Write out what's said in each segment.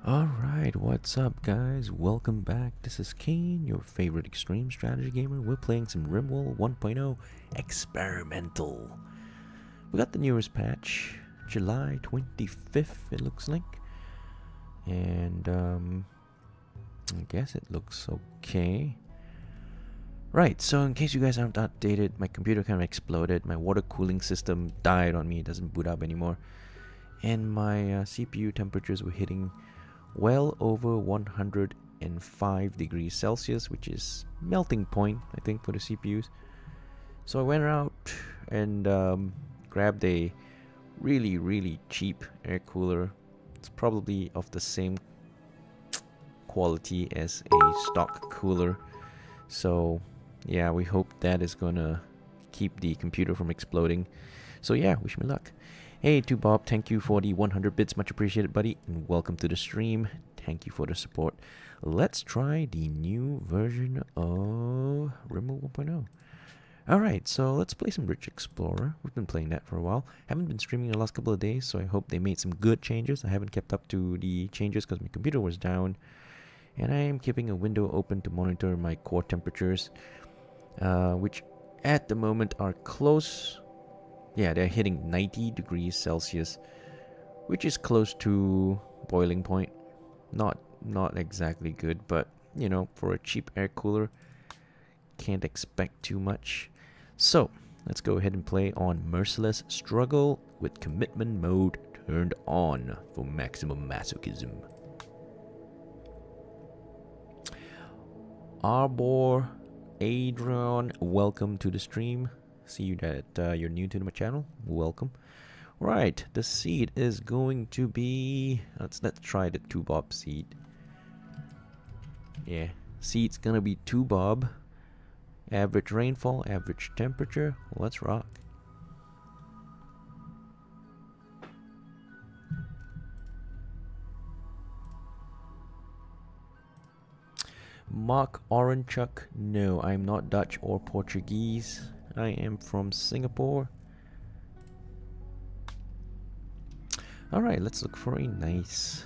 Alright, what's up guys? Welcome back. This is Kaen, your favorite extreme strategy gamer. We're playing some RimWorld 1.0 Experimental. We got the newest patch, July 25th it looks like. And I guess it looks okay. Right, so in case you guys aren't updated, my computer kind of exploded. My water cooling system died on me, it doesn't boot up anymore. And my CPU temperatures were hitting well over 105 degrees Celsius, which is melting point, I think, for the CPUs. So I went out and grabbed a really cheap air cooler. It's probably of the same quality as a stock cooler. So yeah, we hope that is gonna keep the computer from exploding. So yeah, wish me luck. Hey, to Bob, thank you for the 100 bits, much appreciated, buddy, and welcome to the stream. Thank you for the support. Let's try the new version of RimWorld 1.0. Alright, so let's play some Bridge Explorer. We've been playing that for a while. Haven't been streaming the last couple of days, so I hope they made some good changes. I haven't kept up to the changes because my computer was down. And I am keeping a window open to monitor my core temperatures, which at the moment are close. Yeah, they're hitting 90 degrees Celsius, which is close to boiling point. Not exactly good, but you know, for a cheap air cooler, can't expect too much. So let's go ahead and play on Merciless Struggle with commitment mode turned on for maximum masochism. Arbor Adrian, welcome to the stream. See you that you're new to my channel. Welcome. Right, the seed is going to be, let's try the 2 bob seed. Yeah, seed's gonna be 2 bob. Average rainfall, average temperature. Let's rock. Mark Oranchuk, no, I'm not Dutch or Portuguese. I am from Singapore. Alright, let's look for a nice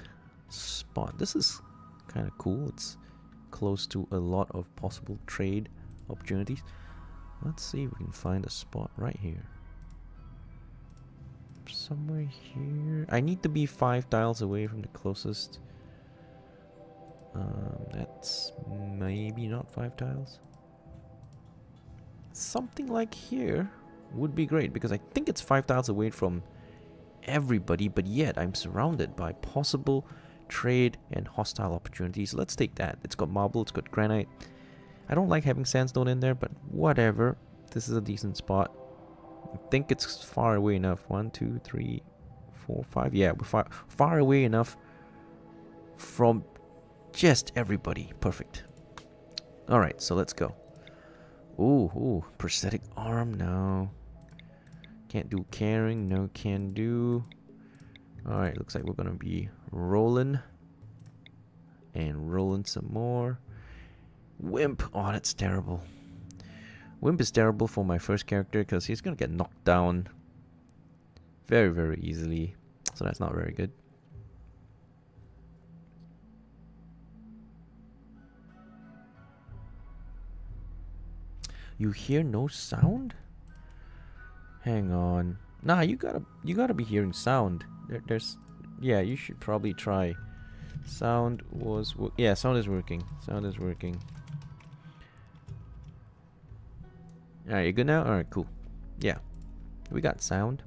spot. This is kind of cool. It's close to a lot of possible trade opportunities. Let's see if we can find a spot right here. Somewhere here. I need to be 5 tiles away from the closest. That's maybe not 5 tiles. Something like here would be great because I think it's 5 tiles away from everybody, but yet I'm surrounded by possible trade and hostile opportunities. Let's take that. It's got marble, it's got granite. I don't like having sandstone in there, but whatever. This is a decent spot. I think it's far away enough. 1, 2, 3, 4, 5. Yeah, we're far away enough from just everybody. Perfect. Alright, so let's go. Ooh, prosthetic arm, no. Can't do carrying, no can do. Alright, looks like we're gonna be rolling. And rolling some more. Wimp, oh that's terrible. Wimp is terrible for my first character because he's gonna get knocked down very easily. So that's not very good. You hear no sound? Hang on. Nah, you gotta be hearing sound. Yeah, you should probably try. Sound is working. Sound is working. Alright, you good now? Alright, cool. Yeah. We got sound.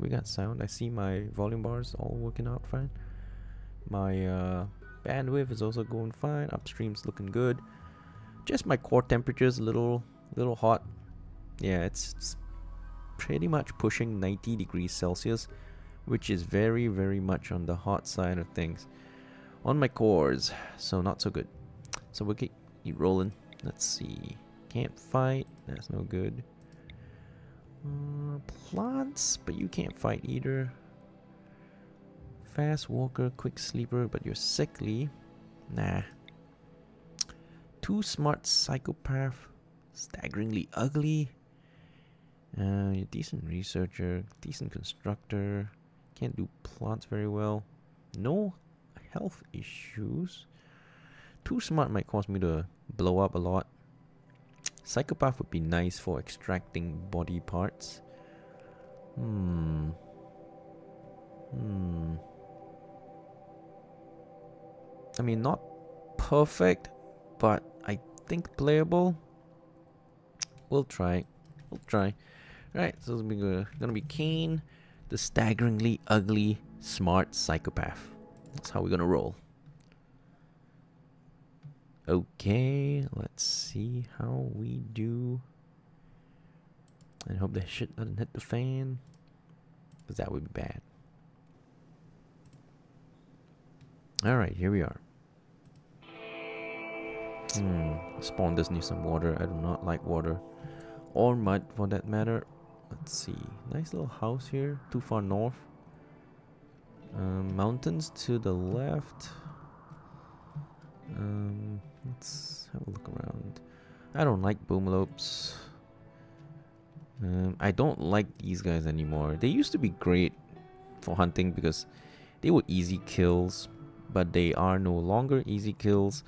I see my volume bars all working out fine. My bandwidth is also going fine. Upstream's looking good. Just my core temperature's a little hot. Yeah, it's pretty much pushing 90 degrees Celsius, which is very much on the hot side of things on my cores, so not so good. So we'll keep rolling. Let's see. Can't fight, that's no good. Plants, but you can't fight either. Fast walker, quick sleeper, but you're sickly. Nah. Too smart psychopath, staggeringly ugly. You're a decent researcher, decent constructor. Can't do plants very well. No health issues. Too smart might cause me to blow up a lot. Psychopath would be nice for extracting body parts. I mean, not perfect, but I think playable. We'll try. We'll try. Alright, so it's gonna be Kaen, the staggeringly ugly, smart psychopath. That's how we're gonna roll. Okay, let's see how we do. And hope that shit doesn't hit the fan, because that would be bad. Alright, here we are. Spawn does need some water. I do not like water. Or mud, for that matter. Let's see. Nice little house here. Too far north. Mountains to the left. Let's have a look around. I don't like boomlopes. I don't like these guys anymore. They used to be great for hunting because they were easy kills, but they are no longer easy kills,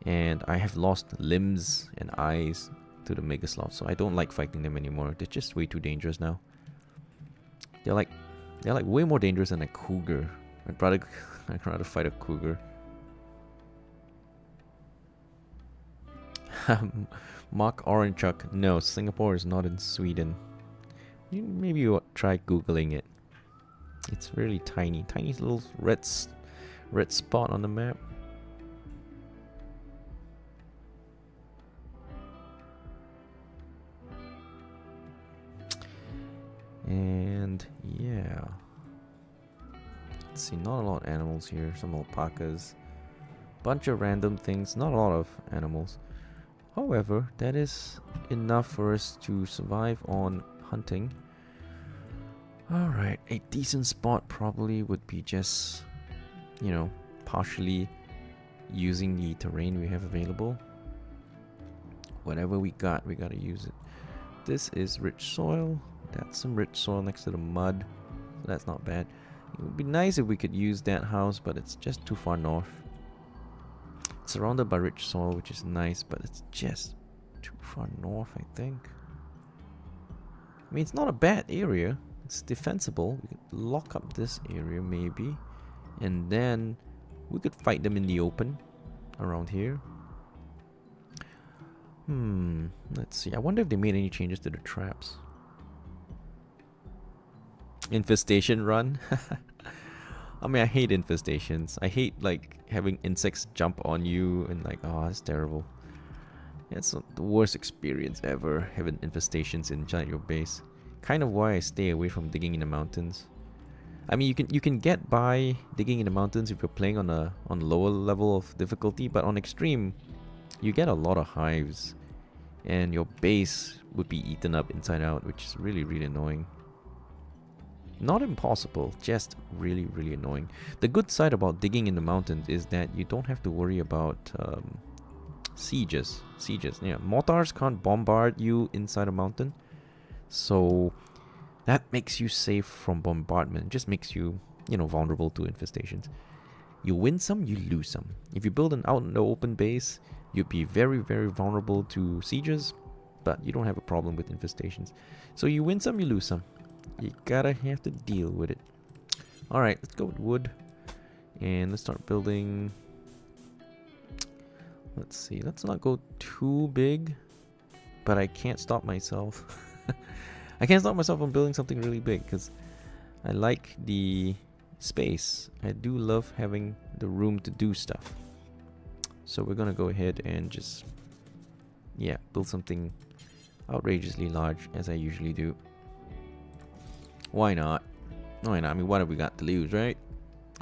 and I have lost limbs and eyes to the mega sloth, so I don't like fighting them anymore. They're just way too dangerous now. They're like way more dangerous than a cougar. I'd rather fight a cougar. Mark Oranchuk. No, Singapore is not in Sweden. Maybe you try googling it. It's really tiny, tiny little red spot on the map. And yeah, let's see. Not a lot of animals here. Some alpacas, bunch of random things. Not a lot of animals. However, that is enough for us to survive on hunting. Alright, a decent spot probably would be just, you know, partially using the terrain we have available. Whatever we got, we gotta use it. This is rich soil. That's some rich soil next to the mud. So that's not bad. It would be nice if we could use that house, but it's just too far north. It's surrounded by rich soil, which is nice, but it's just too far north, I think. I mean, it's not a bad area. It's defensible. We could lock up this area, maybe. And then we could fight them in the open around here. Let's see. I wonder if they made any changes to the traps. Infestation run. I mean, I hate infestations. I hate like having insects jump on you and like, oh, that's terrible. It's the worst experience ever, having infestations inside your base. Kind of why I stay away from digging in the mountains. I mean, you can get by digging in the mountains if you're playing on a lower level of difficulty, but on extreme, you get a lot of hives, and your base would be eaten up inside out, which is really, really annoying. Not impossible, just really, really annoying. The good side about digging in the mountains is that you don't have to worry about sieges. Yeah, mortars can't bombard you inside a mountain, so that makes you safe from bombardment. It just makes you, you know, vulnerable to infestations. You win some, you lose some. If you build an out in the open base, you'd be very, very vulnerable to sieges, but you don't have a problem with infestations. So you win some, you lose some. You gotta have to deal with it. Alright, let's go with wood. And let's start building. Let's see, let's not go too big. But I can't stop myself. I can't stop myself from building something really big because I like the space. I do love having the room to do stuff. So we're gonna go ahead and just, yeah, build something outrageously large as I usually do. Why not? Why not? I mean, what have we got to lose, right?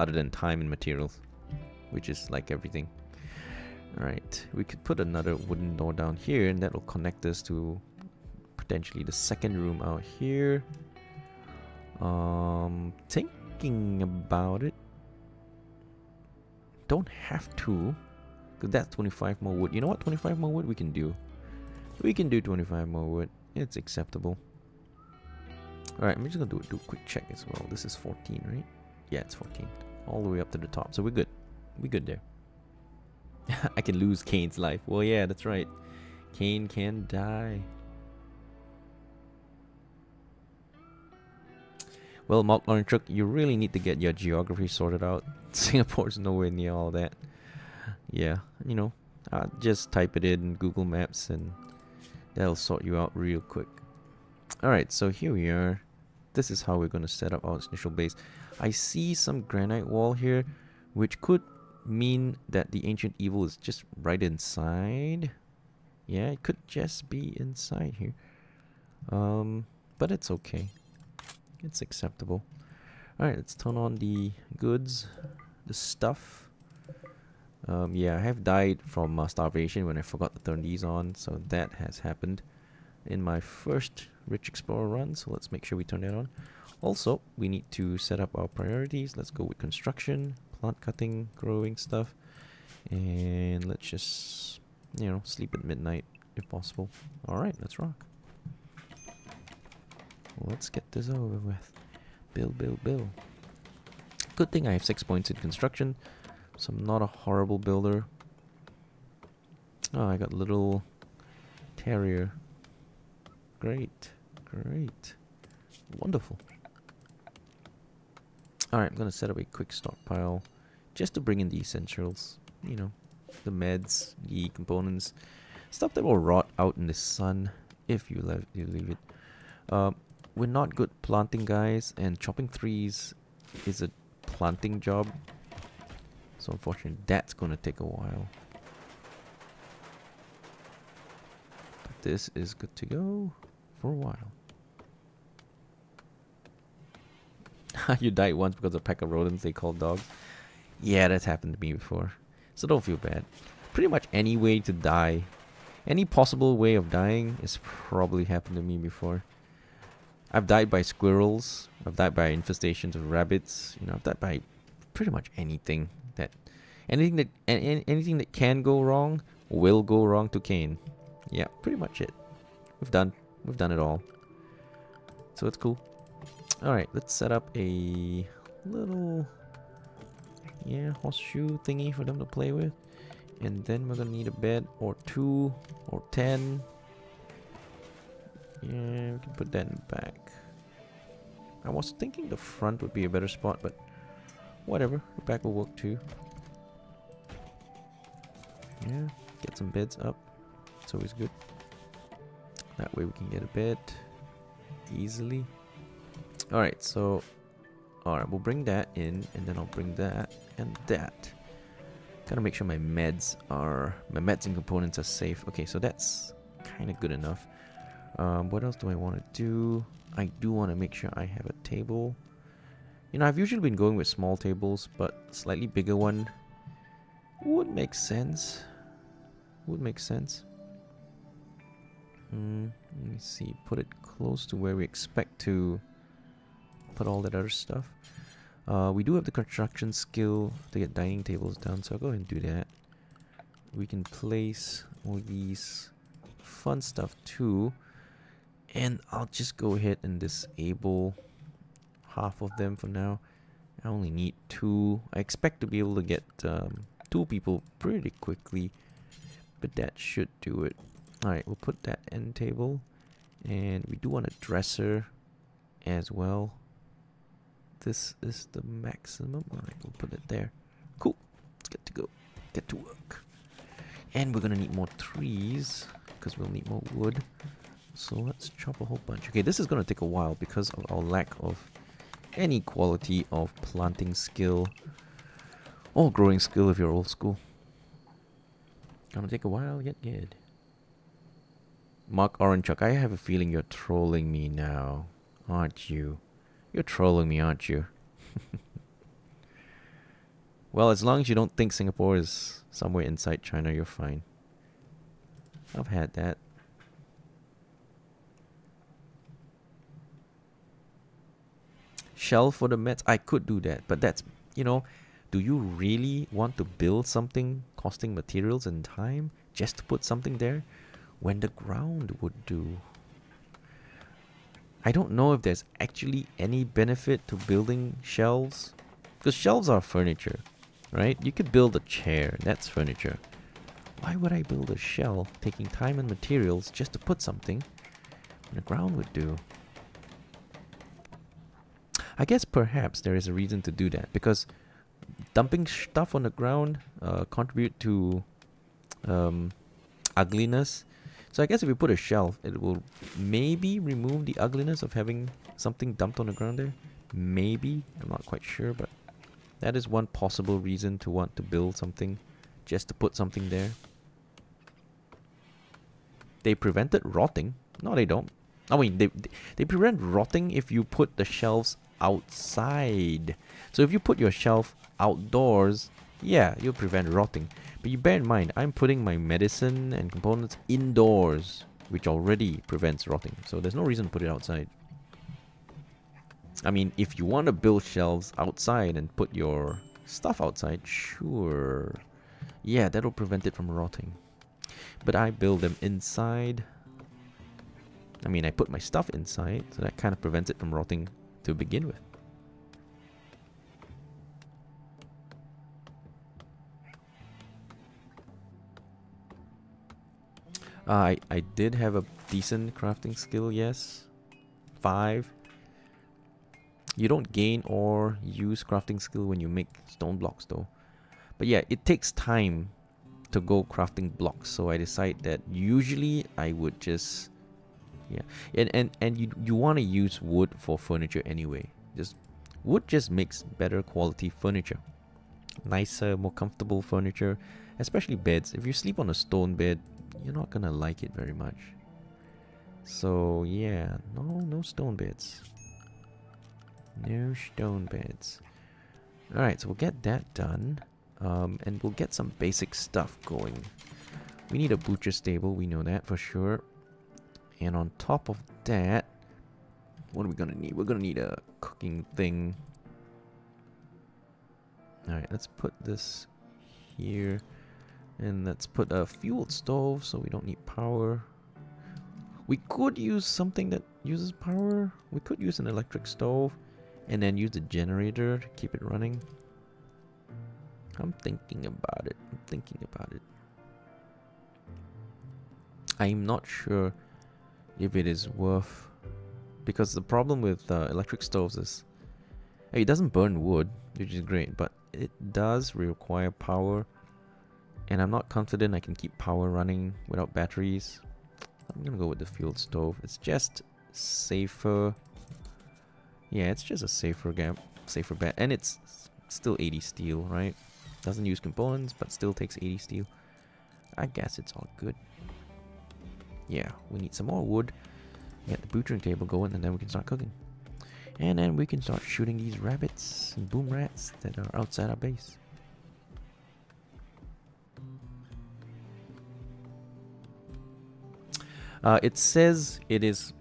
Other than time and materials, which is like everything. Alright, we could put another wooden door down here, and that will connect us to potentially the second room out here. Thinking about it. Don't have to, because that's 25 more wood. You know what? 25 more wood we can do. We can do 25 more wood. It's acceptable. Alright, I'm just gonna do a quick check as well. This is 14, right? Yeah, it's 14. All the way up to the top, so we're good. We good there. I can lose Kane's life. Well, yeah, that's right. Kaen can die. Well, Mark Oranchuk, you really need to get your geography sorted out. Singapore's nowhere near all that. Yeah, you know, just type it in Google Maps and that'll sort you out real quick. Alright, so here we are. This is how we're going to set up our initial base. I see some granite wall here, which could mean that the ancient evil is just right inside. Yeah, it could just be inside here. But it's okay. It's acceptable. Alright, let's turn on the goods, the stuff. Yeah, I have died from starvation when I forgot to turn these on, so that has happened in my first Rich Explorer run, so let's make sure we turn that on. Also, we need to set up our priorities. Let's go with construction, plant cutting, growing stuff, and let's just, you know, sleep at midnight if possible. Alright, let's rock. Let's get this over with. Build. Good thing I have 6 points in construction, so I'm not a horrible builder. Oh, I got little terrier. Great. Wonderful. Alright, I'm gonna set up a quick stockpile just to bring in the essentials. You know, the meds, the components, stuff that will rot out in the sun if you leave it. We're not good planting guys, and chopping trees is a planting job. So unfortunately, that's gonna take a while. But this is good to go for a while. You died once because of a pack of rodents they call dogs. Yeah, that's happened to me before. So don't feel bad. Pretty much any way to die, any possible way of dying is probably happened to me before. I've died by squirrels. I've died by infestations of rabbits. You know, I've died by pretty much anything that anything that can go wrong will go wrong to Kaen. Yeah, pretty much it. We've done it all. So it's cool. Alright, let's set up a little horseshoe thingy for them to play with. And then we're gonna need a bed or 2 or 10. Yeah, we can put that in the back. I was thinking the front would be a better spot, but whatever, the back will work too. Yeah, get some beds up. It's always good. That way we can get a bed easily. Alright, so we'll bring that in, and then I'll bring that and that. Gotta make sure my meds and components are safe. Okay, so that's kind of good enough. What else do I want to do? I do want to make sure I have a table. You know, I've usually been going with small tables, but slightly bigger one would make sense. Let me see. Put it close to where we expect to put all that other stuff. We do have the construction skill to get dining tables down, so I'll go ahead and do that. We can place all these fun stuff too. And I'll just go ahead and disable half of them for now. I only need 2. I expect to be able to get 2 people pretty quickly, but that should do it. Alright, we'll put that end table, and we do want a dresser as well. This is the maximum. Alright, we'll put it there. Cool. Let's get to go. Get to work. And we're gonna need more trees, because we'll need more wood. So let's chop a whole bunch. Okay, this is going to take a while because of our lack of any quality of planting skill or growing skill if you're old school. Gonna take a while, yet good. Mark Oranchuk, I have a feeling you're trolling me now, aren't you? You're trolling me, aren't you? Well, as long as you don't think Singapore is somewhere inside China, you're fine. I've had that. Shelf for the meds, I could do that, but that's, you know, do you really want to build something costing materials and time just to put something there when the ground would do? I don't know if there's actually any benefit to building shelves, because shelves are furniture. right? You could build a chair. That's furniture. Why would I build a shelf taking time and materials just to put something on the ground would do? I guess perhaps there is a reason to do that, because dumping stuff on the ground contribute to ugliness. So I guess if you put a shelf, it will maybe remove the ugliness of having something dumped on the ground there. Maybe. I'm not quite sure, but that is one possible reason to want to build something, just to put something there. They prevented rotting. No, they don't. I mean, they prevent rotting if you put the shelves outside. So if you put your shelf outdoors, yeah, you'll prevent rotting. But you bear in mind, I'm putting my medicine and components indoors, which already prevents rotting. So there's no reason to put it outside. I mean, if you want to build shelves outside and put your stuff outside, sure. Yeah, that'll prevent it from rotting. But I build them inside. I mean, I put my stuff inside, so that kind of prevents it from rotting to begin with. I did have a decent crafting skill, yes. 5. You don't gain or use crafting skill when you make stone blocks though. But yeah, it takes time to go crafting blocks, so I decide that usually I would just, yeah, and you want to use wood for furniture anyway. Wood just makes better quality furniture, nicer, more comfortable furniture, especially beds. If you sleep on a stone bed, you're not gonna like it very much. So yeah, no stone beds. No stone beds. Alright, so we'll get that done. And we'll get some basic stuff going. We need a butcher stable, we know that for sure. And on top of that, what are we gonna need? We're gonna need a cooking thing. Alright, let's put this here. And let's put a fuel stove so we don't need power. We could use something that uses power. We could use an electric stove and then use the generator to keep it running. I'm thinking about it. I'm not sure if it is worth, because the problem with electric stoves is it doesn't burn wood, which is great, but it does require power, and I'm not confident I can keep power running without batteries. I'm gonna go with the fuel stove. It's just safer. Yeah, it's just a safer bet, and it's still 80 steel, right? Doesn't use components, but still takes 80 steel. I guess it's all good. Yeah, we need some more wood. Get the butchering table going, and then we can start cooking. And then we can start shooting these rabbits and boom rats that are outside our base. It says it is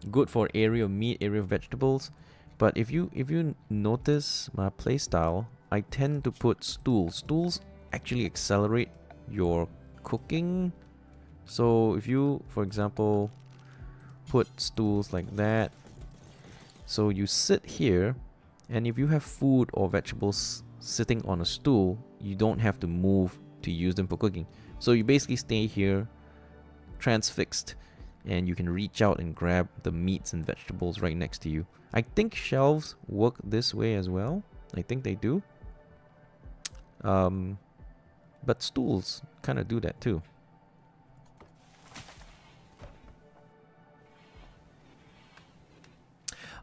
good for area of meat, area of vegetables, but if you notice my playstyle, I tend to put stools. Stools actually accelerate your cooking. So if you, for example, put stools like that, so you sit here, and if you have food or vegetables sitting on a stool, you don't have to move to use them for cooking. So you basically stay here, transfixed, and you can reach out and grab the meats and vegetables right next to you. I think shelves work this way as well. I think they do. But stools kind of do that too.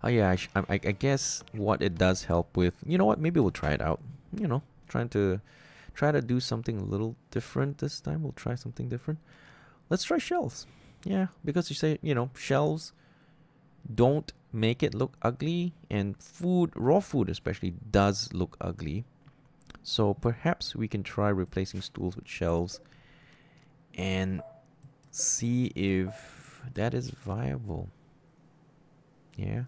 Oh yeah, I guess what it does help with, you know what, maybe we'll try it out. You know, try to do something a little different this time. We'll try something different. Let's try shelves. Yeah, because you say, you know, shelves don't make it look ugly, and food, raw food especially, does look ugly. So perhaps we can try replacing stools with shelves and see if that is viable. Yeah.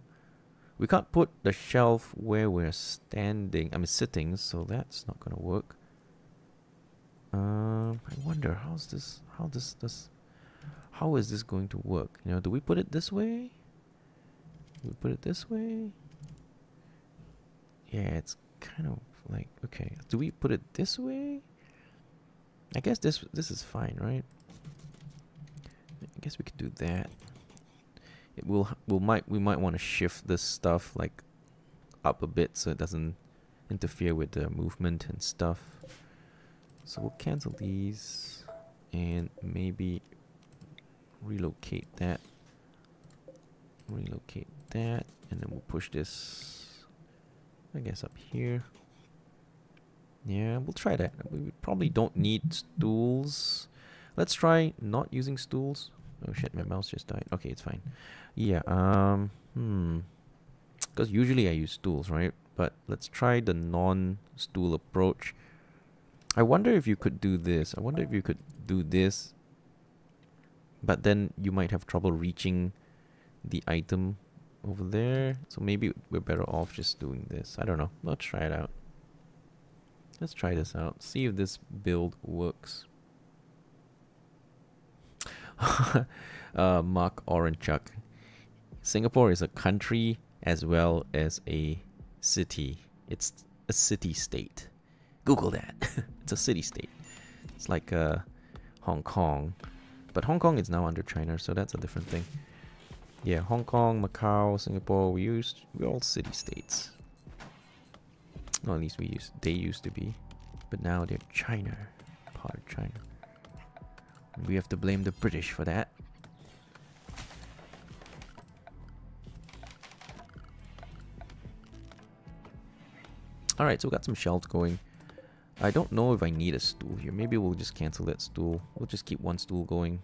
We can't put the shelf where we're standing, sitting, so that's not gonna work. I wonder how is this going to work? You know, do we put it this way? Do we put it this way? Yeah, it's kind of like, okay, do we put it this way? I guess this is fine, right? I guess we could do that. It we might want to shift this stuff like up a bit so it doesn't interfere with the movement and stuff. So we'll cancel these and maybe relocate that. Relocate that, and then we'll push this, I guess, up here. Yeah, we'll try that. We probably don't need stools. Let's try not using stools. Oh shit, my mouse just died. Okay, it's fine. Yeah, because usually I use stools, right? But let's try the non-stool approach. I wonder if you could do this. I wonder if you could do this, but then you might have trouble reaching the item over there. So maybe we're better off just doing this. I don't know. Let's try it out. Let's try this out. See if this build works. Mark Oranchuk. Singapore is a country as well as a city. It's a city-state. Google that. It's a city-state. It's like Hong Kong. But Hong Kong is now under China, so that's a different thing. Yeah, Hong Kong, Macau, Singapore, we're all city-states. Or at least they used to be. But now they're China. Part of China. And we have to blame the British for that. Alright, so we got some shelves going. I don't know if I need a stool here. Maybe we'll just cancel that stool. We'll just keep one stool going.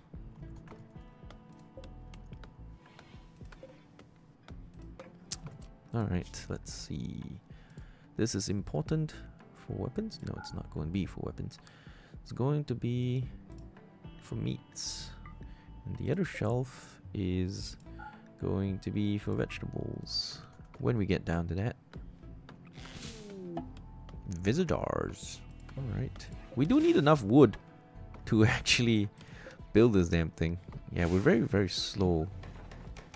Alright, let's see. This is important for weapons? No, it's not going to be for weapons. It's going to be for meats. And the other shelf is going to be for vegetables. When we get down to that. Visitors. Alright. We do need enough wood to actually build this damn thing. Yeah, we're very, very slow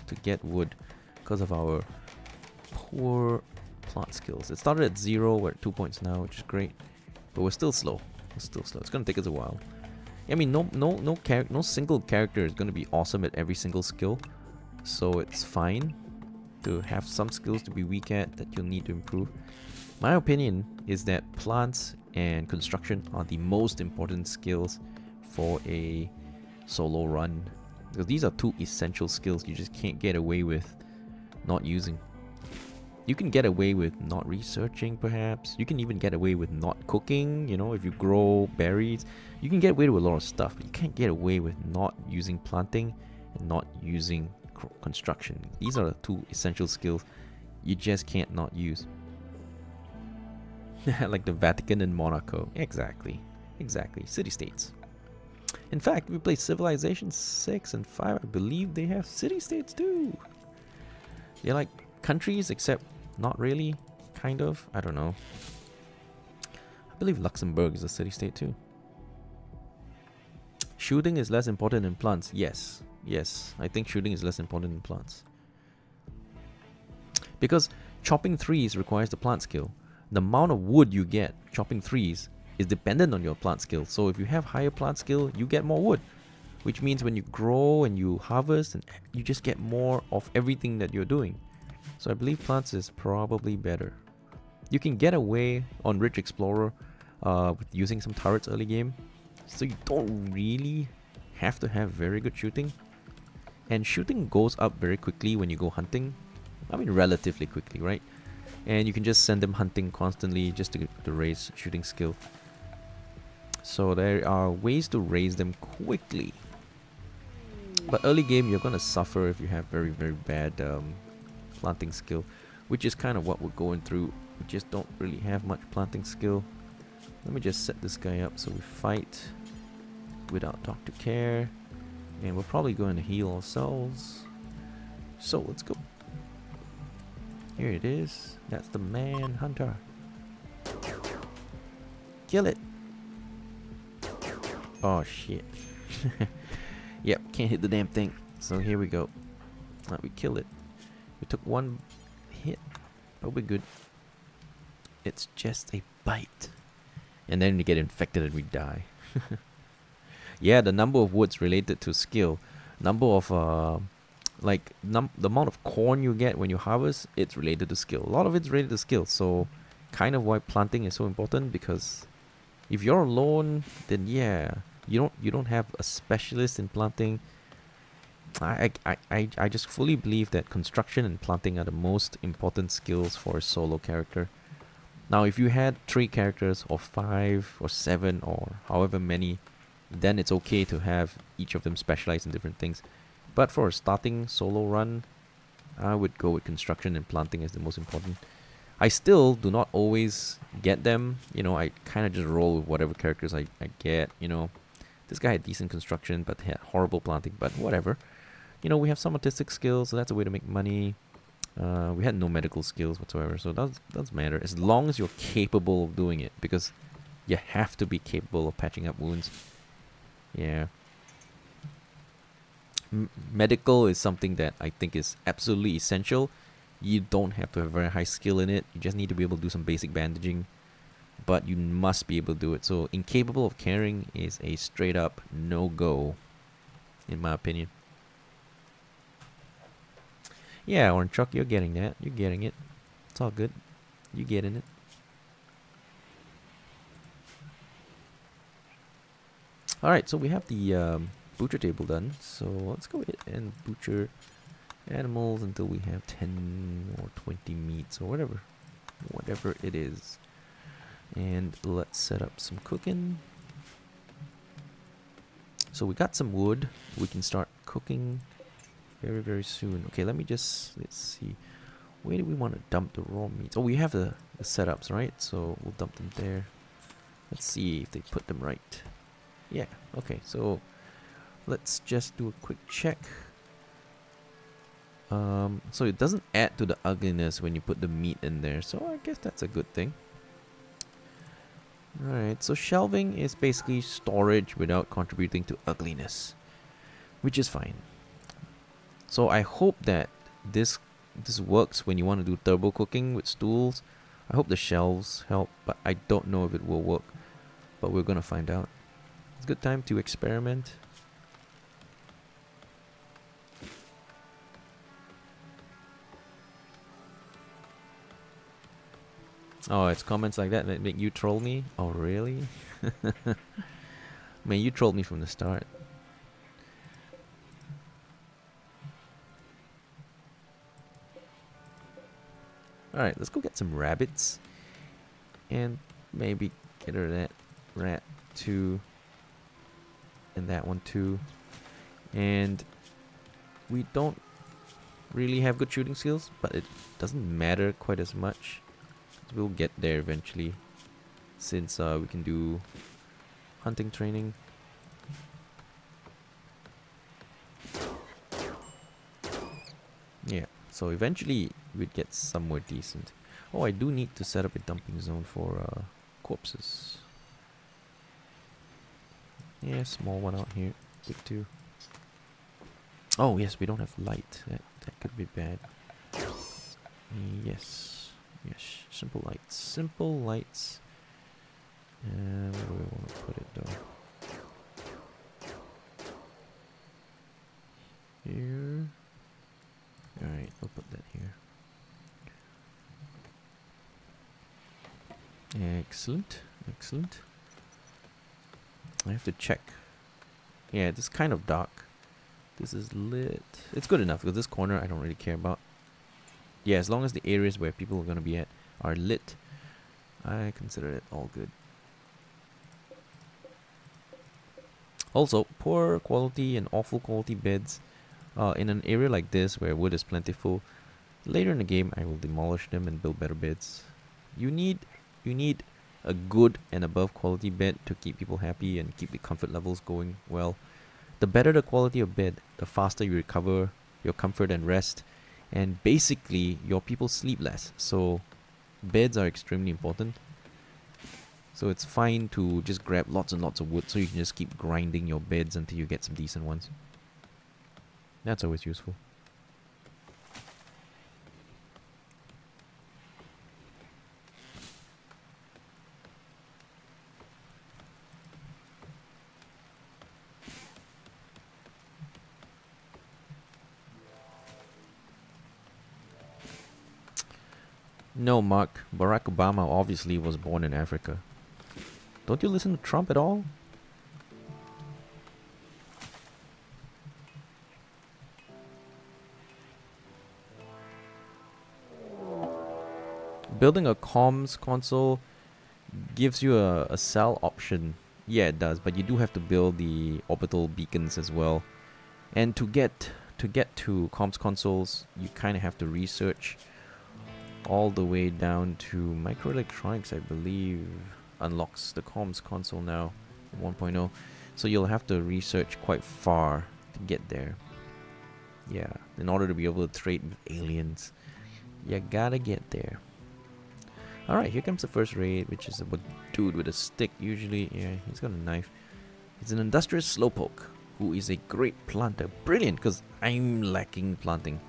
to get wood because of our poor plot skills. It started at 0, we're at 2 points now, which is great. But we're still slow. We're still slow. It's gonna take us a while. I mean, no single character is gonna be awesome at every single skill. So it's fine to have some skills to be weak at that you'll need to improve. My opinion is that plants and construction are the most important skills for a solo run. Because these are two essential skills you just can't get away with not using. You can get away with not researching, perhaps. You can even get away with not cooking, you know, if you grow berries. You can get away with a lot of stuff, but you can't get away with not using planting and not using construction. These are the two essential skills you just can't not use. Like the Vatican and Monaco. Exactly. Exactly. City-states. In fact, if we play Civilization 6 and 5, I believe they have city-states too. They're like countries, except not really. Kind of. I don't know. I believe Luxembourg is a city-state too. Shooting is less important in plants. Yes. Yes. I think shooting is less important in plants. Because chopping trees requires the plant skill. The amount of wood you get chopping trees is dependent on your plant skill. So if you have higher plant skill, you get more wood. Which means when you grow and you harvest, and you just get more of everything that you're doing. So I believe plants is probably better. You can get away on Rich Explorer with using some turrets early game. So you don't really have to have very good shooting. And shooting goes up very quickly when you go hunting. I mean relatively quickly, right? And you can just send them hunting constantly just to raise shooting skill. So there are ways to raise them quickly. But early game you're gonna suffer if you have very, very bad planting skill. Which is kind of what we're going through. We just don't really have much planting skill. Let me just set this guy up so we fight without Dr. Care. And we're probably going to heal ourselves. So let's go. Here it is. That's the man hunter. Kill it. Oh shit. Yep, can't hit the damn thing. So here we go. We kill it. We took one hit, but we're good. It's just a bite. And then we get infected and we die. Yeah, the number of woods related to skill. Number of, the amount of corn you get when you harvest, it's related to skill. A lot of it's related to skill. So, kind of why planting is so important, because if you're alone, then yeah, you don't have a specialist in planting. I just fully believe that construction and planting are the most important skills for a solo character. Now, if you had 3 characters, or 5, or 7, or however many, then it's okay to have each of them specialize in different things. But for a starting solo run, I would go with construction and planting as the most important. I still do not always get them. You know, I kind of just roll with whatever characters I get, you know. This guy had decent construction, but had horrible planting, but whatever. You know, we have some artistic skills, so that's a way to make money. We had no medical skills whatsoever, so that doesn't matter. As long as you're capable of doing it, because you have to be capable of patching up wounds. Yeah. Medical is something that I think is absolutely essential. You don't have to have very high skill in it. You just need to be able to do some basic bandaging. But you must be able to do it. So incapable of carrying is a straight up no-go, in my opinion. Yeah, Orange Chuck, you're getting that. You're getting it. It's all good. You're getting it. Alright, so we have the butcher table done. So let's go ahead and butcher animals until we have 10 or 20 meats or whatever it is. And let's set up some cooking. So we got some wood. We can start cooking very, very soon. Okay, let's see. Where do we want to dump the raw meats? Oh, we have the setups, right? So we'll dump them there. Let's see if they put them right. Yeah, okay, so let's just do a quick check. So it doesn't add to the ugliness when you put the meat in there, so I guess that's a good thing. Alright, so shelving is basically storage without contributing to ugliness, which is fine. So I hope that this works when you want to do turbo cooking with stools. I hope the shelves help, but I don't know if it will work. But we're gonna find out. It's a good time to experiment. Oh, it's comments like that make you troll me? Oh, really? Man, you trolled me from the start. Alright, let's go get some rabbits. And maybe get her that rat too. And that one too. And we don't really have good shooting skills, but it doesn't matter quite as much. We'll get there eventually, since we can do hunting training. Yeah, so eventually we'd get somewhere decent. Oh, I do need to set up a dumping zone for corpses. Yeah, small one out here. Big two. Oh yes, we don't have light. That could be bad. Yes. Yes, simple lights. Simple lights. And where do we want to put it though? Here. Alright, I'll put that here. Excellent. Excellent. I have to check. Yeah, this is kind of dark. This is lit. It's good enough because this corner I don't really care about. Yeah, as long as the areas where people are going to be at are lit, I consider it all good. Also, poor quality and awful quality beds in an area like this where wood is plentiful, later in the game I will demolish them and build better beds. You need a good and above quality bed to keep people happy and keep the comfort levels going well. The better the quality of bed, the faster you recover your comfort and rest. And basically, your people sleep less. So, beds are extremely important. So, it's fine to just grab lots and lots of wood so you can just keep grinding your beds until you get some decent ones. That's always useful. No, Mark. Barack Obama obviously was born in Africa. Don't you listen to Trump at all? Building a comms console gives you a cell option. Yeah, it does, but you do have to build the orbital beacons as well. And to get to comms consoles, you kind of have to research all the way down to microelectronics, I believe, unlocks the comms console now, 1.0. So you'll have to research quite far to get there. Yeah, in order to be able to trade with aliens, you gotta get there. Alright, here comes the first raid, which is a dude with a stick. Usually, yeah, he's got a knife. He's an industrious slowpoke who is a great planter. Brilliant, because I'm lacking planting.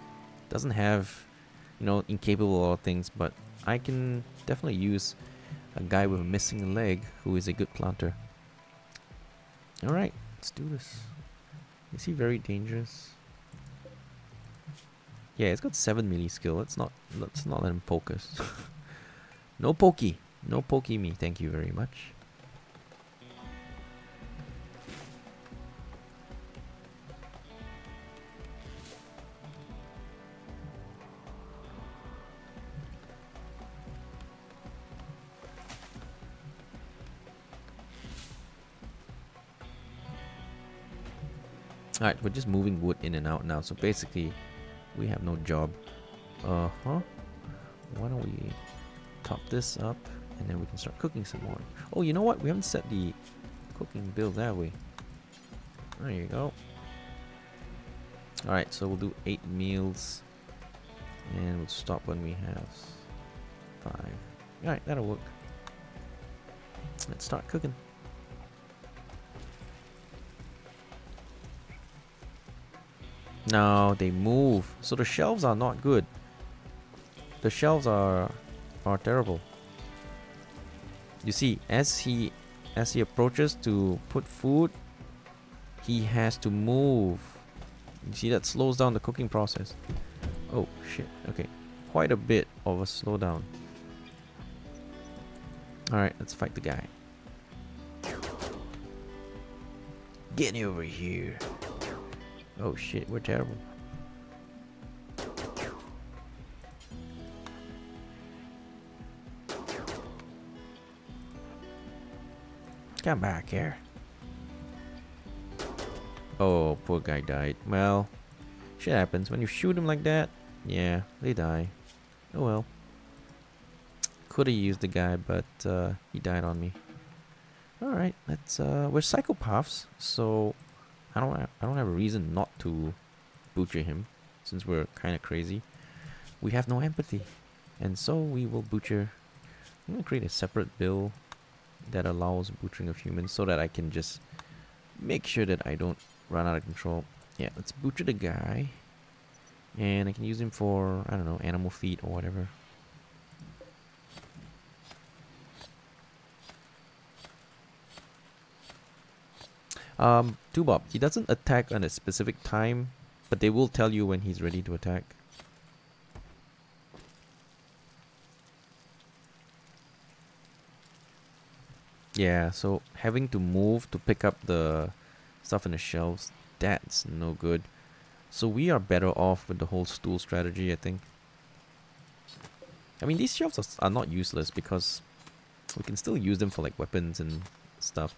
Doesn't have, you know, incapable of all things, but I can definitely use a guy with a missing leg who is a good planter. Alright, let's do this. Is he very dangerous? Yeah, it's got 7 melee skill. Let's not let him poke us. No pokey. No pokey me. Thank you very much. Alright, we're just moving wood in and out now. So basically, we have no job. Why don't we top this up and then we can start cooking some more. Oh, you know what? We haven't set the cooking build, have we? There you go. Alright, so we'll do 8 meals and we'll stop when we have 5. Alright, that'll work. Let's start cooking. No, they move. So the shelves are not good. The shelves are terrible. You see, as he approaches to put food, he has to move. You see, that slows down the cooking process. Oh shit, okay. Quite a bit of a slowdown. Alright, let's fight the guy. Get over here. Oh shit, we're terrible. Come back here. Oh, poor guy died. Well, shit happens. When you shoot him like that, yeah, they die. Oh well. Could have used the guy, but he died on me. Alright, let's we're psychopaths, so I don't have a reason not to butcher him, since we're kinda crazy. We have no empathy. And so we will butcher. I'm gonna create a separate bill that allows butchering of humans so that I can just make sure that I don't run out of control. Yeah, let's butcher the guy. And I can use him for, I don't know, animal feet or whatever. Bob, he doesn't attack on a specific time, but they will tell you when he's ready to attack. Yeah, so having to move to pick up the stuff in the shelves, that's no good. So we are better off with the whole stool strategy, I think. I mean, these shelves are not useless because we can still use them for like weapons and stuff.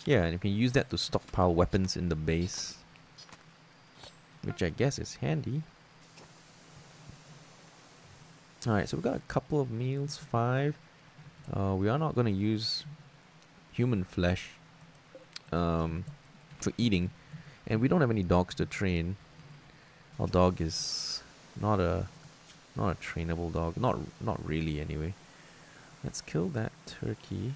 Yeah, and you can use that to stockpile weapons in the base, which I guess is handy. Alright, so we've got a couple of meals, 5. We are not going to use human flesh for eating, and we don't have any dogs to train. Our dog is not a trainable dog, not really anyway. Let's kill that turkey.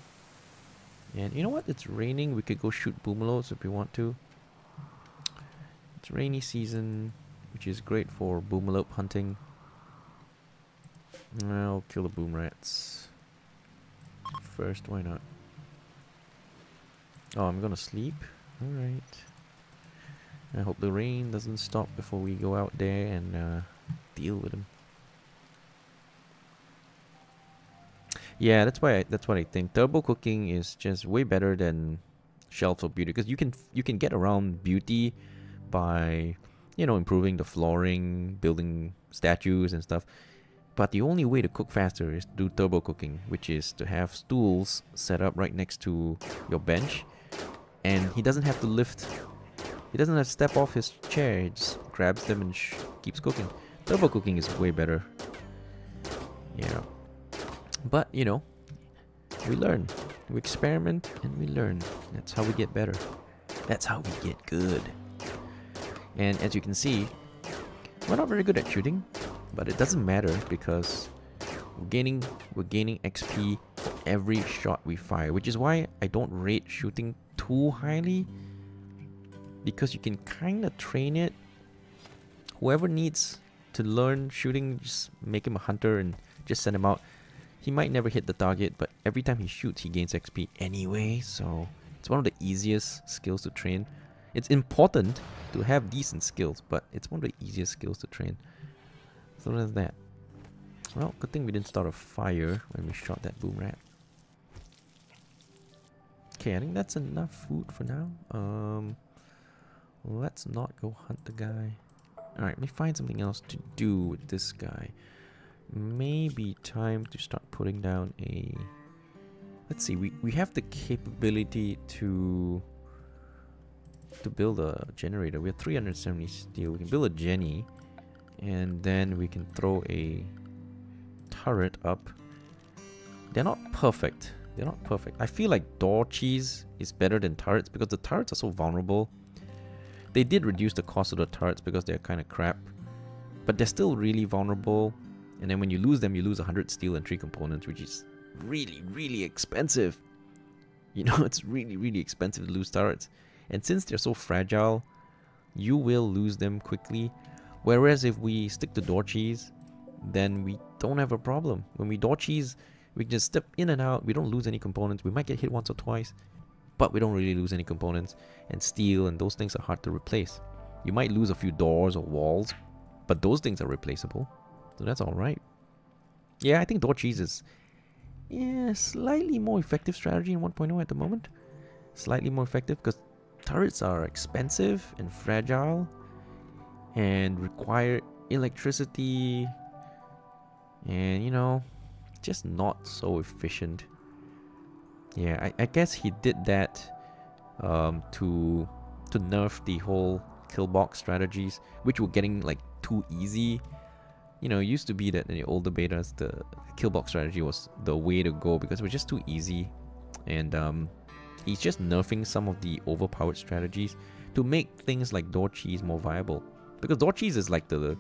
And you know what? It's raining. We could go shoot boomalopes if we want to. It's rainy season, which is great for boomalope hunting. I'll kill the boom rats first, why not? Oh, I'm gonna sleep. Alright. I hope the rain doesn't stop before we go out there and deal with them. Yeah, that's what I think. Turbo cooking is just way better than shelves of beauty because you can get around beauty by improving the flooring, building statues and stuff. But the only way to cook faster is to do turbo cooking, which is to have stools set up right next to your bench, and he doesn't have to lift. He doesn't have to step off his chair. He just grabs them and keeps cooking. Turbo cooking is way better. Yeah. But, we learn. We experiment and we learn. That's how we get better. That's how we get good. And as you can see, we're not very good at shooting, but it doesn't matter because we're gaining XP for every shot we fire, which is why I don't rate shooting too highly, because you can kind of train it. Whoever needs to learn shooting, just make him a hunter and just send him out. He might never hit the target, but every time he shoots, he gains XP anyway, so it's one of the easiest skills to train. It's important to have decent skills, but it's one of the easiest skills to train. So there's that. Well, good thing we didn't start a fire when we shot that boom rat. Okay, I think that's enough food for now. Let's not go hunt the guy. Alright, let me find something else to do with this guy. Maybe time to start putting down a... Let's see, we have the capability to build a generator. We have 370 steel. We can build a Jenny, and then we can throw a turret up. They're not perfect. They're not perfect. I feel like door cheese is better than turrets because the turrets are so vulnerable. They did reduce the cost of the turrets because they're kind of crap, but they're still really vulnerable. And then when you lose them, you lose 100 steel and 3 components, which is really, really expensive. It's really, really expensive to lose turrets. And since they're so fragile, you will lose them quickly. Whereas if we stick to door cheese, then we don't have a problem. When we door cheese, we can just step in and out. We don't lose any components. We might get hit once or twice, but we don't really lose any components. And steel and those things are hard to replace. You might lose a few doors or walls, but those things are replaceable. So that's alright. Yeah, I think door cheese is slightly more effective strategy in 1.0 at the moment. Slightly more effective because turrets are expensive and fragile and require electricity and just not so efficient. Yeah, I guess he did that to nerf the whole kill box strategies, which were getting like too easy. It used to be that in the older betas, the kill box strategy was the way to go because it was just too easy. And he's just nerfing some of the overpowered strategies to make things like door cheese more viable. Because door cheese is like the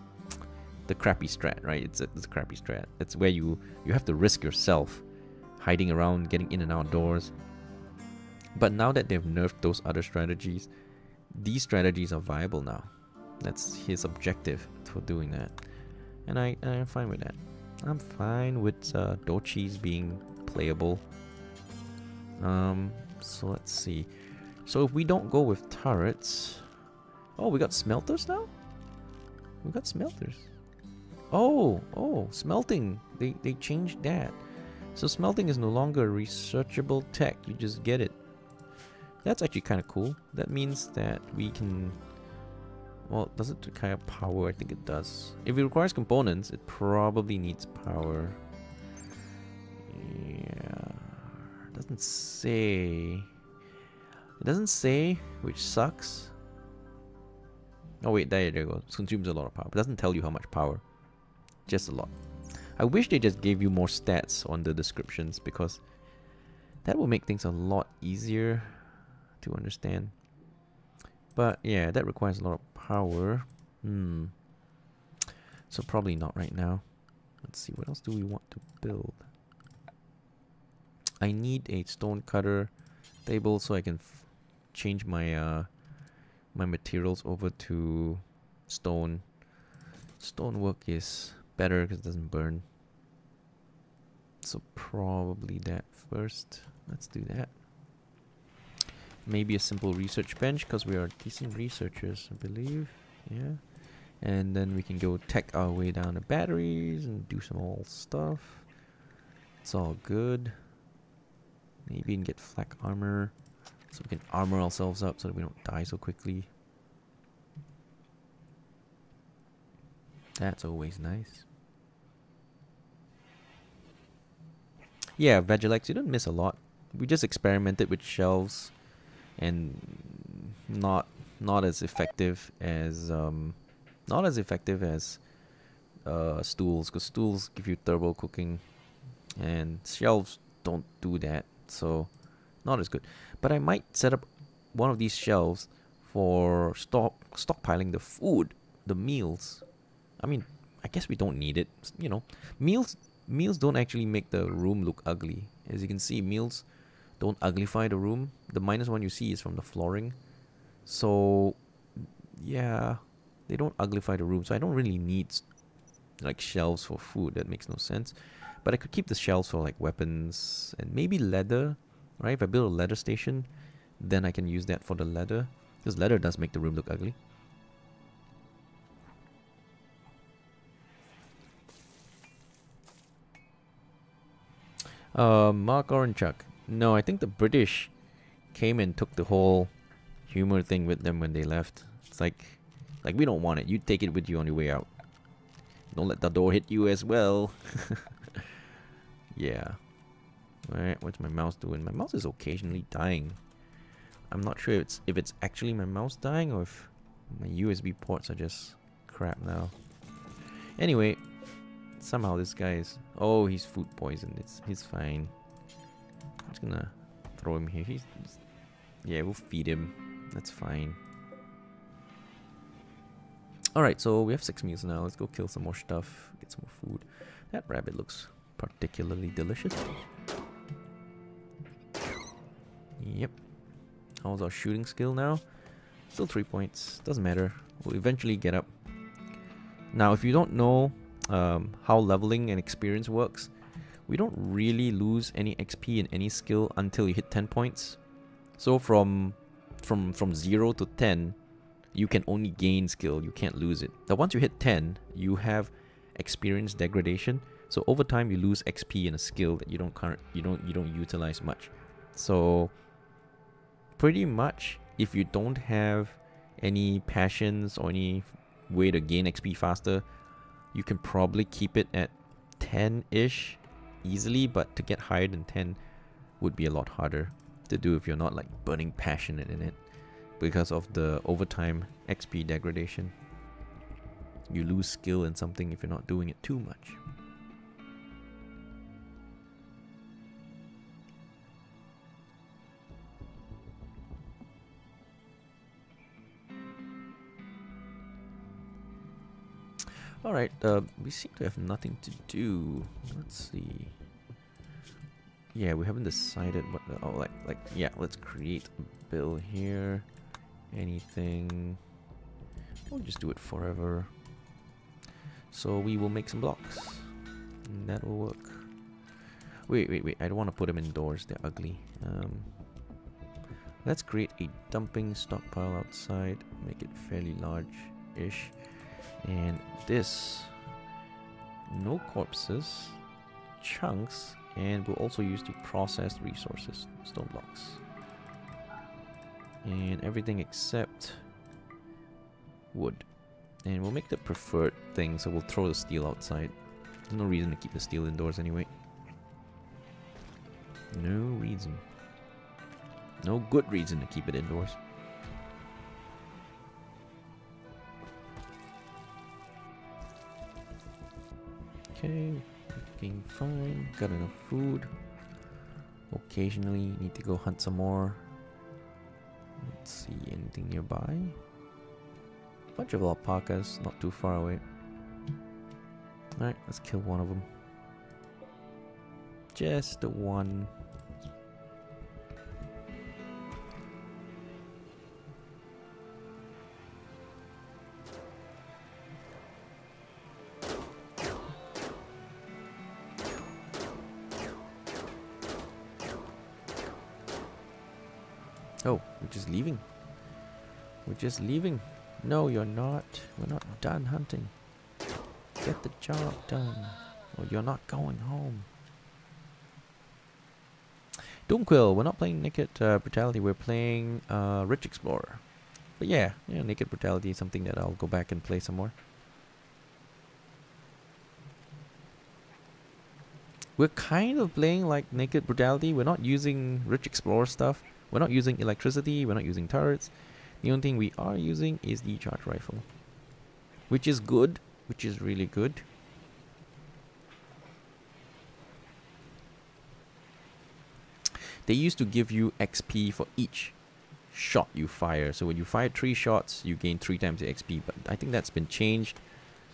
crappy strat, right? It's a crappy strat. It's where you have to risk yourself hiding around, getting in and out doors. But now that they've nerfed those other strategies, these strategies are viable now. That's his objective for doing that. And I'm fine with that. I'm fine with door cheese being playable. So let's see. So if we don't go with turrets... Oh, we got smelters now? We got smelters. Oh, smelting. They changed that. So smelting is no longer a researchable tech. You just get it. That's actually kind of cool. That means that we can... Well, does it require power? I think it does. If it requires components, it probably needs power. Yeah. It doesn't say... It doesn't say, which sucks. Oh wait, there you go. It consumes a lot of power. It doesn't tell you how much power. Just a lot. I wish they just gave you more stats on the descriptions because that will make things a lot easier to understand. But yeah, that requires a lot of power. So probably not right now. Let's see, what else do we want to build? I need a stone cutter table so I can change my my materials over to stone. Stonework is better because it doesn't burn. So probably that first. Let's do that. Maybe a simple research bench because we are decent researchers, I believe. Yeah. And then we can go tech our way down to batteries and do some old stuff. That's all good. Maybe we can get flak armor, so we can armor ourselves up so that we don't die so quickly. That's always nice. Yeah, Vagilex, you don't miss a lot. We just experimented with shelves, and not as effective as stools, because stools give you turbo cooking, and shelves don't do that, so not as good. But I might set up one of these shelves for stockpiling the food, the meals. I mean, I guess we don't need it. You know, meals don't actually make the room look ugly. As you can see, meals don't uglify the room. The -1 you see is from the flooring. So, yeah, they don't uglify the room. So I don't really need like shelves for food. That makes no sense. But I could keep the shelves for like weapons and maybe leather, right? If I build a leather station, then I can use that for the leather, because leather does make the room look ugly. Mark Oranchuk. No, I think the British came and took the whole humor thing with them when they left. It's like we don't want it. You take it with you on your way out. Don't let the door hit you as well. Yeah. Alright, what's my mouse doing? My mouse is occasionally dying. I'm not sure if it's actually my mouse dying or if my USB ports are just crap now. Anyway, somehow this guy is... Oh, he's food poisoned. He's fine. I'm just gonna throw him here. Yeah, we'll feed him. That's fine. Alright, so we have 6 meals now. Let's go kill some more stuff. Get some more food. That rabbit looks particularly delicious. Yep. How's our shooting skill now? Still 3 points. Doesn't matter. We'll eventually get up. Now, if you don't know how leveling and experience works, we don't really lose any XP in any skill until you hit 10 points. So from 0 to 10, you can only gain skill. You can't lose it. Now, once you hit 10, you have experience degradation. So over time, you lose XP in a skill that you don't utilize much. So pretty much, if you don't have any passions or any way to gain XP faster, you can probably keep it at 10-ish easily, but to get higher than 10 would be a lot harder to do if you're not like burning passionate in it, because of the overtime XP degradation. You lose skill in something if you're not doing it too much. Alright, we seem to have nothing to do. Let's see. Yeah, we haven't decided what... Oh, yeah, let's create a bill here. Anything. We'll just do it forever. So we will make some blocks. And that will work. Wait. I don't want to put them indoors. They're ugly. Let's create a dumping stockpile outside. Make it fairly large-ish. And this, no corpses, chunks, and we'll also use the processed resources, stone blocks. And everything except wood. And we'll make the preferred thing, so we'll throw the steel outside. There's no reason to keep the steel indoors anyway. No reason. No good reason to keep it indoors. Okay, looking fine. Got enough food. Occasionally need to go hunt some more. Let's see, anything nearby? Bunch of alpacas, not too far away. Alright, let's kill one of them. Just the one. Oh, we're just leaving. We're just leaving. No, you're not. We're not done hunting. Get the job done. Or you're not going home. Doomquill, we're not playing Naked Brutality, we're playing Rich Explorer. But yeah, Naked Brutality is something that I'll go back and play some more. We're kind of playing like Naked Brutality. We're not using Rich Explorer stuff. We're not using electricity. We're not using turrets. The only thing we are using is the charge rifle. Which is good. Which is really good. They used to give you XP for each shot you fire. So when you fire 3 shots, you gain 3 times the XP. But I think that's been changed.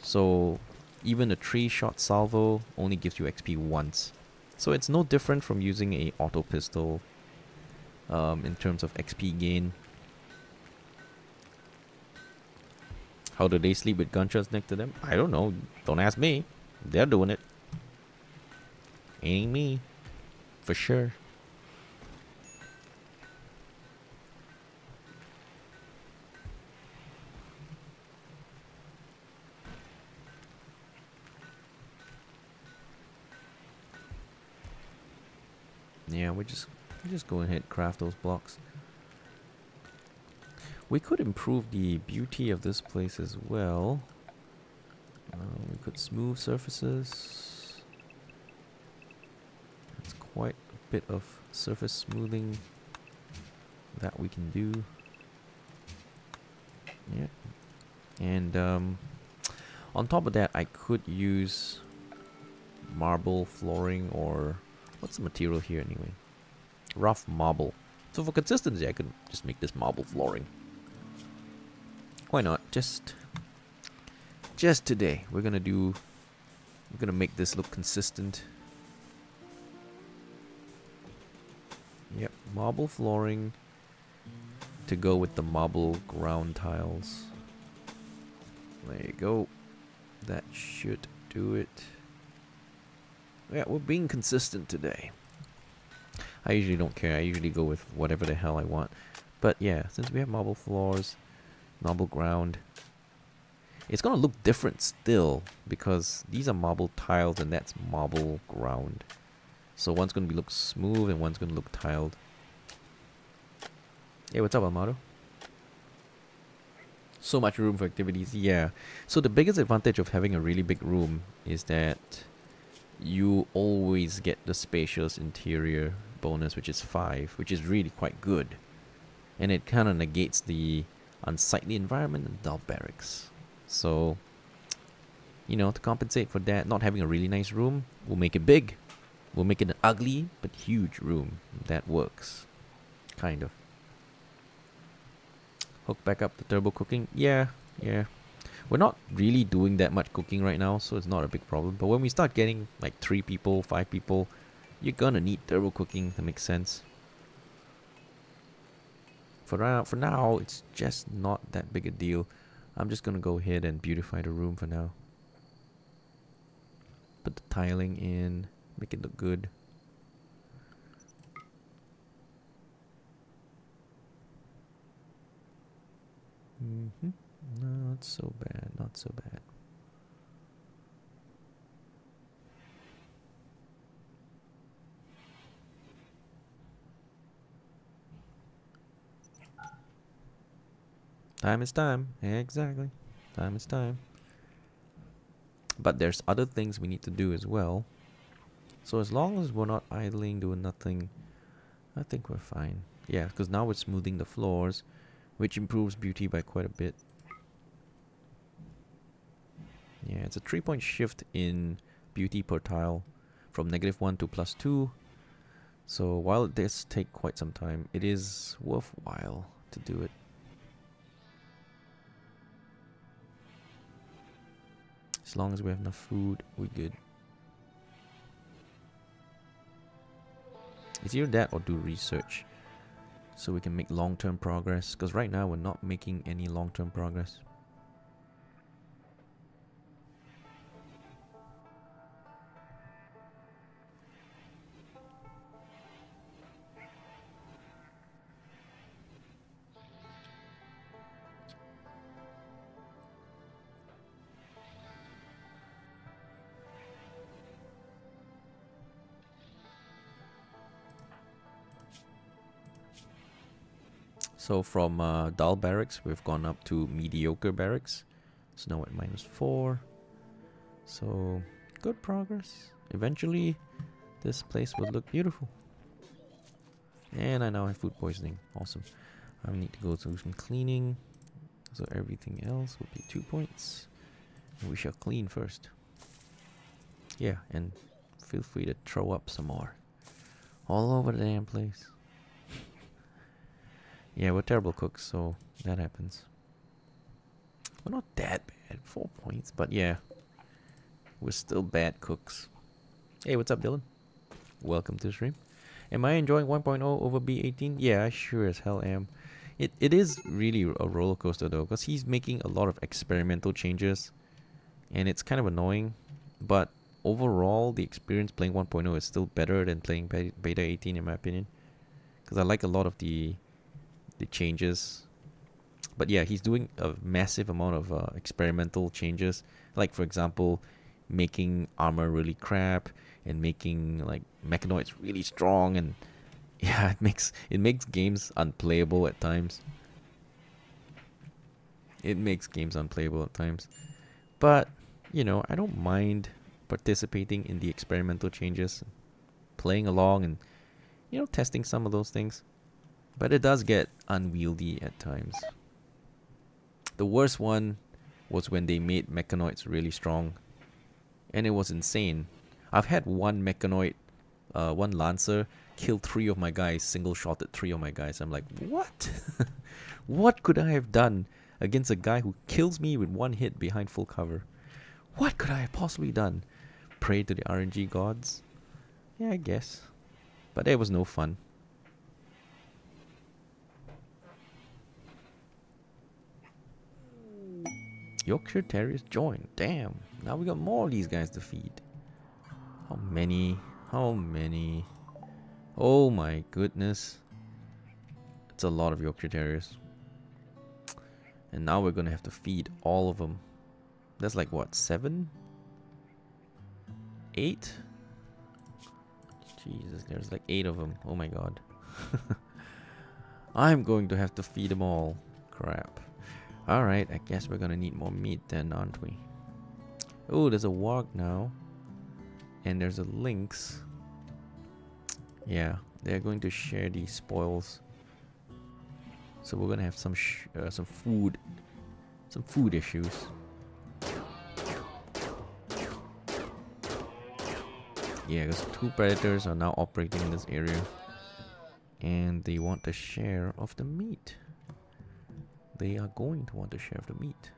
So even a 3-shot salvo only gives you XP once. So it's no different from using a auto pistol in terms of XP gain. How do they sleep with gunshots next to them? I don't know. Don't ask me. They're doing it. Ain't me. For sure. Yeah, we just go ahead and craft those blocks. We could improve the beauty of this place as well. We could smooth surfaces. It's quite a bit of surface smoothing that we can do. Yeah. And on top of that, I could use marble flooring, or what's the material here anyway? Rough marble. So for consistency, I could just make this marble flooring. Why not? Just today, we're gonna make this look consistent. Yep, marble flooring to go with the marble ground tiles. There you go. That should do it. Yeah, we're being consistent today. I usually don't care. I usually go with whatever the hell I want. But yeah, since we have marble floors, marble ground, it's gonna look different still because these are marble tiles and that's marble ground. So one's gonna look smooth and one's gonna look tiled. Hey, what's up, Amado? So much room for activities, yeah. So the biggest advantage of having a really big room is that you always get the spacious interior bonus, which is 5, which is really quite good. And it kind of negates the unsightly environment and dull barracks. So, you know, to compensate for that, not having a really nice room, we'll make it big. We'll make it an ugly but huge room. That works. Kind of. Hook back up the turbo cooking. Yeah. We're not really doing that much cooking right now, so it's not a big problem. But when we start getting like 3 people, 5 people, you're gonna need turbo cooking to make sense. For now, it's just not that big a deal. I'm just gonna go ahead and beautify the room for now. Put the tiling in, make it look good. Not so bad, not so bad. Time is time. Exactly. Time is time. But there's other things we need to do as well. So as long as we're not idling, doing nothing, I think we're fine. Yeah, because now we're smoothing the floors, which improves beauty by quite a bit. Yeah, it's a 3-point shift in beauty per tile from -1 to +2. So while it does take quite some time, it is worthwhile to do it. As long as we have enough food, we're good. It's either that or do research so we can make long-term progress, because right now we're not making any long-term progress. So from dull barracks, we've gone up to mediocre barracks. So now at -4. So good progress. Eventually, this place will look beautiful. And I now have food poisoning. Awesome. I need to go do some cleaning. So everything else will be 2 points. And we shall clean first. Yeah, and feel free to throw up some more. All over the damn place. Yeah, we're terrible cooks, so that happens. We're not that bad. 4 points, but yeah. We're still bad cooks. Hey, what's up, Dylan? Welcome to the stream. Am I enjoying 1.0 over B18? Yeah, I sure as hell am. It is really a roller coaster though, because he's making a lot of experimental changes. And it's kind of annoying. But overall, the experience playing 1.0 is still better than playing Beta 18 in my opinion. Because I like a lot of the changes. But yeah, he's doing a massive amount of experimental changes. Like, for example, making armor really crap and making like mechanoids really strong, and yeah, it makes games unplayable at times. It makes games unplayable at times. But, you know, I don't mind participating in the experimental changes, playing along and, you know, testing some of those things. But it does get unwieldy at times. The worst one was when they made mechanoids really strong. And it was insane. I've had one mechanoid, one lancer, kill 3 of my guys, single-shotted 3 of my guys. I'm like, what? What could I have done against a guy who kills me with 1 hit behind full cover? What could I have possibly done? Pray to the RNG gods? Yeah, I guess. But it was no fun. Yorkshire Terriers join. Damn. Now we got more of these guys to feed. How many? How many? Oh my goodness. It's a lot of Yorkshire Terriers. And now we're gonna have to feed all of them. That's like what, 7? 8? Jesus, there's like 8 of them. Oh my god. I'm going to have to feed them all. Crap. Alright, I guess we're gonna need more meat then, aren't we? Oh, there's a warg now. And there's a lynx. Yeah, they're going to share these spoils. So we're gonna have some food issues. Yeah, because 2 predators are now operating in this area. And they want a share of the meat. They are going to want a share of the meat.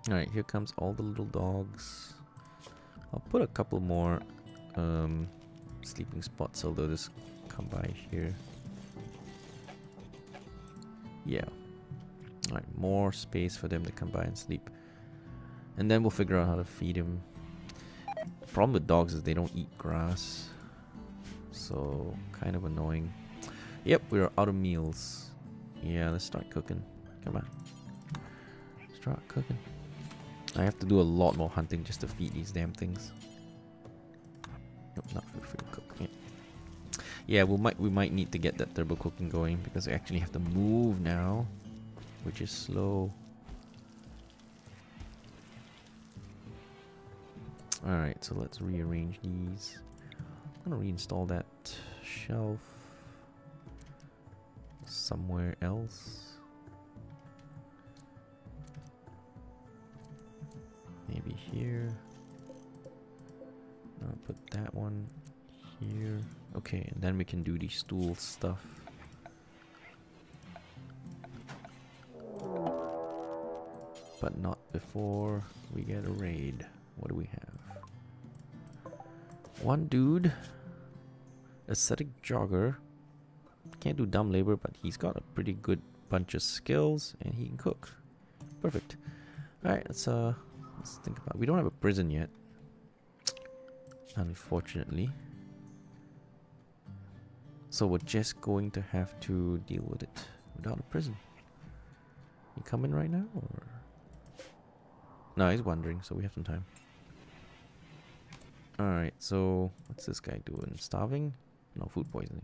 Alright, here comes all the little dogs. I'll put a couple more sleeping spots, so they'll just come by here. Yeah. Alright, more space for them to come by and sleep. And then we'll figure out how to feed him. The problem with dogs is they don't eat grass. So, kind of annoying. Yep, we're out of meals. Yeah, let's start cooking. Come on. Start cooking. I have to do a lot more hunting just to feed these damn things. Nope, not food for cook. Yeah. Yeah, we might need to get that turbo cooking going because we actually have to move now, which is slow. Alright, so let's rearrange these. I'm gonna reinstall that shelf somewhere else. Maybe here. I'll put that one here. Okay, and then we can do the stool stuff. But not before we get a raid. What do we have? One dude. Ascetic jogger. Can't do dumb labor, but he's got a pretty good bunch of skills and he can cook. Perfect. Alright, let's think about it. We don't have a prison yet. Unfortunately. So we're just going to have to deal with it without a prison. You coming right now or? No, he's wandering, so we have some time. Alright, so what's this guy doing? Starving? No, food poisoning.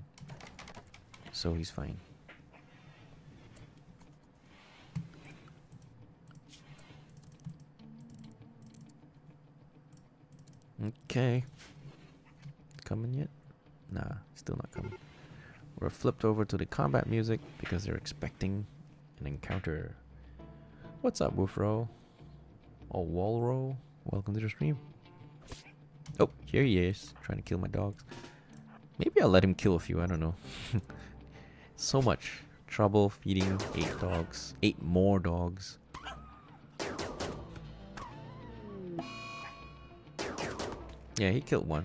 So he's fine. Okay. Coming yet? Nah, still not coming. We're flipped over to the combat music because they're expecting an encounter. What's up, Woofro? Or Walro? Welcome to the stream. Oh, here he is, trying to kill my dogs. Maybe I'll let him kill a few, I don't know. So much trouble feeding 8 dogs. 8 more dogs. Yeah, he killed one.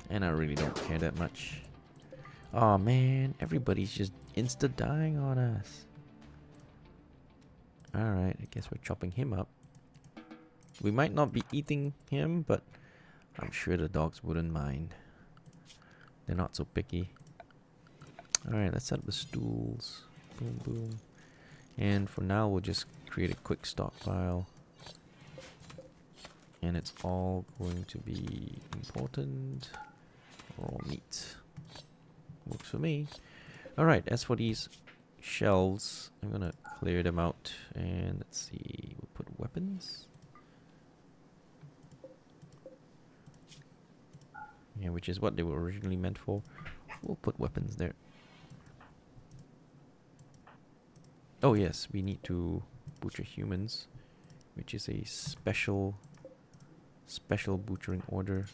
And I really don't care that much. Oh man, everybody's just insta-dying on us. Alright, I guess we're chopping him up. We might not be eating him, but I'm sure the dogs wouldn't mind. They're not so picky. Alright, let's set up the stools. Boom, boom. And for now, we'll just create a quick stockpile. And it's all going to be important. Raw meat. Works for me. Alright, as for these shelves, I'm gonna clear them out. And let's see, we'll put weapons. Yeah, which is what they were originally meant for. We'll put weapons there. Oh yes, we need to butcher humans, which is a special butchering order.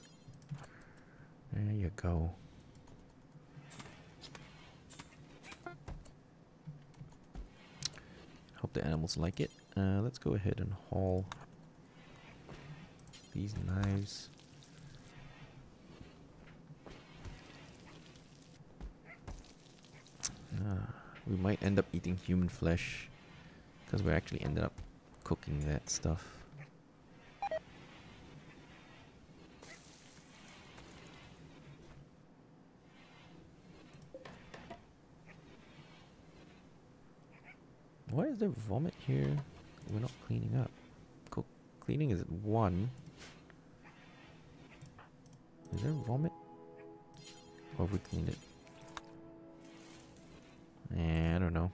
There you go. Hope the animals like it. Let's go ahead and haul these knives. We might end up eating human flesh because we actually ended up cooking that stuff. Why is there vomit here? We're not cleaning up. Cleaning is 1. Is there vomit? Or have we cleaned it? I don't know.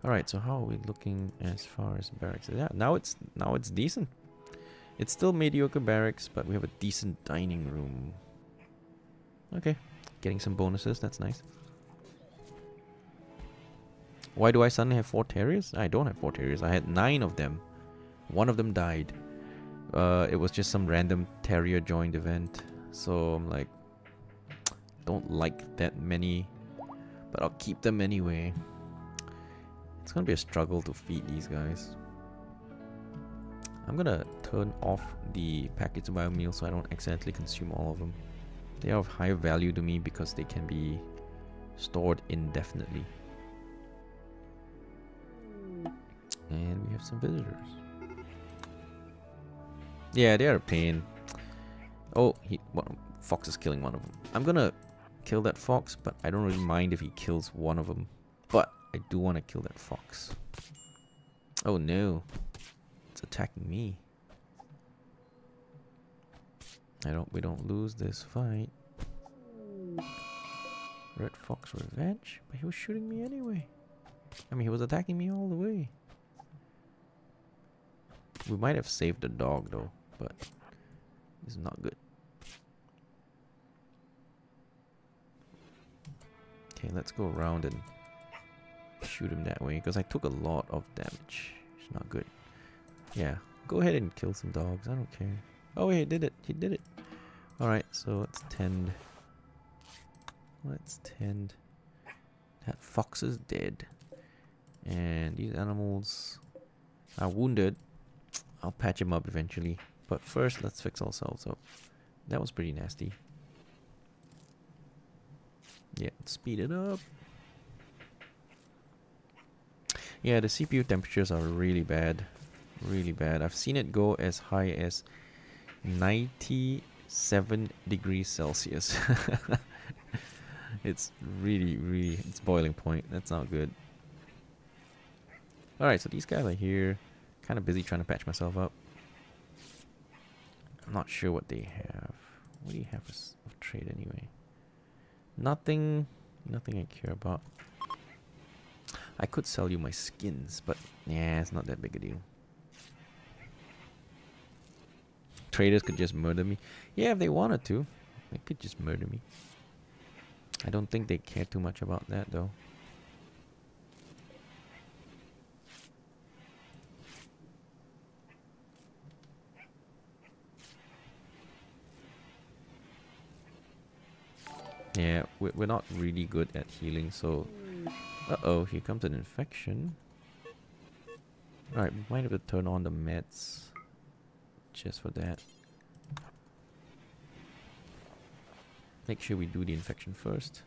Alright, so how are we looking as far as barracks? Yeah, now it's decent. It's still mediocre barracks, but we have a decent dining room. Okay, getting some bonuses, that's nice. Why do I suddenly have 4 terriers? I don't have 4 terriers. I had 9 of them. 1 of them died. It was just some random terrier joined event. So I'm like, don't like that many. But I'll keep them anyway. It's gonna be a struggle to feed these guys. I'm gonna turn off the packaged biomeal so I don't accidentally consume all of them. They are of higher value to me because they can be stored indefinitely. And we have some visitors. Yeah, they are a pain. Oh, fox is killing one of them. I'm gonna kill that fox, but I don't really mind if he kills one of them. But I do want to kill that fox. Oh no, it's attacking me. We don't lose this fight. Red fox revenge, but he was shooting me anyway. I mean, he was attacking me all the way. We might have saved the dog though, but it's not good. Okay, let's go around and shoot him that way because I took a lot of damage. It's not good. Yeah, go ahead and kill some dogs. I don't care. Oh, he did it. He did it. Alright, so let's tend. Let's tend. That fox is dead. And these animals are wounded. I'll patch him up eventually. But first, let's fix ourselves up. That was pretty nasty. Yeah, speed it up. Yeah, the CPU temperatures are really bad. Really bad. I've seen it go as high as 97 degrees Celsius. It's really, it's boiling point. That's not good. Alright, so these guys are here. Kind of busy trying to patch myself up. I'm not sure what they have. What do you have of trade anyway? Nothing I care about. I could sell you my skins, but yeah, it's not that big a deal. Traders could just murder me. Yeah, if they wanted to, they could just murder me. I don't think they care too much about that though. Yeah, we're not really good at healing, so... Uh-oh, here comes an infection. Alright, we might have to turn on the meds. Just for that. Make sure we do the infection first.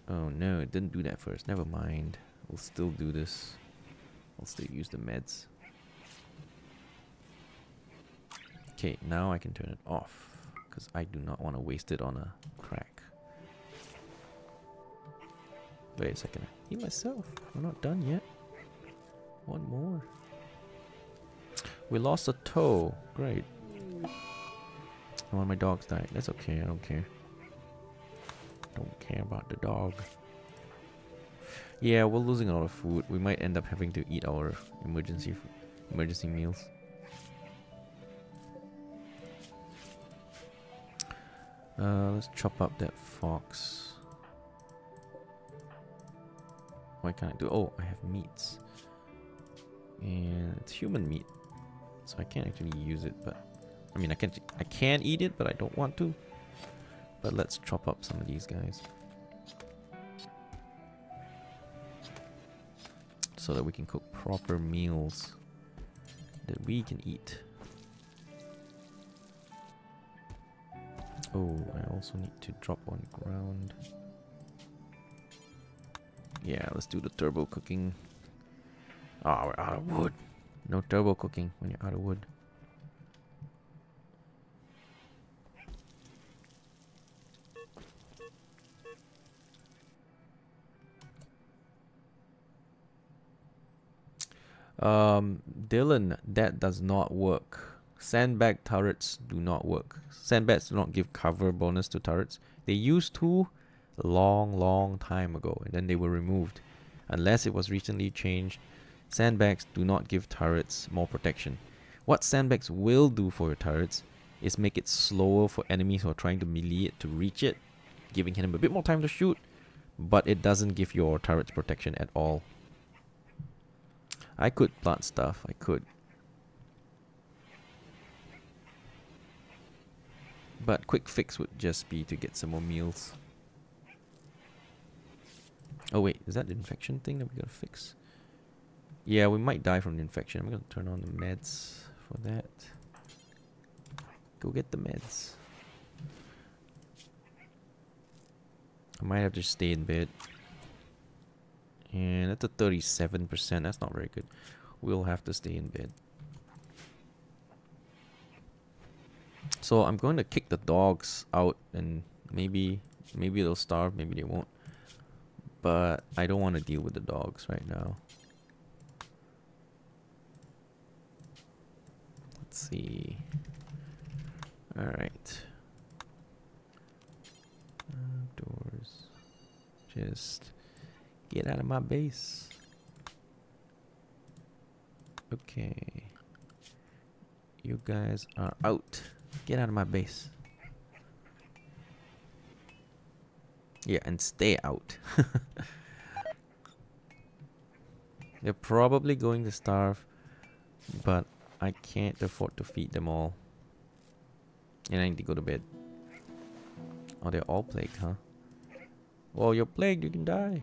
Oh no, it didn't do that first. Never mind. We'll still do this. I'll still use the meds. Okay, now I can turn it off. Because I do not want to waste it on a crack. Wait a second. I heal myself. We're not done yet. One more. We lost a toe. Great. One of my dogs died. That's okay. I don't care. Don't care about the dog. Yeah, we're losing a lot of food. We might end up having to eat our emergency meals. Let's chop up that fox. Why can't I do? Oh, I have meats. And it's human meat. So I can't actually use it, but I mean I can eat it, but I don't want to. But let's chop up some of these guys. So that we can cook proper meals that we can eat. Oh, I also need to drop on ground. Yeah, let's do the turbo cooking. Oh, we're out of wood. No turbo cooking when you're out of wood. Dylan, that does not work. Sandbag turrets do not work. Sandbags do not give cover bonus to turrets. They used to a long time ago, and then they were removed. Unless it was recently changed, sandbags do not give turrets more protection. What sandbags will do for your turrets is make it slower for enemies who are trying to melee it to reach it, giving him a bit more time to shoot, but it doesn't give your turrets protection at all. I could plant stuff, I could. But quick fix would just be to get some more meals. Oh wait, is that the infection thing that we gotta fix? Yeah, we might die from the infection. I'm gonna turn on the meds for that. Go get the meds. I might have to stay in bed. And that's a 37%. That's not very good. We'll have to stay in bed. So I'm going to kick the dogs out, and maybe they'll starve, maybe they won't. But I don't want to deal with the dogs right now. Let's see. Alright. Outdoors. Just get out of my base. Okay. You guys are out. Get out of my base. Yeah, and stay out. They're probably going to starve, but I can't afford to feed them all. And I need to go to bed. Oh, they're all plagued, huh? Well, you're plagued, you can die.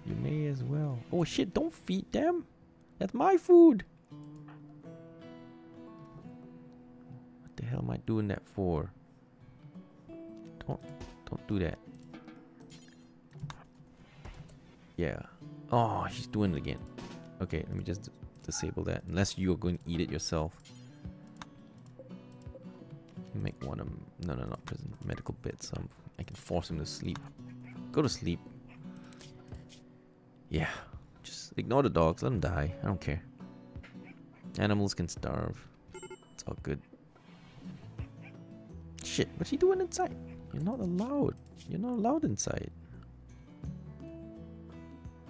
You may as well. Oh shit, don't feed them. That's my food. What the hell am I doing that for? Don't do that. Yeah. Oh, she's doing it again. Okay, let me just disable that. Unless you're going to eat it yourself. Make one of them. No, not prison. Medical bits. I can force him to sleep. Go to sleep. Yeah. Just ignore the dogs. Let them die. I don't care. Animals can starve. It's all good. Shit, what's he doing inside? You're not allowed. You're not allowed inside.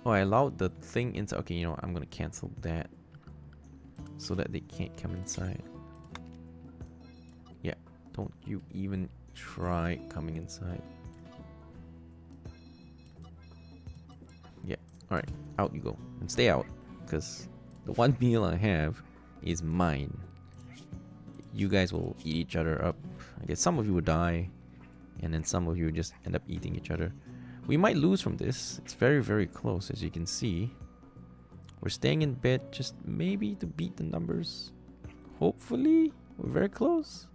Oh, I allowed the thing inside. Okay, you know what? I'm gonna cancel that so that they can't come inside. Yeah, don't you even try coming inside. Yeah, alright, out you go. And stay out, because the one meal I have is mine. You guys will eat each other up. I guess some of you will die, and then some of you just end up eating each other. We might lose from this. It's very, very close, as you can see. We're staying in bed just maybe to beat the numbers. Hopefully, we're very close.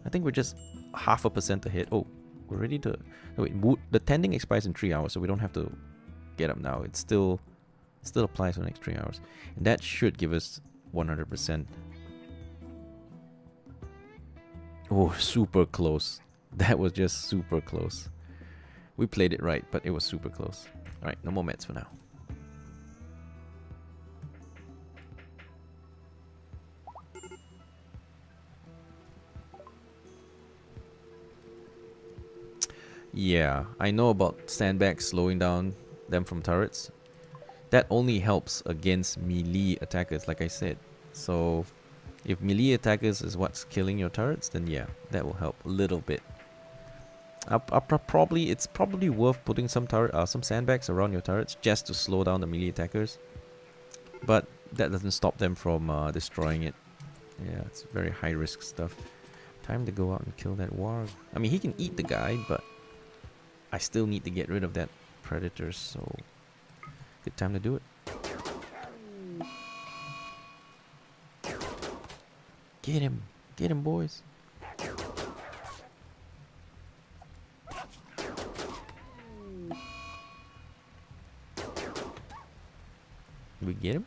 I think we're just 0.5% ahead. Oh, we're ready to... No, wait, the tending expires in 3 hours, so we don't have to get up now. It still applies for the next 3 hours. And that should give us 100%. Oh, super close. That was just super close. We played it right, but it was super close. Alright, no more meds for now. Yeah, I know about sandbags slowing down them from turrets. That only helps against melee attackers, like I said. So, if melee attackers is what's killing your turrets, then yeah, that will help a little bit. It's probably worth putting some sandbags around your turrets just to slow down the melee attackers. But that doesn't stop them from destroying it. Yeah, it's very high risk stuff. Time to go out and kill that warg. I mean, he can eat the guy, but I still need to get rid of that predator, so good time to do it. Get him, boys. Did we get him?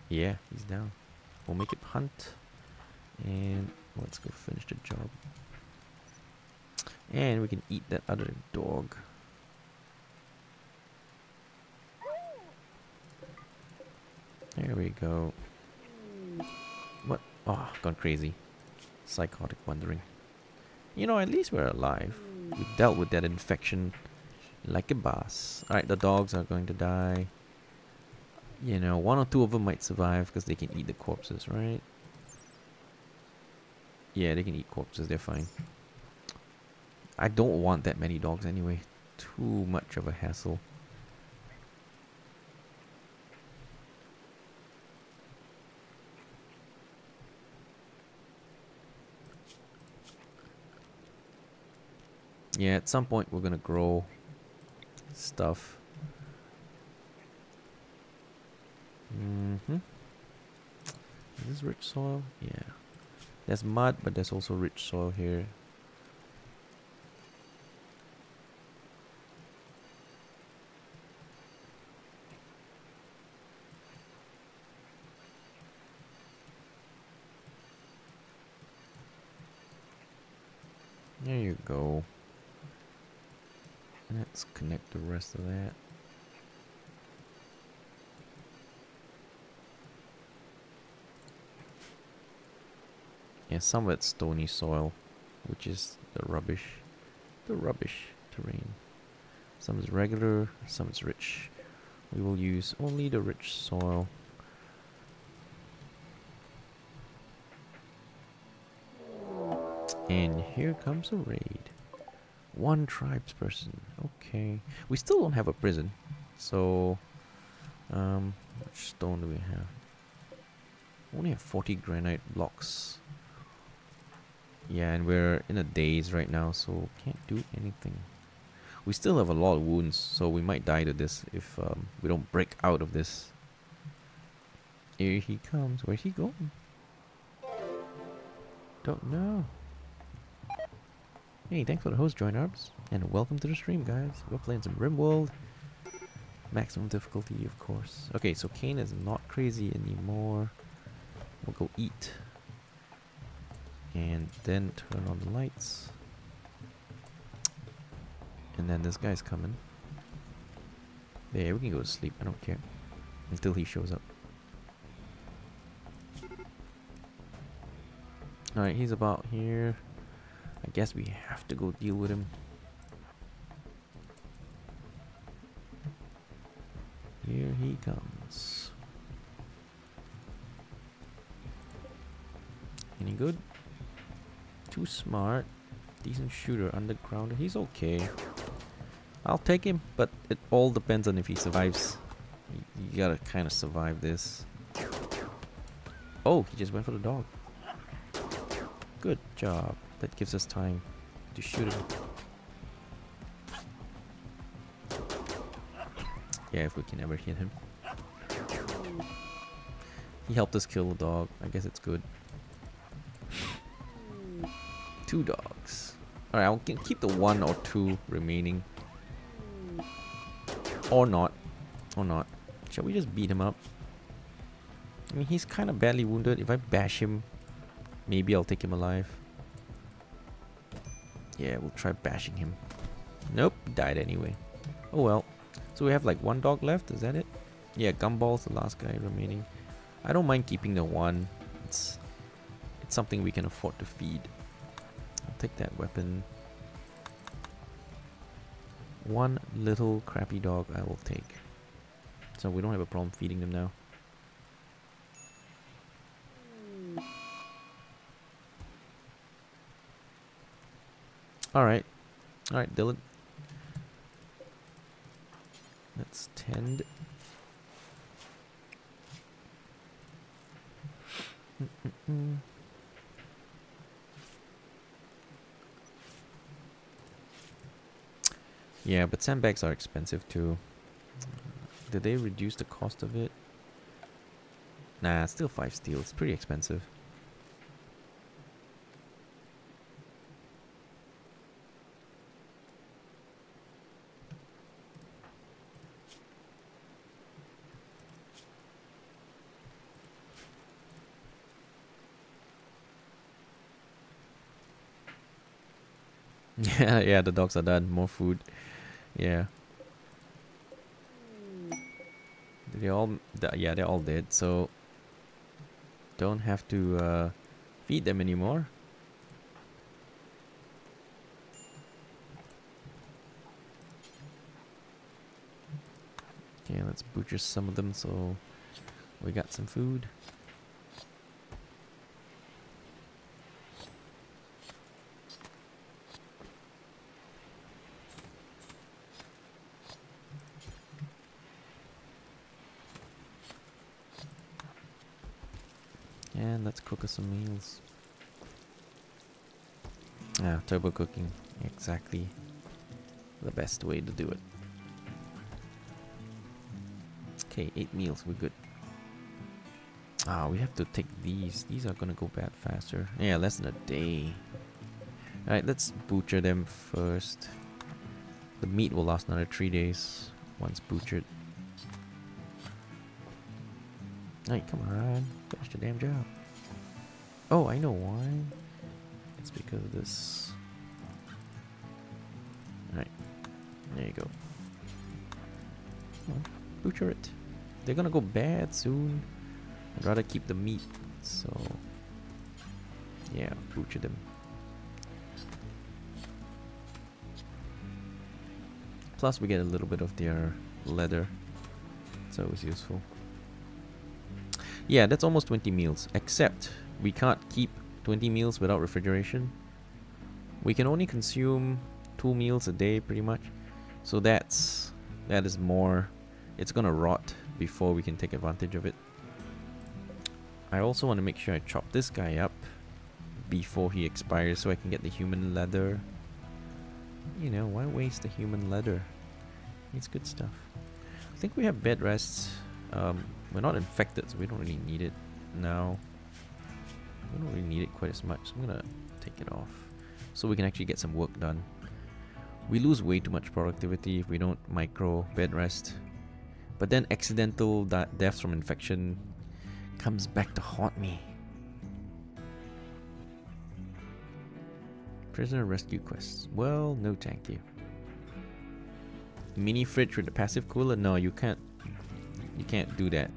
Yeah, he's down. We'll make it hunt, and let's go finish the job. And we can eat that other dog. There we go. What? Oh, gone crazy. Psychotic wandering. You know, at least we're alive. We dealt with that infection like a boss. Alright, the dogs are going to die. You know, 1 or 2 of them might survive because they can eat the corpses, right? Yeah, they can eat corpses. They're fine. I don't want that many dogs anyway. Too much of a hassle. Yeah, at some point we're gonna grow stuff. Is this rich soil? Yeah. There's mud, but there's also rich soil here. There you go. Let's connect the rest of that. Yeah, some of it's stony soil, which is the rubbish terrain. Some is regular, some is rich. We will use only the rich soil. And here comes a raid. 1 tribesperson. Okay. We still don't have a prison. So, which stone do we have? We only have 40 granite blocks. Yeah, and we're in a daze right now, so can't do anything. We still have a lot of wounds, so we might die to this if we don't break out of this. Here he comes. Where's he going? Don't know. Hey, thanks for the host, Join Arbs, and welcome to the stream, guys. We're playing some RimWorld. Maximum difficulty, of course. Okay, so Kaen is not crazy anymore. We'll go eat. And then turn on the lights. And then this guy's coming. Yeah, we can go to sleep. I don't care. Until he shows up. Alright, he's about here. I guess we have to go deal with him. Here he comes. Any good? Too smart. Decent shooter, underground. He's okay. I'll take him, but it all depends on if he survives. You gotta kind of survive this. Oh, he just went for the dog. Good job. That gives us time to shoot him. Yeah, if we can ever hit him. He helped us kill the dog. I guess it's good. 2 dogs. Alright, I'll keep the 1 or 2 remaining. Or not. Or not. Shall we just beat him up? I mean, he's kind of badly wounded. If I bash him, maybe I'll take him alive. Yeah, we'll try bashing him. Nope, died anyway. Oh well. So we have like 1 dog left, is that it? Yeah, Gumball's the last guy remaining. I don't mind keeping the 1. It's something we can afford to feed. I'll take that weapon. 1 little crappy dog I will take. So we don't have a problem feeding them now. Alright. Alright, Dylan. Let's tend. Yeah, but sandbags are expensive too. Did they reduce the cost of it? Nah, still 5 steel. It's pretty expensive. Yeah, the dogs are done. More food. Yeah. They all, yeah, they're all dead. So don't have to feed them anymore. Okay, let's butcher some of them so we got some food. And let's cook us some meals. Ah, turbo cooking. Exactly the best way to do it. Okay, 8 meals, we're good. Ah, we have to take these. These are gonna go bad faster. Yeah, less than a day. Alright, let's butcher them first. The meat will last another 3 days once butchered. Alright, come on. Finish the damn job. Oh, I know why. It's because of this. Alright. There you go. Well, butcher it. They're gonna go bad soon. I'd rather keep the meat. So, yeah, butcher them. Plus, we get a little bit of their leather. It's always useful. Yeah, that's almost 20 meals. Except, we can't keep 20 meals without refrigeration. We can only consume 2 meals a day, pretty much. So that is more. It's gonna rot before we can take advantage of it. I also want to make sure I chop this guy up before he expires so I can get the human leather. You know, why waste the human leather? It's good stuff. I think we have bed rests. We're not infected, so we don't really need it now. We don't really need it quite as much, so I'm gonna take it off so we can actually get some work done. We lose way too much productivity if we don't micro bed rest. But then accidental deaths from infection comes back to haunt me. Prisoner rescue quests. Well, no thank you. Mini fridge with a passive cooler? No, you can't. You can't do that.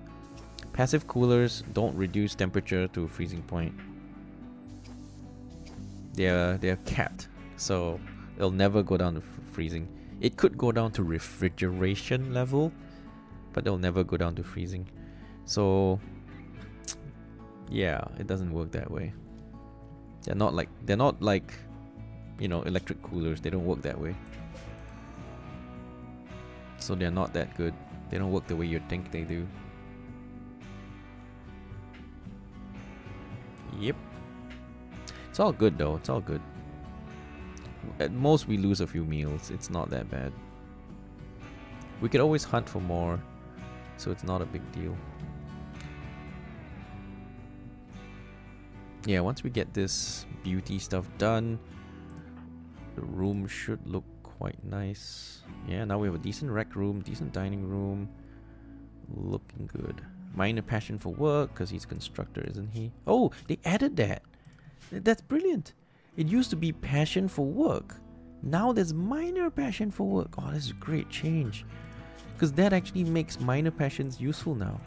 Passive coolers don't reduce temperature to a freezing point. they're capped, so it'll never go down to freezing. It could go down to refrigeration level, but it'll never go down to freezing. So yeah, it doesn't work that way. They're not like you know, electric coolers. They don't work that way. So they're not that good. They don't work the way you think they do. Yep. It's all good though. It's all good. At most we lose a few meals. It's not that bad. We could always hunt for more, so it's not a big deal. Yeah, once we get this beauty stuff done, the room should look quite nice. Yeah, now we have a decent rec room, decent dining room. Looking good. Minor passion for work, because he's a constructor, isn't he? Oh, they added that. That's brilliant. It used to be passion for work. Now there's minor passion for work. Oh, this is a great change. Because that actually makes minor passions useful now.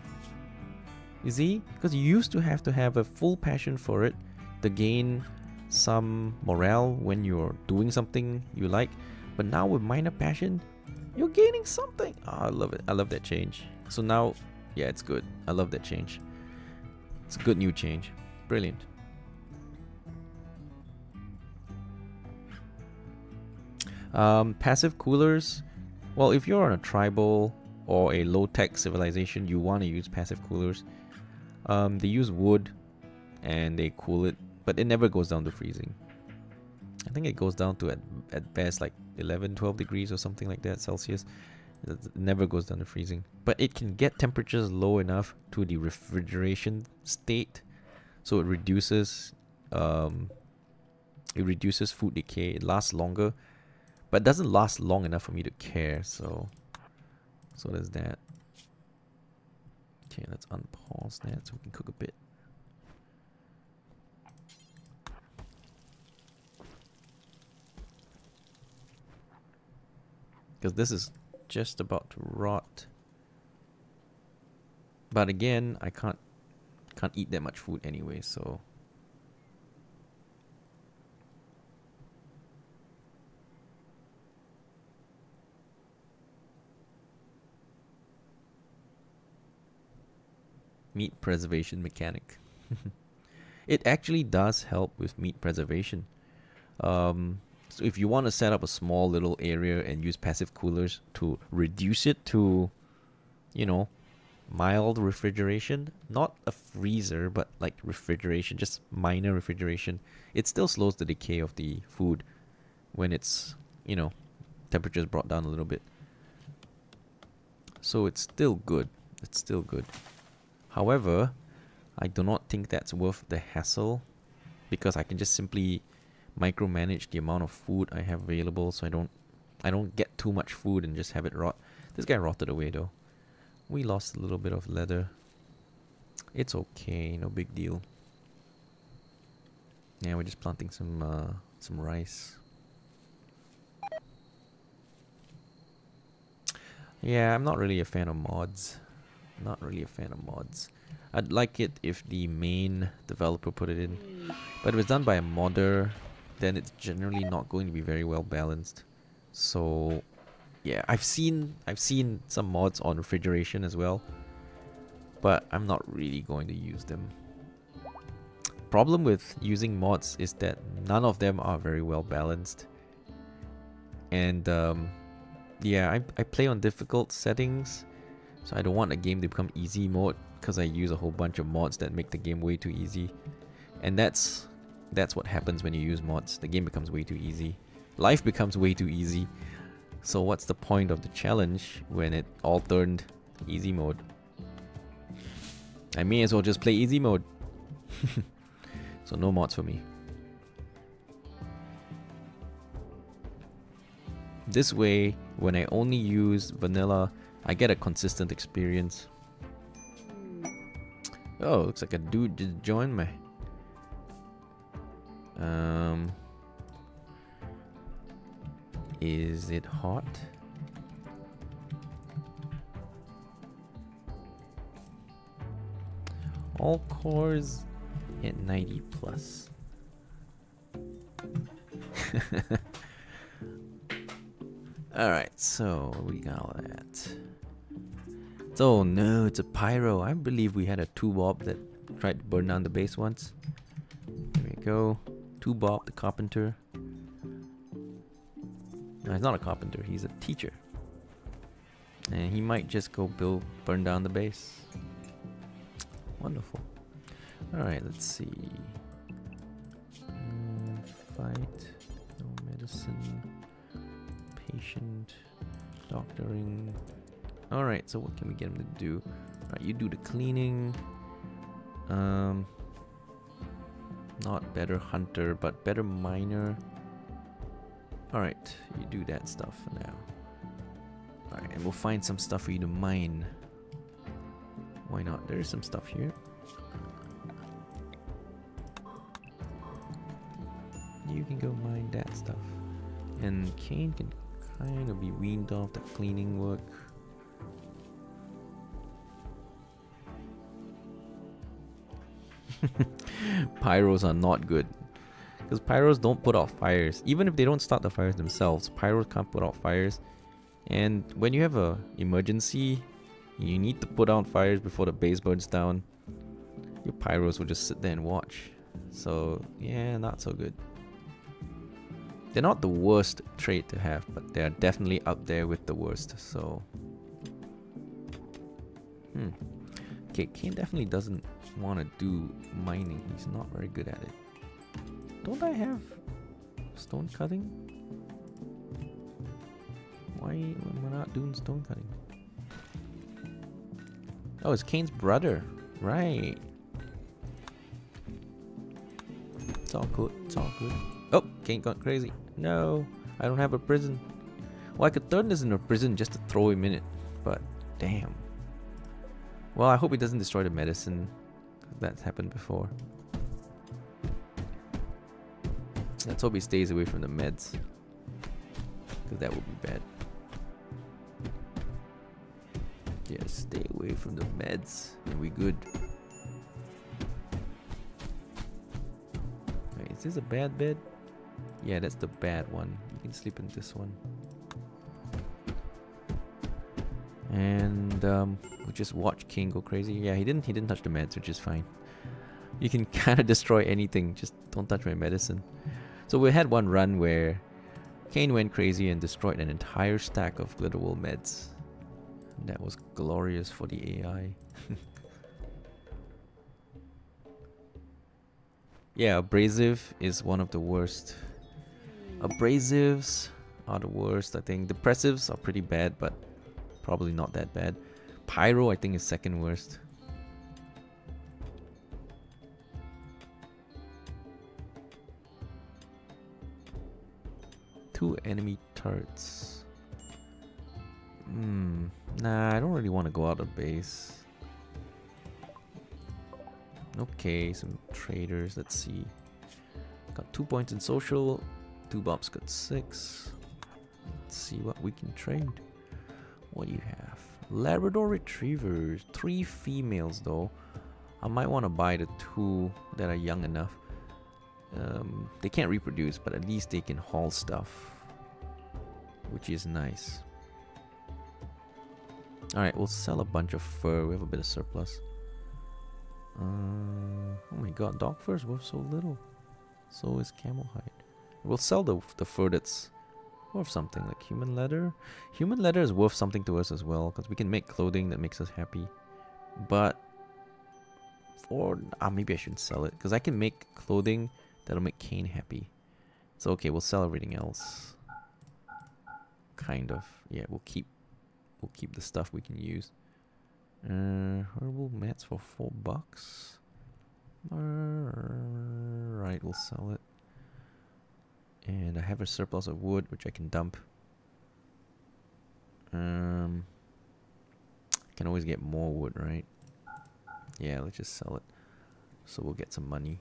You see? Because you used to have a full passion for it to gain some morale when you're doing something you like. But now with minor passion, you're gaining something. Oh, I love it. I love that change. So now, yeah, it's good. I love that change. It's a good new change. Brilliant. Passive coolers. Well, if you're on a tribal or a low-tech civilization, you want to use passive coolers. They use wood and they cool it, but it never goes down to freezing. I think it goes down to at best like 11, 12 degrees or something like that Celsius. It never goes down to freezing, but it can get temperatures low enough to the refrigeration state, so it reduces food decay. It lasts longer, but it doesn't last long enough for me to care. So there's that. Okay, let's unpause that so we can cook a bit. Because this is just about to rot. But again, I can't eat that much food anyway, so meat preservation mechanic. It actually does help with meat preservation. So if you want to set up a small little area and use passive coolers to reduce it to, you know, mild refrigeration, not a freezer, but like refrigeration, just minor refrigeration, it still slows the decay of the food when it's, you know, temperature's brought down a little bit. So it's still good. It's still good. However, I do not think that's worth the hassle, because I can just simply micromanage the amount of food I have available, so I don't get too much food and just have it rot. This guy rotted away though. We lost a little bit of leather. It's okay, no big deal. Yeah, we're just planting some rice. Yeah, I'm not really a fan of mods. Not really a fan of mods. I'd like it if the main developer put it in, but if it's done by a modder, then it's generally not going to be very well balanced. So yeah, I've seen some mods on refrigeration as well, but I'm not really going to use them. Problem with using mods is that none of them are very well balanced. And yeah, I play on difficult settings, so I don't want a game to become easy mode, because I use a whole bunch of mods that make the game way too easy. And that's what happens when you use mods. The game becomes way too easy. Life becomes way too easy. So what's the point of the challenge when it all turned easy mode? I may as well just play easy mode. So no mods for me. This way, when I only use vanilla, I get a consistent experience. Oh, looks like a dude just joined me. Is it hot? All cores at 90 plus. Alright, so we got all that. Oh no, it's a pyro. I believe we had a 2-bob that tried to burn down the base once. There we go. 2-bob, the carpenter. No, he's not a carpenter, he's a teacher. And he might just go burn down the base. Wonderful. Alright, let's see. Fight. No medicine. Patient. Doctoring. Alright, so what can we get him to do? Alright, you do the cleaning. Not better hunter, but better miner. Alright, you do that stuff for now. Alright, and we'll find some stuff for you to mine. Why not? There's some stuff here. You can go mine that stuff. And Kaen can kind of be weaned off the cleaning work. Pyros are not good. Because pyros don't put out fires. Even if they don't start the fires themselves, pyros can't put out fires. And when you have a emergency, you need to put out fires before the base burns down. Your pyros will just sit there and watch. So yeah, not so good. They're not the worst trait to have, but they're definitely up there with the worst. So okay, Kaen definitely doesn't want to do mining. He's not very good at it. Don't I have stone cutting? Why am I not doing stone cutting? Oh, it's Kane's brother. Right. It's all good. It's all good. Oh, Kaen got crazy. No, I don't have a prison. Well, I could turn this into a prison just to throw him in it. But, damn. Well, I hope he doesn't destroy the medicine. That's happened before. Let's hope he stays away from the meds. Because that would be bad. Yeah, stay away from the meds. And we good. Wait, is this a bad bed? Yeah, that's the bad one. You can sleep in this one. And we'll just watch King go crazy. Yeah, he didn't touch the meds, which is fine. You can kind of destroy anything, just don't touch my medicine. So we had one run where Kaen went crazy and destroyed an entire stack of Glitterwool meds. And that was glorious for the AI. Yeah, abrasive is one of the worst. Abrasives are the worst, I think. Depressives are pretty bad, but probably not that bad. Pyro, I think, is second worst. Two enemy turrets. Nah, I don't really want to go out of base. Okay, some traders. Let's see. Got 2 points in social. 2-bob's got 6. Let's see what we can trade. What do you have? Labrador retrievers. 3 females though. I might want to buy the 2 that are young enough. They can't reproduce, but at least they can haul stuff, which is nice. Alright, we'll sell a bunch of fur. We have a bit of surplus. Oh my god, dog fur is worth so little. So is camel hide. We'll sell the fur that's worth something, like human leather. Human leather is worth something to us as well, because we can make clothing that makes us happy. But for maybe I shouldn't sell it, because I can make clothing that'll make Kaen happy. So okay, we'll sell everything else. Kind of. Yeah, we'll keep the stuff we can use. Herbal mats for $4. Right, we'll sell it. And I have a surplus of wood which I can dump. Can always get more wood, right? Yeah, let's just sell it. So we'll get some money.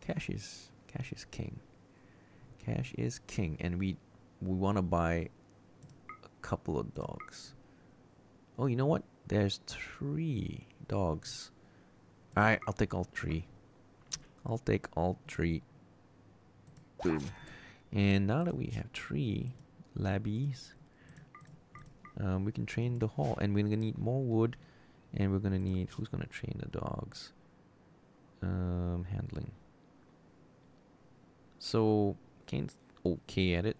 Cash is king. Cash is king, and we want to buy a couple of dogs. Oh, you know what? There's 3 dogs. Alright, I'll take all 3. I'll take all 3. Boom. And now that we have 3 labbies, we can train the hall. And we're gonna need more wood. And we're gonna need... Who's gonna train the dogs? Handling. So, Kane's okay at it.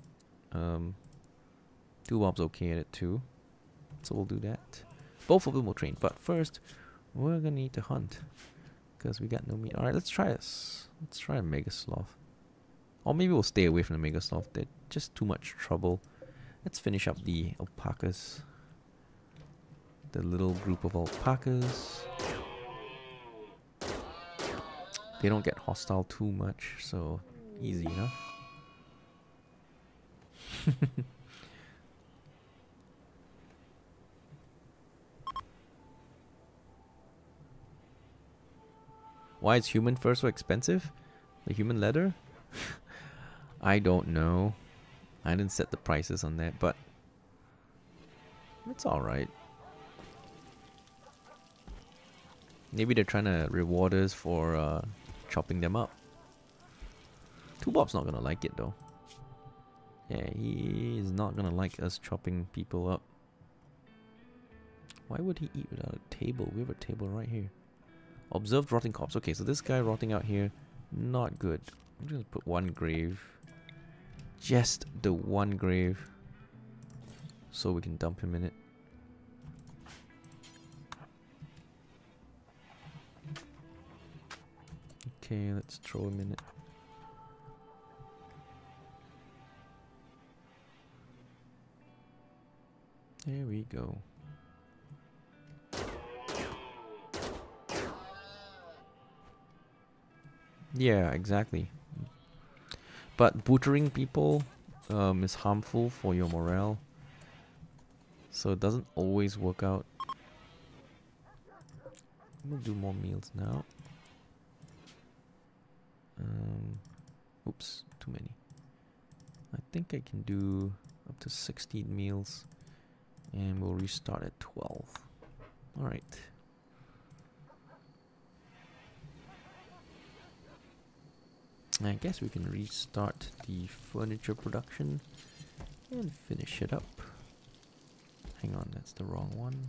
Bob's okay at it too. So we'll do that. Both of them will train. But first, we're gonna need to hunt. Because we got no meat. Alright, let's try this. Let's try a Mega Sloth. Or maybe we'll stay away from the Mega Sloth. They're just too much trouble. Let's finish up the alpacas. The little group of alpacas. They don't get hostile too much, so easy enough. Why is human fur so expensive? The human leather? I don't know. I didn't set the prices on that, but it's alright. Maybe they're trying to reward us for chopping them up. Bob's not gonna like it though. Yeah, he is not gonna like us chopping people up. Why would he eat without a table? We have a table right here. Observed rotting corpse. Okay, so this guy rotting out here, not good. I'm just gonna put 1 grave. Just the 1 grave. So we can dump him in it. Okay, let's throw him in it. There we go. Yeah, exactly. But butchering people is harmful for your morale. So it doesn't always work out. We'll do more meals now. Oops, too many. I think I can do up to 16 meals. And we'll restart at 12. Alright. I guess we can restart the furniture production and finish it up. Hang on, that's the wrong one.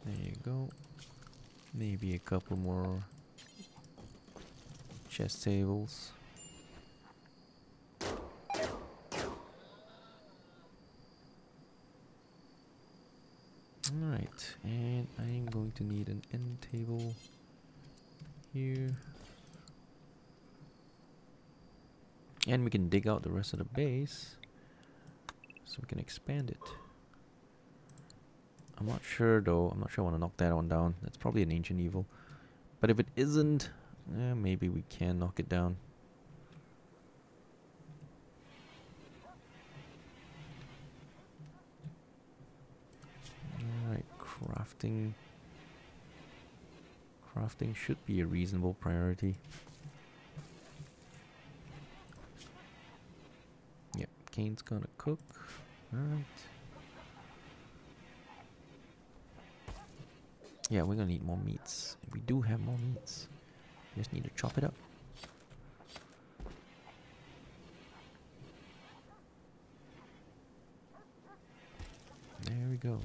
There you go. Maybe a couple more chest tables. Alright, and I'm going to need an end table here. And we can dig out the rest of the base so we can expand it. I'm not sure though, I'm not sure I want to knock that one down. That's probably an ancient evil. But if it isn't, maybe we can knock it down. Alright, crafting. Crafting should be a reasonable priority. Yep, Kane's gonna cook. Alright. Yeah, we're gonna need more meats. We do have more meats. We just need to chop it up. There we go.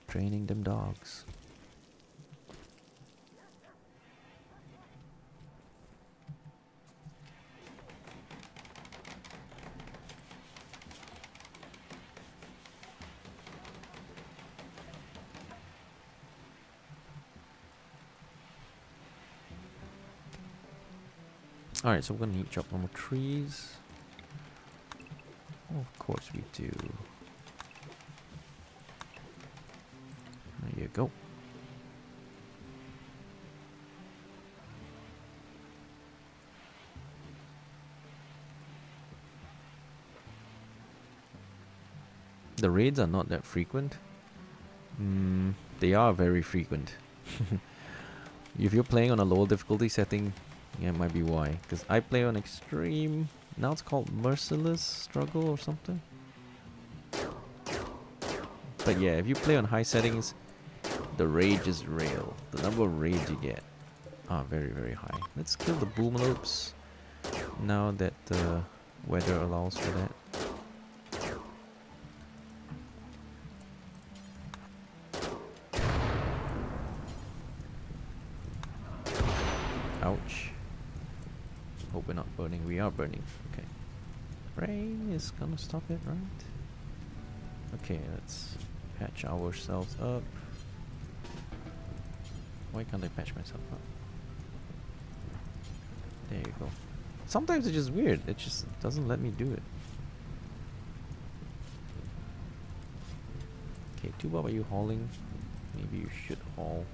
Training them dogs. Alright, so we're gonna need to chop more trees. Oh, of course we do. There you go. The raids are not that frequent. They are very frequent. If you're playing on a lower difficulty setting, yeah, it might be why. Because I play on extreme. Now it's called merciless struggle or something. But yeah, if you play on high settings, the rage is real. The number of raids you get Ah, very, very high. Let's kill the boomalopes now that the weather allows for that. Ouch. Hope we're not burning. We are burning. Okay. Rain is gonna stop it, right? Okay, let's patch ourselves up. Why can't I patch myself up? There you go. Sometimes it's just weird. It just doesn't let me do it. Okay, Bob, are you hauling? Maybe you should haul.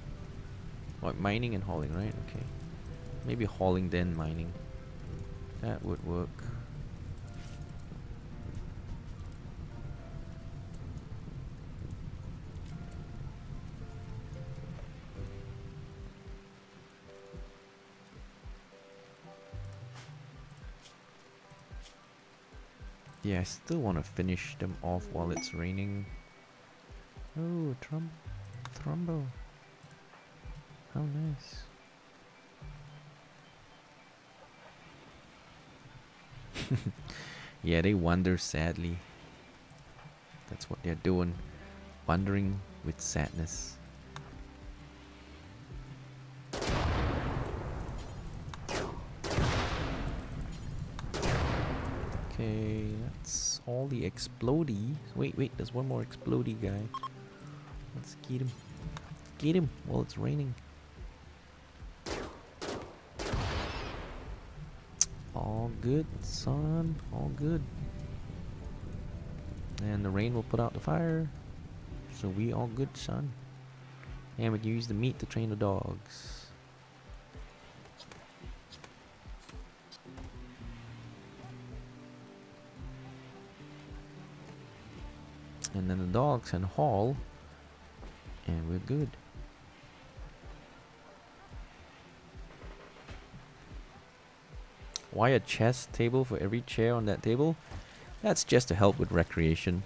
Like mining and hauling, right? Okay. Maybe hauling then mining. That would work. Yeah, I still want to finish them off while it's raining. Oh, Trumbo. How nice. Yeah, they wander sadly. That's what they're doing. Wandering with sadness. Okay, that's all the explodey. Wait, there's one more explodey guy. Let's get him. Get him while it's raining. All good, son. All good. And the rain will put out the fire. So we all good, son. And we can use the meat to train the dogs. And then the dogs can haul. And we're good. Why a chess table for every chair on that table? That's just to help with recreation.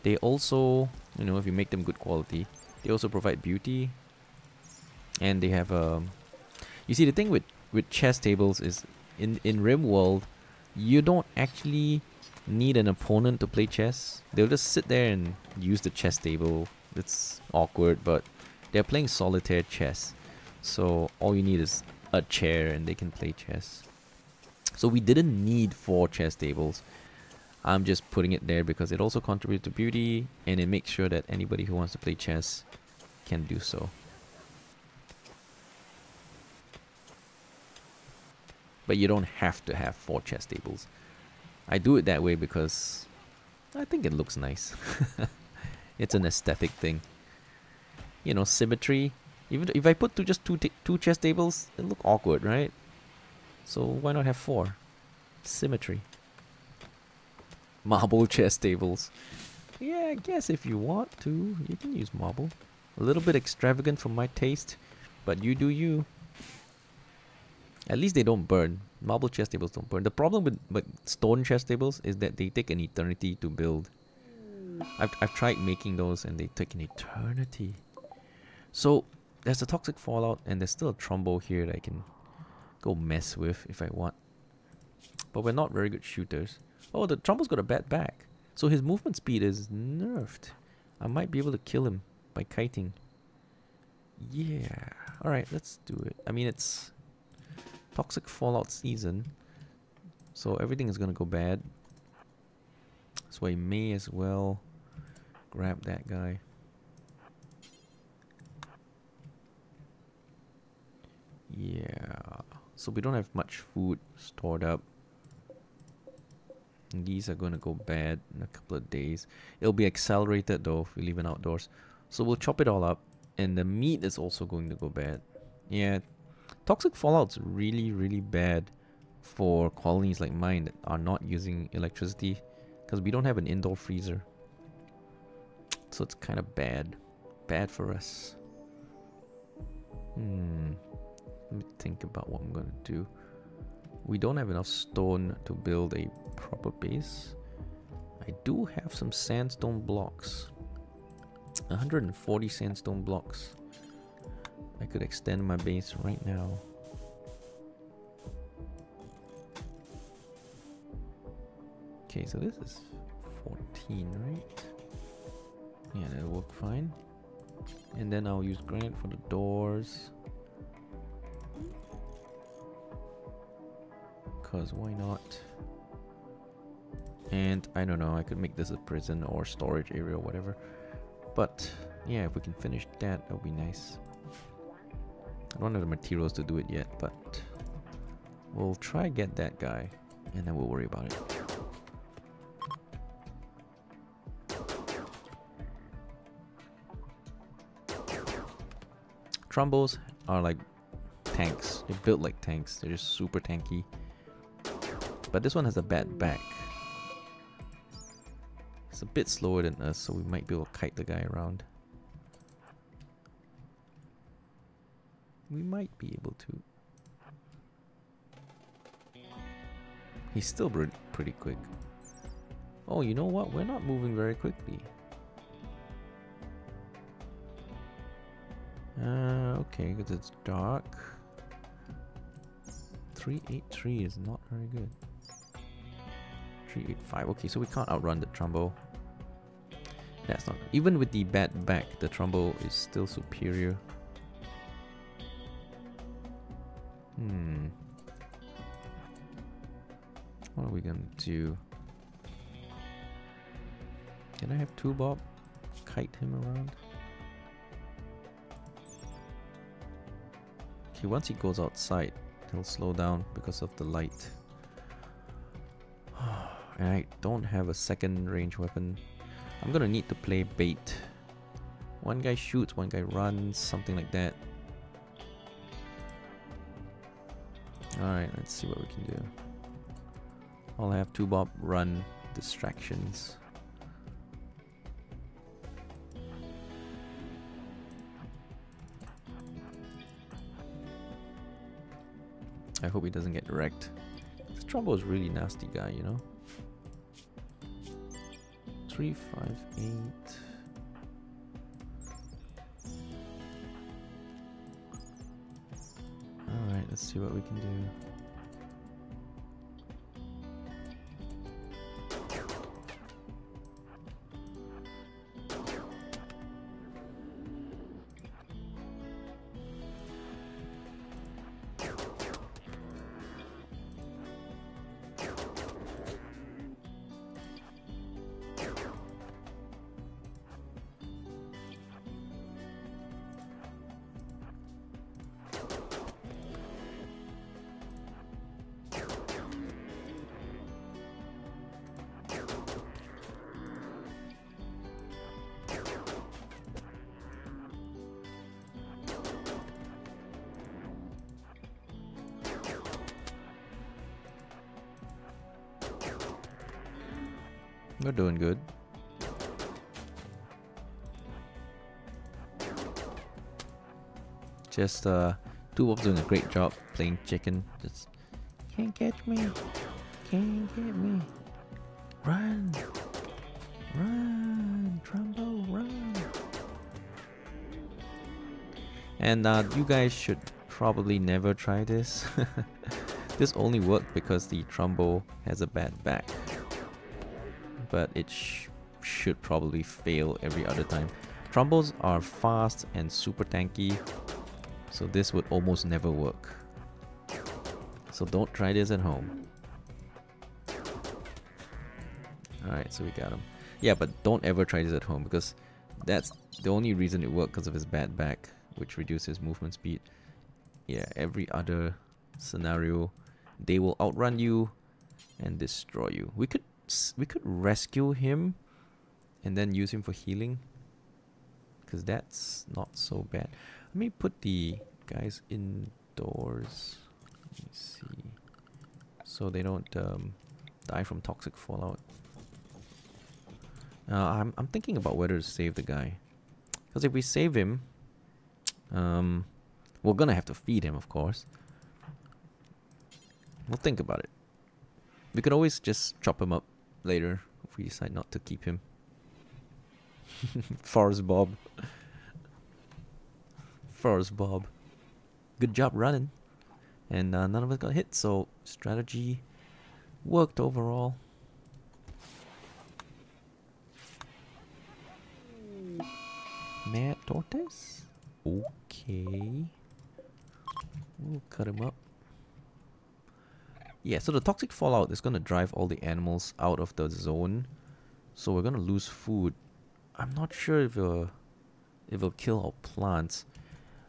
They also, you know, if you make them good quality, they also provide beauty. And they have you see, the thing with chess tables is in RimWorld, you don't actually need an opponent to play chess. They'll just sit there and use the chess table. It's awkward, but they're playing solitaire chess. So all you need is a chair and they can play chess. So we didn't need 4 chess tables. I'm just putting it there because it also contributes to beauty and it makes sure that anybody who wants to play chess can do so. But you don't have to have 4 chess tables. I do it that way because I think it looks nice. It's an aesthetic thing. You know, symmetry. Even if I put two chess tables, it look awkward, right? So why not have 4? Symmetry. Marble chess tables. Yeah, I guess if you want to, you can use marble. A little bit extravagant for my taste, but you do you. At least they don't burn. Marble chess tables don't burn. The problem with stone chess tables is that they take an eternity to build. I've tried making those and they take an eternity. So there's a toxic fallout and there's still a trombo here that I can go mess with if I want. But we're not very good shooters. Oh, the trombo's got a bad back. So his movement speed is nerfed. I might be able to kill him by kiting. Yeah. Alright, let's do it. I mean, it's toxic fallout season. So everything is gonna go bad. So I may as well grab that guy. Yeah. So we don't have much food stored up. And these are gonna go bad in a couple of days. It'll be accelerated though if we leave it outdoors. So we'll chop it all up. And the meat is also going to go bad. Yeah. Toxic fallout's really, really bad for colonies like mine that are not using electricity. Because we don't have an indoor freezer. So it's kind of bad. Bad for us. Let me think about what I'm going to do. We don't have enough stone to build a proper base. I do have some sandstone blocks. 140 sandstone blocks. I could extend my base right now. Okay, so this is 14, right? Yeah, that'll work fine. And then I'll use granite for the doors. Because why not? And I don't know, I could make this a prison or storage area or whatever. But yeah, if we can finish that, that would be nice. I don't have the materials to do it yet, but we'll try get that guy and then we'll worry about it. Trumbos are like tanks. They're built like tanks. They're just super tanky. But this one has a bad back. It's a bit slower than us, so we might be able to kite the guy around. We might be able to. He's still pretty quick. Oh, you know what? We're not moving very quickly. Okay, because it's dark. 383 is not very good. 385. Okay, so we can't outrun the Trumbo. That's not. Even with the bad back, the Trumbo is still superior. What are we gonna do? Can I have 2-Bob kite him around? Okay, once he goes outside, he'll slow down because of the light. And I don't have a second range weapon. I'm gonna need to play bait. One guy shoots, one guy runs, something like that. Alright, let's see what we can do. I'll have 2-Bob run distractions. I hope he doesn't get wrecked. This Trumbo is really nasty guy, you know. 358. Alright, let's see what we can do. We're doing good. Just 2-Bob's doing a great job playing chicken. Just can't catch me. Can't get me. Run. Run. Trumbo, run. And you guys should probably never try this. This only worked because the Trumbo has a bad back. But it should probably fail every other time. Trumbos are fast and super tanky, so this would almost never work. So don't try this at home. Alright, so we got him. Yeah, but don't ever try this at home because that's the only reason it worked, because of his bad back, which reduces movement speed. Yeah, every other scenario, they will outrun you and destroy you. We could rescue him and then use him for healing, because that's not so bad. Let me put the guys indoors. Let me see, so they don't die from toxic fallout. I'm thinking about whether to save the guy, because if we save him, we're gonna have to feed him, of course. We'll think about it. We could always just chop him up later if we decide not to keep him. Forrest Bob. for us, Bob. Good job running. And none of us got hit, so strategy worked overall. Mad tortoise? Okay. We'll cut him up. Yeah, so the toxic fallout is going to drive all the animals out of the zone. So we're going to lose food. I'm not sure if it'll kill our plants.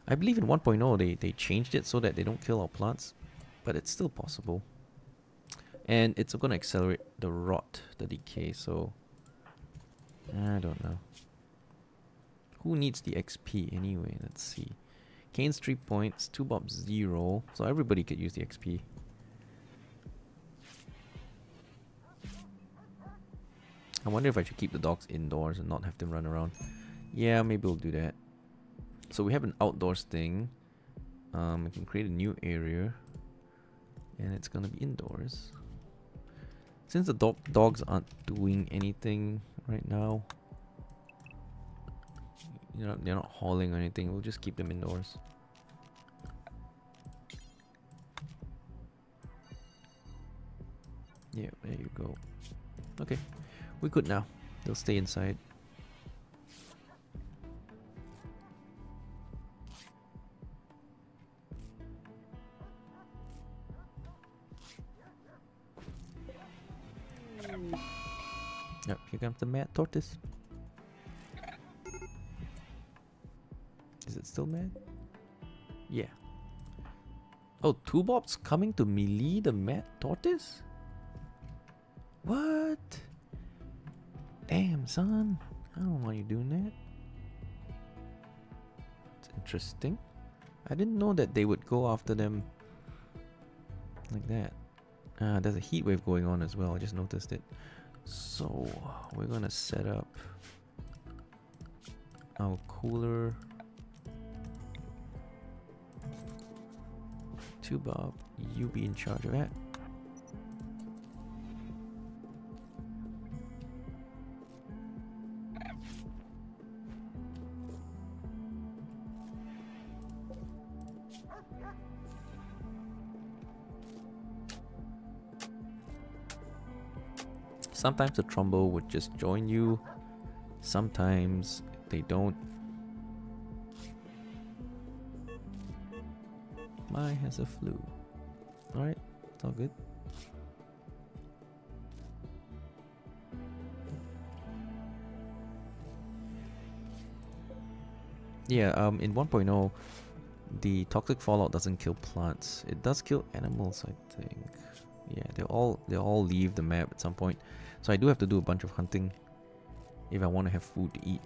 I believe in 1.0 they changed it so that they don't kill our plants. But it's still possible. And it's going to accelerate the rot, the decay, so I don't know. Who needs the XP anyway? Let's see. Kane's 3 points, 2Bob 0. So everybody could use the XP. I wonder if I should keep the dogs indoors and not have them run around. Yeah, maybe we'll do that. So we have an outdoors thing. We can create a new area. And it's gonna be indoors. Since the dogs aren't doing anything right now, you know, they're not hauling or anything, we'll just keep them indoors. Yeah, there you go. Okay, we're good now. They'll stay inside. Yep, here comes the mad tortoise. Is it still mad? Yeah. Oh, 2Bob's coming to melee the mad tortoise? What? Damn, son. I don't know why you're doing that. It's interesting. I didn't know that they would go after them like that. There's a heat wave going on as well. I just noticed it. So we're gonna set up our cooler. 2Bob, you be in charge of that. Sometimes the Trumbo would just join you. Sometimes they don't. Mai has a flu. Alright, it's all good. Yeah, in 1.0, the toxic fallout doesn't kill plants. It does kill animals, I think. Yeah, they'll all leave the map at some point. So I do have to do a bunch of hunting if I want to have food to eat.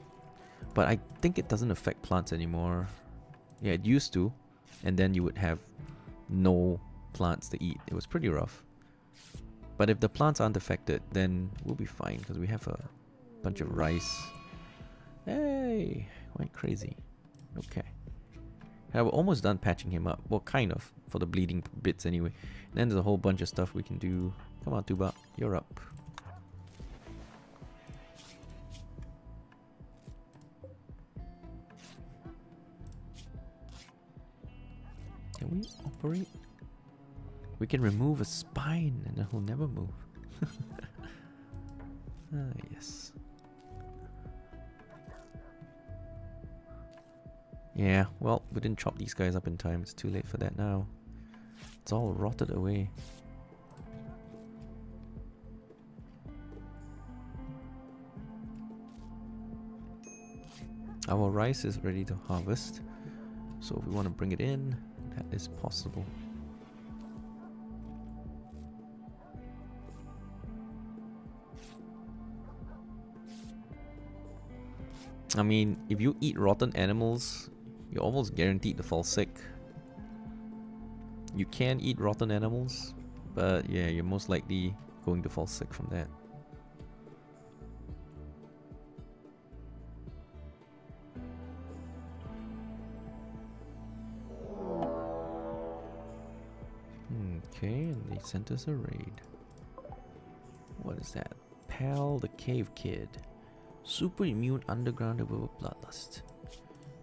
But I think it doesn't affect plants anymore. Yeah, it used to. And then you would have no plants to eat. It was pretty rough. But if the plants aren't affected, then we'll be fine because we have a bunch of rice. Hey, went crazy. Okay. We're almost done patching him up. Well, kind of, for the bleeding bits anyway. And then there's a whole bunch of stuff we can do. Come on, 2Bob, you're up. Can we operate? We can remove a spine and then he'll never move. Ah, yes. Yeah, well, we didn't chop these guys up in time. It's too late for that now. It's all rotted away. Our rice is ready to harvest. So if we want to bring it in, that is possible. I mean, if you eat rotten animals, you're almost guaranteed to fall sick. You can eat rotten animals, but yeah, you're most likely going to fall sick from that. Okay, and they sent us a raid. What is that? Pal the Cave Kid. Super immune underground with bloodlust.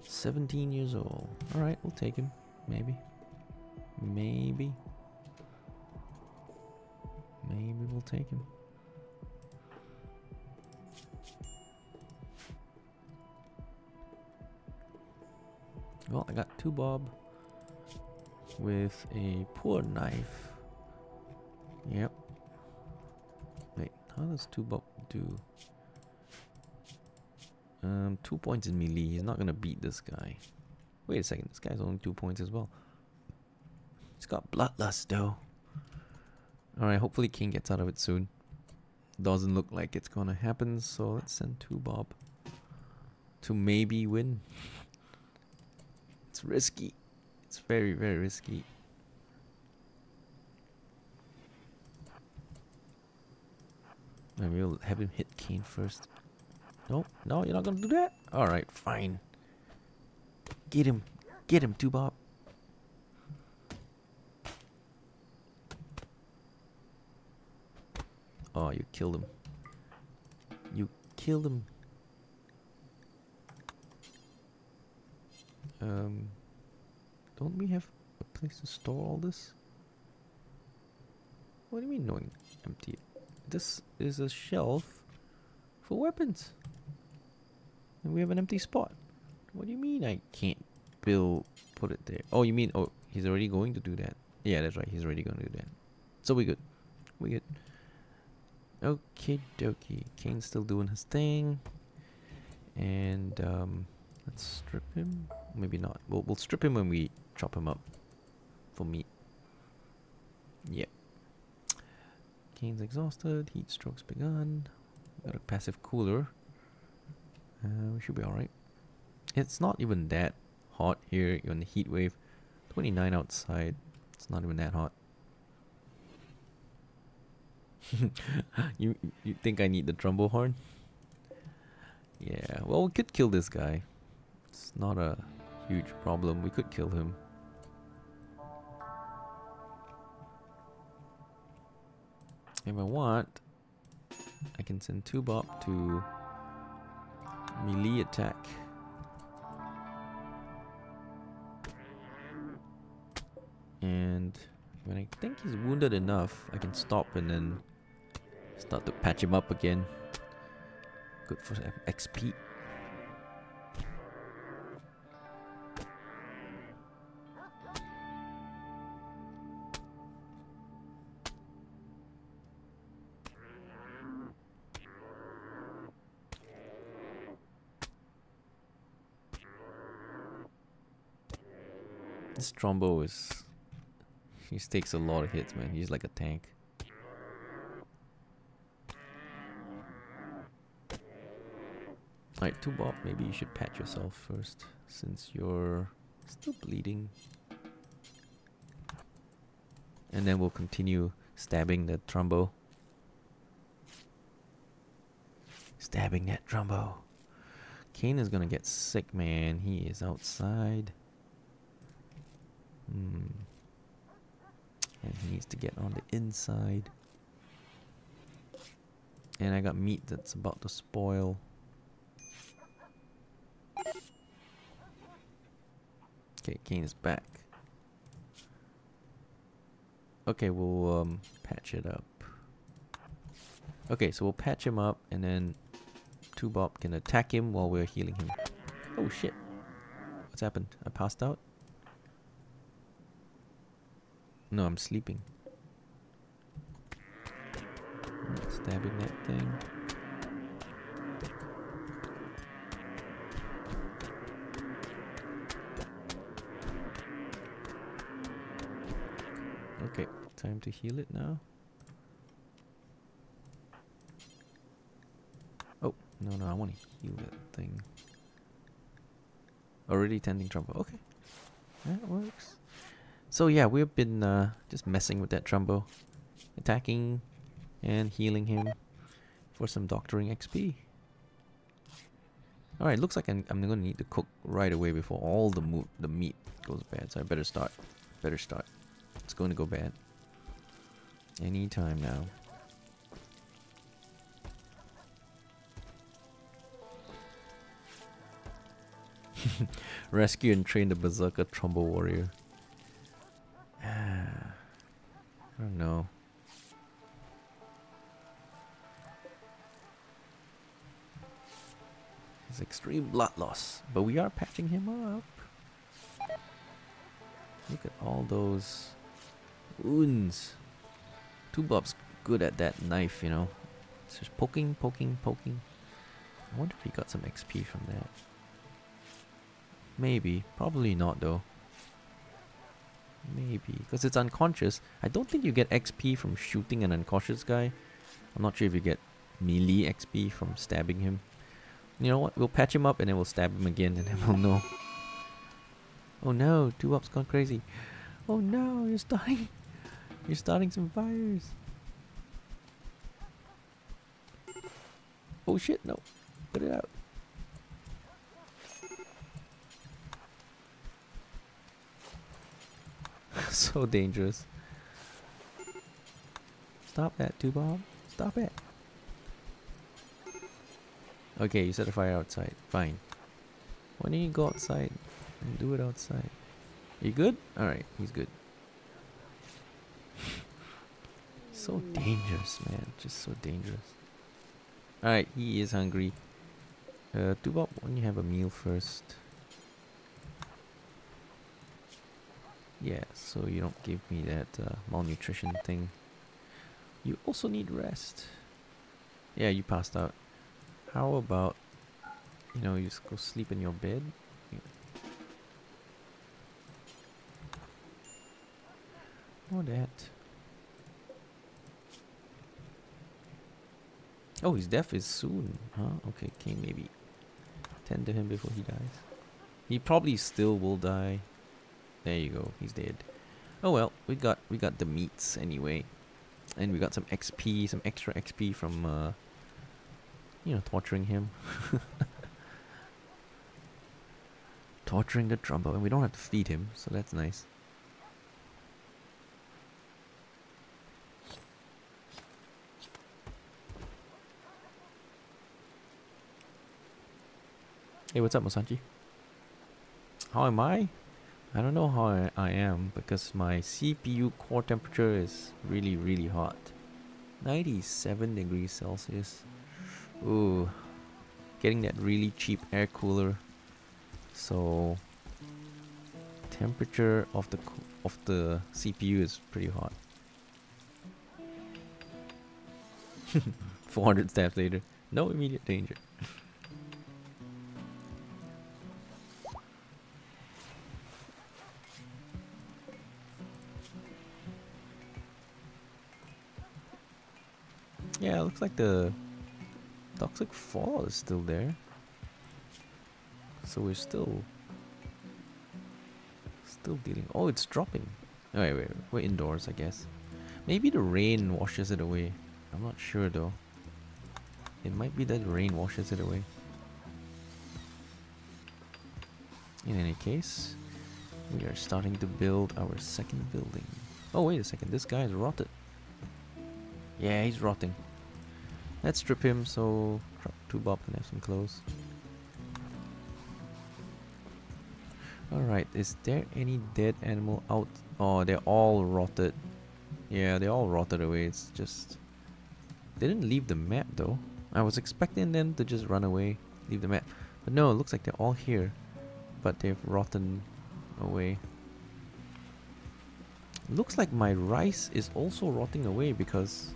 17 years old. Alright, we'll take him. Maybe. Maybe we'll take him. Well, I got 2 bob with a poor knife. Yep. Wait, how does 2 bob do? 2 points in melee. He's not gonna beat this guy. Wait a second, this guy's only 2 points as well. He's got bloodlust though. Alright, hopefully Kaen gets out of it soon. Doesn't look like it's gonna happen, so let's send 2 bob to maybe win. It's risky. It's very, very risky. Maybe we'll have him hit Kaen first. No, no, you're not gonna do that? Alright, fine. Get him, 2 bob. Oh, you killed him. You killed him. Don't we have a place to store all this? What do you mean, no empty? This is a shelf for weapons. And we have an empty spot. What do you mean I can't put it there? Oh, you mean, oh, he's already going to do that. Yeah, that's right, he's already going to do that. So we good. We good. Okie dokie. Kane's still doing his thing. And let's strip him. Maybe not. We'll strip him when we chop him up for meat. Yep. Kane's exhausted. Heat stroke's begun. Got a passive cooler. We should be alright. It's not even that hot here on the heat wave. 29 outside. It's not even that hot. You think I need the trumbo horn? Yeah, well, we could kill this guy. It's not a huge problem. We could kill him. If I want, I can send 2 bob to melee attack. And when I think he's wounded enough, I can stop and then start to patch him up again. Good for XP. This Trombo is... he takes a lot of hits, man. He's like a tank. Alright, 2 bob, maybe you should patch yourself first, since you're still bleeding. And then we'll continue stabbing the Trombo. Stabbing that Trombo. Kaen is gonna get sick, man. He is outside. And he needs to get on the inside. And I got meat that's about to spoil. Okay, Kaen is back. Okay, we'll patch it up. Okay, so we'll patch him up and then 2 bob can attack him while we're healing him. Oh shit. What's happened? I passed out? No, I'm sleeping. Stabbing that thing. Okay, time to heal it now. Oh, no, I want to heal that thing. Already tending trouble. Okay, that works. So yeah, we've been just messing with that Trumbo, attacking and healing him for some doctoring XP. Alright, looks like I'm gonna need to cook right away before all the meat goes bad. So I better start. It's going to go bad anytime now. Rescue and train the Berserker Trumbo Warrior. I don't know. It's extreme blood loss, but we are patching him up. Look at all those wounds. Two Bob's good at that knife, you know. It's just poking, poking, poking. I wonder if he got some XP from that. Maybe. Probably not though. Maybe. Because it's unconscious. I don't think you get XP from shooting an unconscious guy. I'm not sure if you get melee XP from stabbing him. You know what? We'll patch him up and then we'll stab him again and then we'll know. Oh no, Two Bob's gone crazy. Oh no, you're starting some fires. Oh shit, no. Put it out. So dangerous. Stop that, Two Bob. Stop it. Okay, you set a fire outside. Fine. Why don't you go outside and do it outside? You good? Alright, he's good. So dangerous, man. Just so dangerous. Alright, he is hungry. Two Bob, why don't you have a meal first? Yeah, so you don't give me that malnutrition thing. You also need rest. Yeah, you passed out. How about, you know, you just go sleep in your bed? Yeah. Or that. Oh, his death is soon, huh? Okay, Kaen, maybe tend to him before he dies. He probably still will die. There you go, he's dead. Oh well, we got the meats anyway, and we got some XP, some extra XP from you know, torturing him. Torturing the Trumbo, and we don't have to feed him, so that's nice. Hey, what's up, Mosanji? How am I? I don't know how I am because my CPU core temperature is really, really hot. 97 degrees Celsius. Ooh, getting that really cheap air cooler. So temperature of the CPU is pretty hot. 400 stabs later, no immediate danger. Yeah, it looks like the toxic fall is still there. So we're still dealing. Oh, it's dropping. Oh, wait, we're indoors, I guess. Maybe the rain washes it away. I'm not sure though. It might be that the rain washes it away. In any case, we are starting to build our second building. Oh, wait a second. This guy is rotted. Yeah, he's rotting. Let's strip him so Two Bob can have some clothes. Alright, is there any dead animal out? Oh, they're all rotted. Yeah, they all rotted away. It's just... They didn't leave the map though. I was expecting them to just run away, leave the map. But no, it looks like they're all here. But they've rotten away. Looks like my rice is also rotting away because...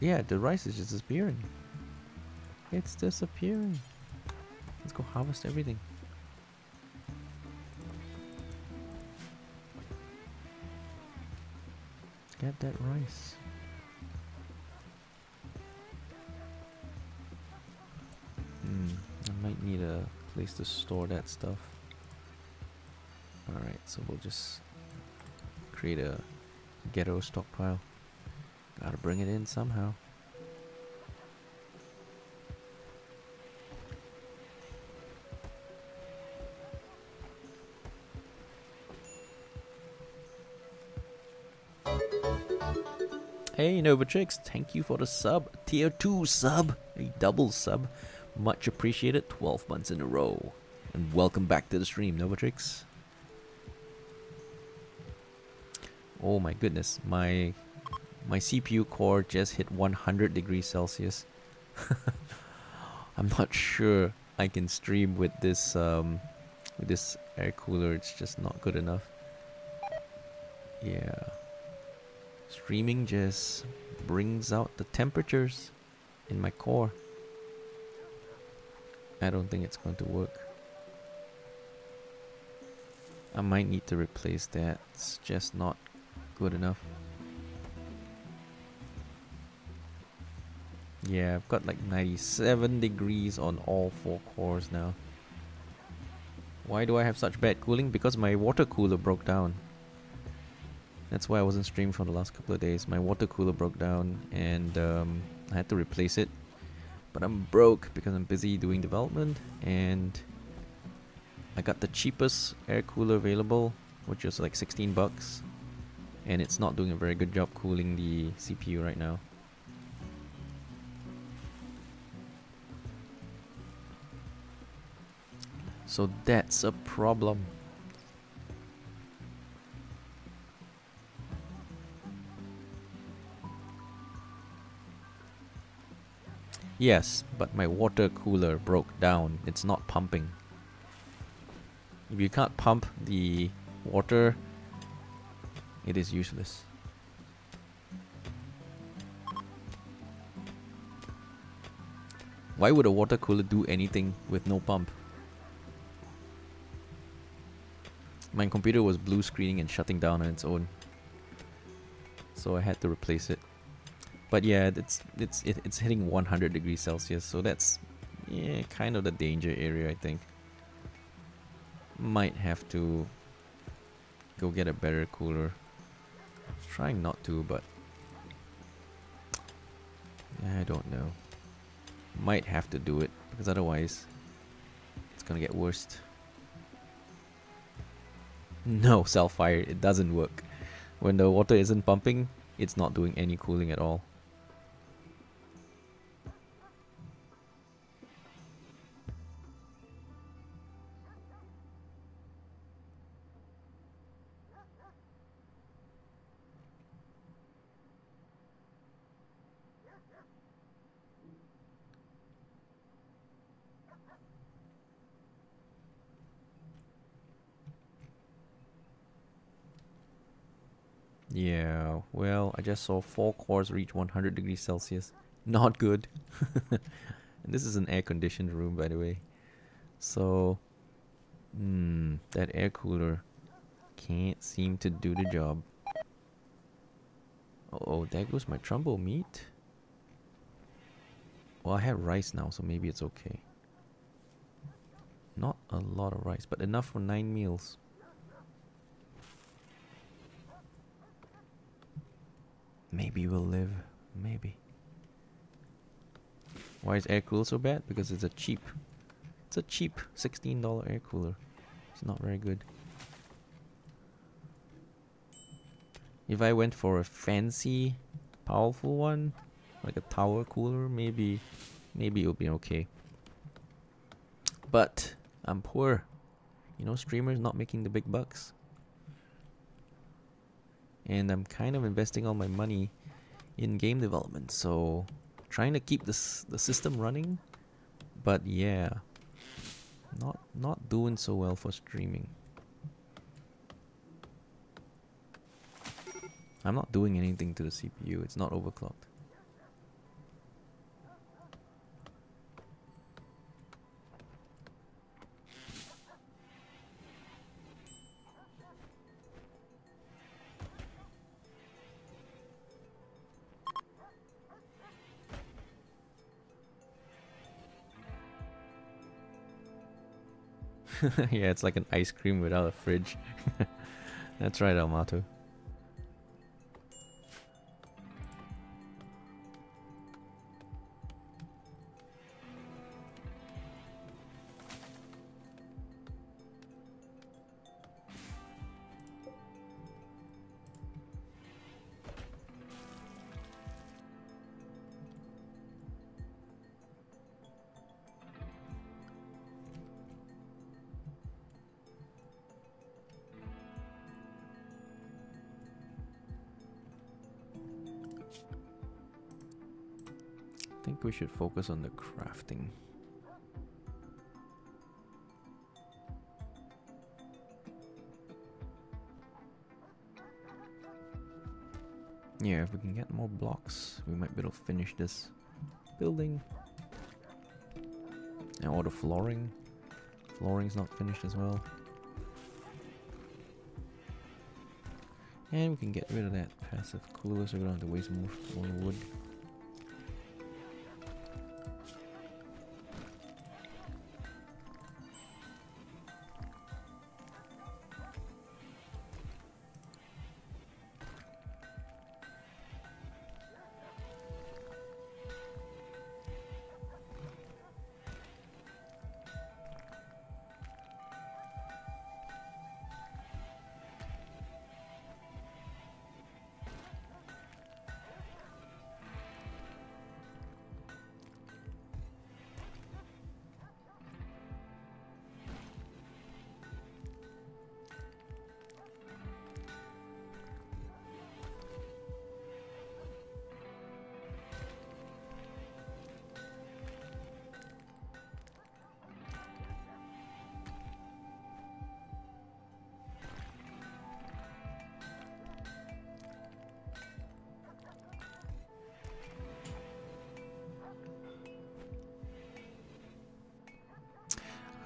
Yeah, the rice is just disappearing. It's disappearing. Let's go harvest everything. Get that rice. I might need a place to store that stuff. Alright, so we'll just create a ghetto stockpile. Gotta bring it in somehow. Hey Nova Chicks, thank you for the sub. Tier 2 sub. A double sub. Much appreciated. 12 months in a row. And welcome back to the stream, Novatrix. Oh my goodness, my CPU core just hit 100 degrees Celsius. I'm not sure I can stream with this air cooler. It's just not good enough. Yeah. Streaming just brings out the temperatures in my core. I don't think it's going to work. I might need to replace that. It's just not good enough. Yeah, I've got like 97 degrees on all 4 cores now. Why do I have such bad cooling? Because my water cooler broke down. That's why I wasn't streaming for the last couple of days. My water cooler broke down and I had to replace it. But I'm broke because I'm busy doing development, and I got the cheapest air cooler available, which is like 16 bucks. And it's not doing a very good job cooling the CPU right now. So that's a problem. Yes, but my water cooler broke down. It's not pumping. If you can't pump the water, it is useless. Why would a water cooler do anything with no pump? My computer was blue screening and shutting down on its own, so I had to replace it. But yeah, it's hitting 100 degrees Celsius, so that's kind of the danger area, I think. Might have to go get a better cooler. Trying not to, but I don't know. Might have to do it, because otherwise it's gonna get worse. No, Cellfire, it doesn't work. When the water isn't pumping, it's not doing any cooling at all. Yeah, well, I just saw 4 cores reach 100 degrees Celsius. Not good. And this is an air-conditioned room, by the way. So, that air cooler can't seem to do the job. Oh, there goes my trumbo meat. Well, I have rice now, so maybe it's okay. Not a lot of rice, but enough for 9 meals. Maybe we'll live. Maybe. Why is air cooler so bad? Because it's a cheap $16 air cooler. It's not very good. If I went for a fancy, powerful one, like a tower cooler, maybe it would be okay. But I'm poor. You know, streamers not making the big bucks. And I'm kind of investing all my money in game development, so trying to keep the system running. But yeah, not doing so well for streaming. I'm not doing anything to the CPU. It's not overclocked. Yeah, it's like an ice cream without a fridge. That's right, Almato. think we should focus on the crafting. Yeah, if we can get more blocks, we might be able to finish this building. And all the flooring. Flooring's not finished as well. And we can get rid of that passive cooler so we don't have to waste more wood.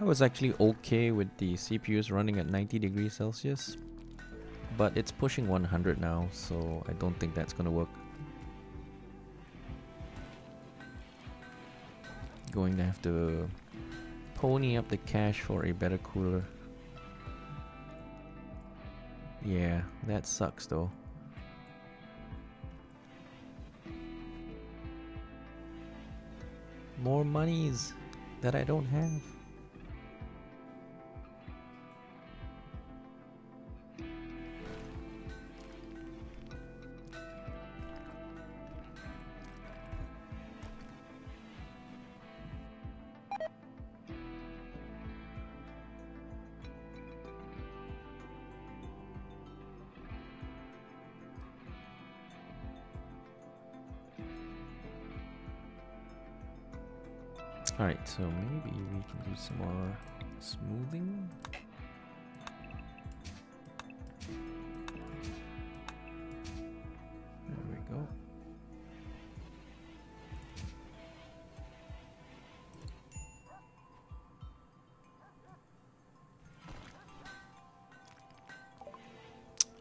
I was actually okay with the CPUs running at 90 degrees Celsius, but it's pushing 100 now, so I don't think that's gonna work. Going to have to pony up the cash for a better cooler. Yeah, that sucks though. More monies that I don't have. Alright, so maybe we can do some more smoothing. There we go.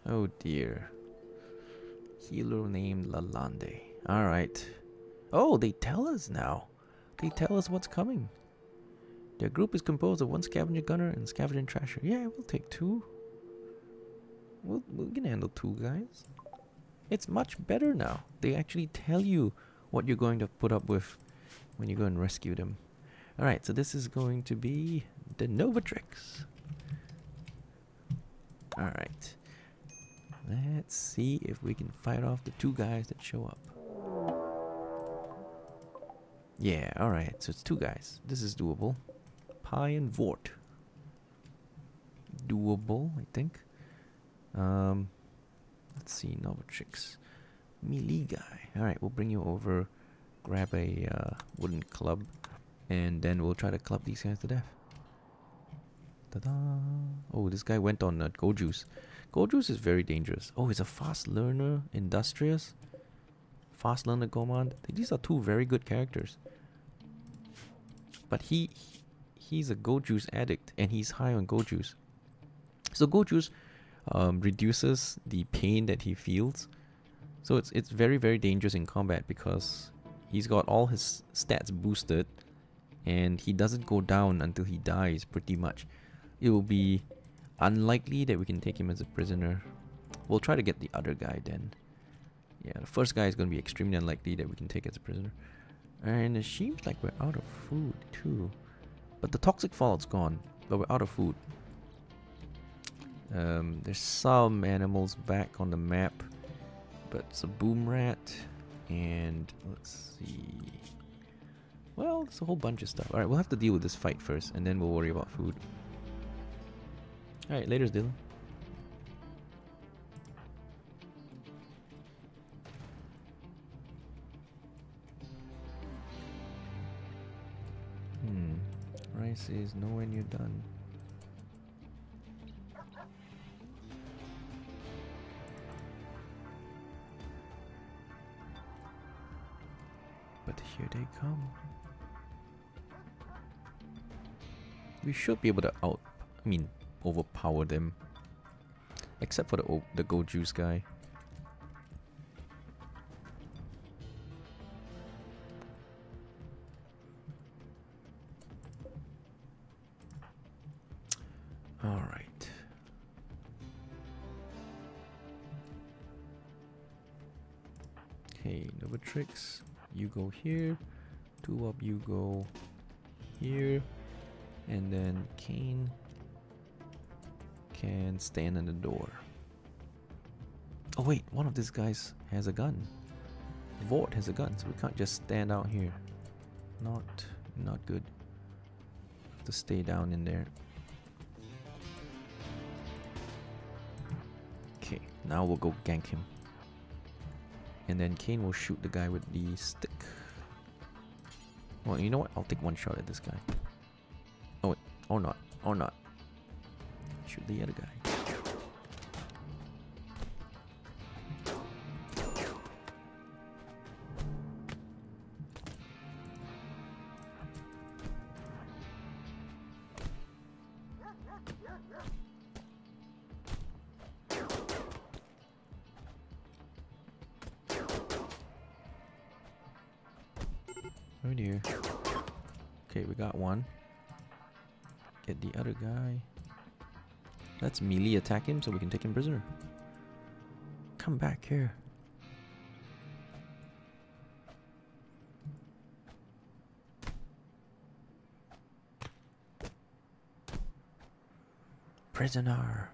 Oh dear. Healer named Lalande. Alright. Oh, they tell us now. They tell us what's coming. Their group is composed of one scavenger gunner and scavenger trasher. Yeah, we'll take two. We can handle two guys. It's much better now. They actually tell you what you're going to put up with when you go and rescue them. Alright, so this is going to be the Novatrix. Alright. Let's see if we can fight off the two guys that show up. Yeah, alright, so it's two guys. This is doable. Pi and Vort. Doable, I think. Let's see, Novatrix. Melee guy. Alright, we'll bring you over. Grab a wooden club. And then we'll try to club these guys to death. Ta-da! Oh, this guy went on Go Juice. Go Juice is very dangerous. Oh, he's a fast learner. Industrious. Fast learner Gourmand. These are two very good characters. But he's a Go Juice addict, and he's high on Go Juice. So Go Juice reduces the pain that he feels. So it's very, very dangerous in combat because he's got all his stats boosted, and he doesn't go down until he dies, pretty much. It will be unlikely that we can take him as a prisoner. We'll try to get the other guy then. Yeah, the first guy is going to be extremely unlikely that we can take as a prisoner. And it seems like we're out of food too. But the toxic fallout's gone, but we're out of food. There's some animals back on the map, but it's a boom rat, and let's see. Well, there's a whole bunch of stuff. Alright, we'll have to deal with this fight first, and then we'll worry about food. Alright, later, Dylan. Rice is nowhere near done. But here they come. We should be able to overpower them. Except for the Go Juice guy. Alright. Okay, Novatrix, you go here. Tuwab, you go here. And then Kaen can stand in the door. Oh wait, one of these guys has a gun. Vort has a gun, so we can't just stand out here. Not good. Have to stay down in there. Okay, now we'll go gank him. And then Kaen will shoot the guy with the stick. Well, you know what? I'll take one shot at this guy. Oh wait, or not, or not. Shoot the other guy. Oh dear. Okay, we got one. Get the other guy. Let's melee attack him so we can take him prisoner. Come back here. Prisoner.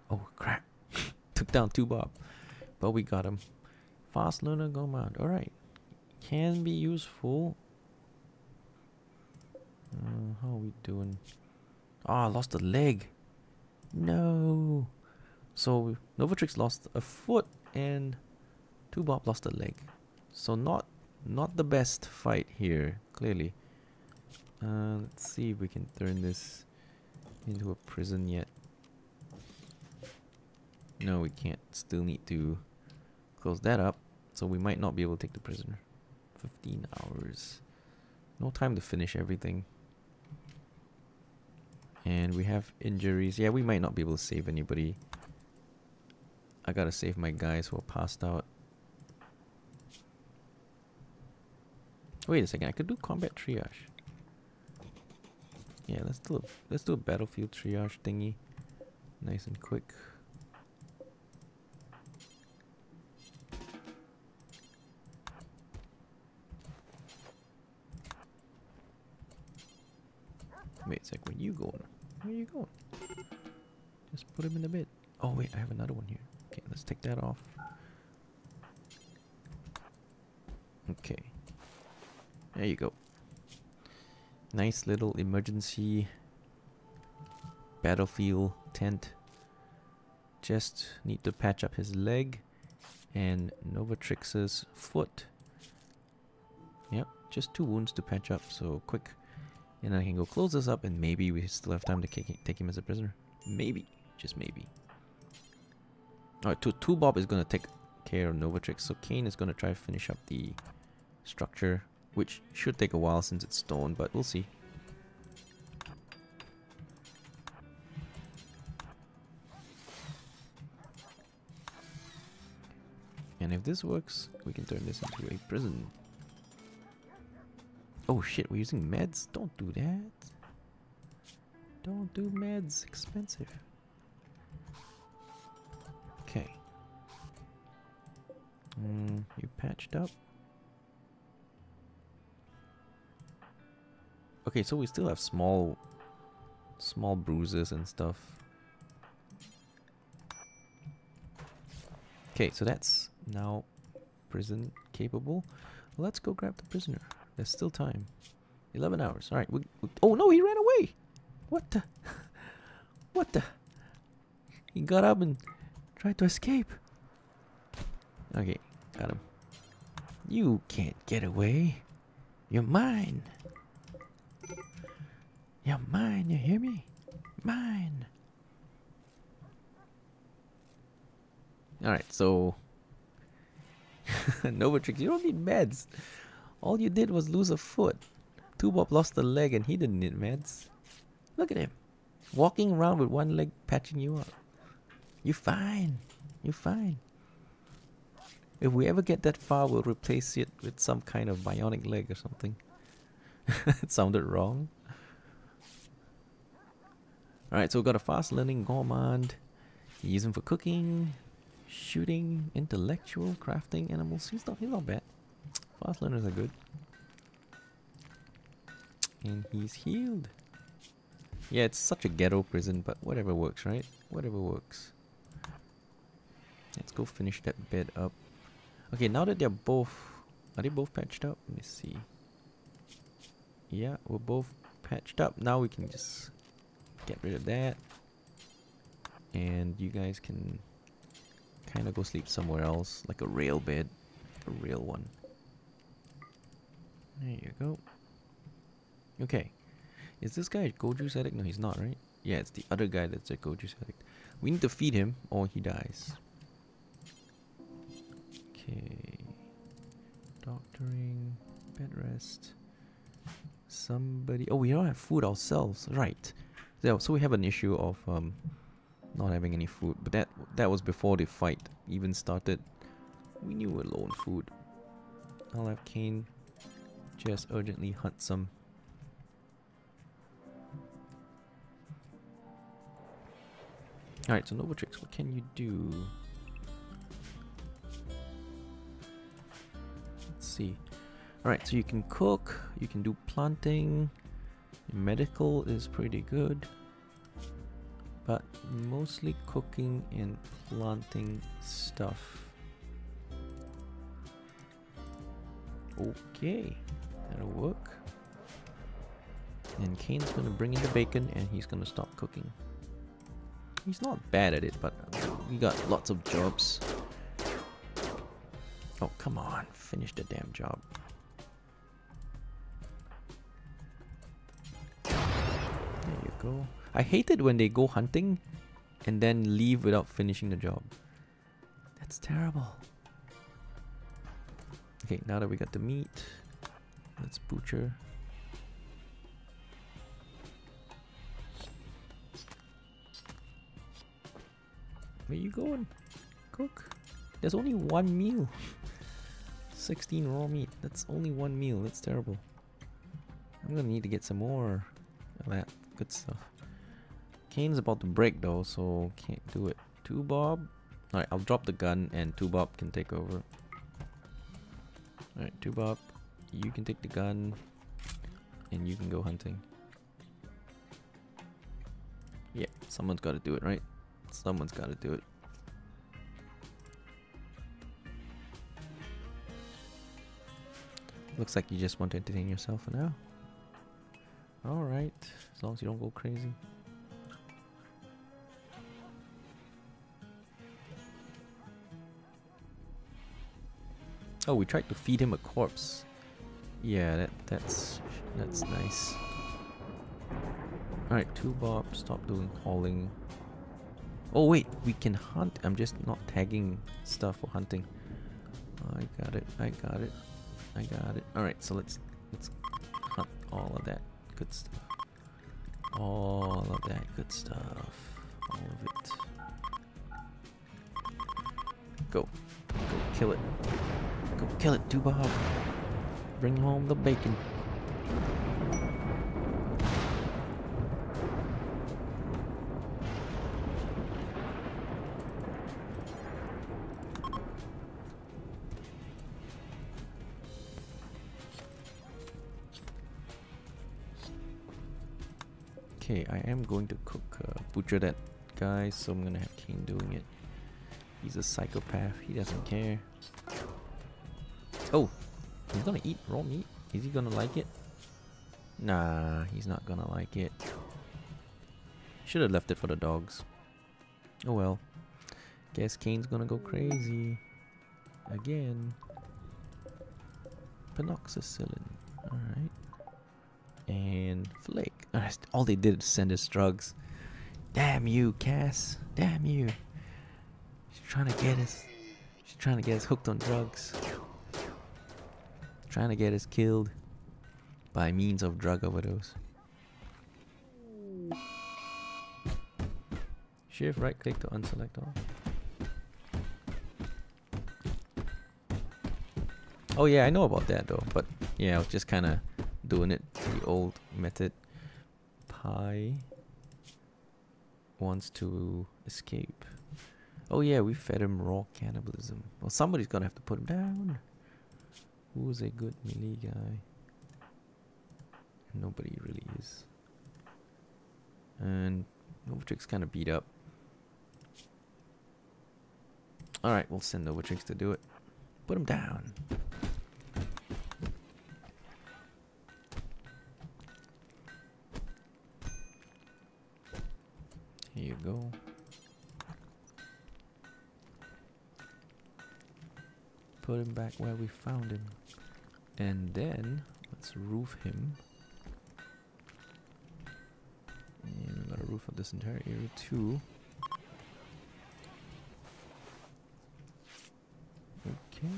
Oh crap. Took down 2Bob. But we got him. Fast learner go mount. Alright. Can be useful. How are we doing? Ah, lost a leg. No. So Novatrix lost a foot and 2Bob lost a leg. So not the best fight here, clearly. Let's see if we can turn this into a prison yet. No, we can't. Still need to close that up. So we might not be able to take the prisoner. 15 hours. No time to finish everything. And we have injuries. Yeah, we might not be able to save anybody. I gotta save my guys who are passed out. Wait a second, I could do combat triage. Yeah, let's do a battlefield triage thingy. Nice and quick. Wait a sec, where you going? Where you going? Just put him in the bed. Oh wait, I have another one here. Okay, let's take that off. Okay. There you go. Nice little emergency battlefield tent. Just need to patch up his leg and Novatrix's foot. Yep, just 2 wounds to patch up, so quick. And I can go close this up and maybe we still have time to take him as a prisoner. Maybe. Just maybe. Alright, 2Bob is going to take care of Novatrix. So Kaen is going to try to finish up the structure. Which should take a while since it's stone, but we'll see. And if this works, we can turn this into a prison. Oh shit, we're using meds? Don't do that. Don't do meds. Expensive. Okay. You patched up. Okay, so we still have small bruises and stuff. Okay, so that's now prison capable. Let's go grab the prisoner. There's still time. 11 hours. Alright. Oh no, he ran away! What the? What the? He got up and tried to escape. Okay, got him. You can't get away. You're mine. Yeah, mine, you hear me? Mine. Alright, so Novatrix, you don't need meds. All you did was lose a foot. Bob lost a leg and he didn't need meds. Look at him. Walking around with one leg patching you up. You're fine. You're fine. If we ever get that far, we'll replace it with some kind of bionic leg or something. It sounded wrong. Alright, so we've got a fast learning gourmand. Use him for cooking, shooting, intellectual, crafting, animals. He's not bad. Fast learners are good. And he's healed. Yeah, it's such a ghetto prison, but whatever works, right? Whatever works. Let's go finish that bed up. Okay, now that they're both... Are they both patched up? Let me see. Yeah, we're both patched up. Now we can just get rid of that. And you guys can kind of go sleep somewhere else. Like a rail bed. A real one. There you go. Okay. Is this guy a gold juice addict? No, he's not, right? Yeah, it's the other guy that's a gold juice addict. We need to feed him or he dies. Okay. Doctoring. Bed rest. Somebody... Oh, we don't have food ourselves. Right. Yeah, so we have an issue of not having any food. But that was before the fight even started. We knew we're low on food. I'll have Kaen just urgently hunt some. Alright, so Novatrix, what can you do? Let's see. Alright, so you can cook, you can do planting. Medical is pretty good. But mostly cooking and planting stuff. Okay, that'll work. And Kane's gonna bring in the bacon and he's gonna stop cooking. He's not bad at it, but we got lots of jobs. Oh, come on, finish the damn job. There you go. I hate it when they go hunting and then leave without finishing the job. That's terrible. Okay, now that we got the meat, let's butcher. Where you going? Cook. There's only one meal. 16 raw meat. That's only one meal. That's terrible. I'm gonna need to get some more of that good stuff. Kane's about to break though, so can't do it. 2Bob. Alright, I'll drop the gun and 2Bob can take over. Alright, 2Bob, you can take the gun and you can go hunting. Yeah, someone's gotta do it, right? Someone's gotta do it. Looks like you just want to entertain yourself for now. Alright, as long as you don't go crazy. Oh, we tried to feed him a corpse. Yeah, that's nice. Alright, 2Bob, stop doing hauling. Oh wait, we can hunt. I'm just not tagging stuff for hunting. Oh, I got it. I got it. I got it. Alright, so let's hunt all of that good stuff. All of that good stuff. All of it. Go. Go kill it. Go kill it, 2Bob. Bring home the bacon. Okay, I am going to cook, butcher that guy, so I'm gonna have Kaen doing it. He's a psychopath, he doesn't care. Oh, he's gonna eat raw meat? Is he gonna like it? Nah, he's not gonna like it. Should have left it for the dogs. Oh well. Guess Kane's gonna go crazy. Again. Penoxycillin. Alright. And Flake. All they did is send us drugs. Damn you, Cass. Damn you. She's trying to get us. She's trying to get us hooked on drugs. Trying to get us killed by means of drug overdose. Shift right click to unselect all. Oh yeah, I know about that though, but yeah, I was just kind of doing it the old method. Pi wants to escape. Oh yeah, we fed him raw cannibalism. Well, somebody's gonna have to put him down. Who's a good melee guy? Nobody really is. And Novatrix kind of beat up. Alright, we'll send Novatrix to do it. Put him down. Here you go. Put him back where we found him. And then, let's roof him. And we gotta roof up this entire area too. Okay.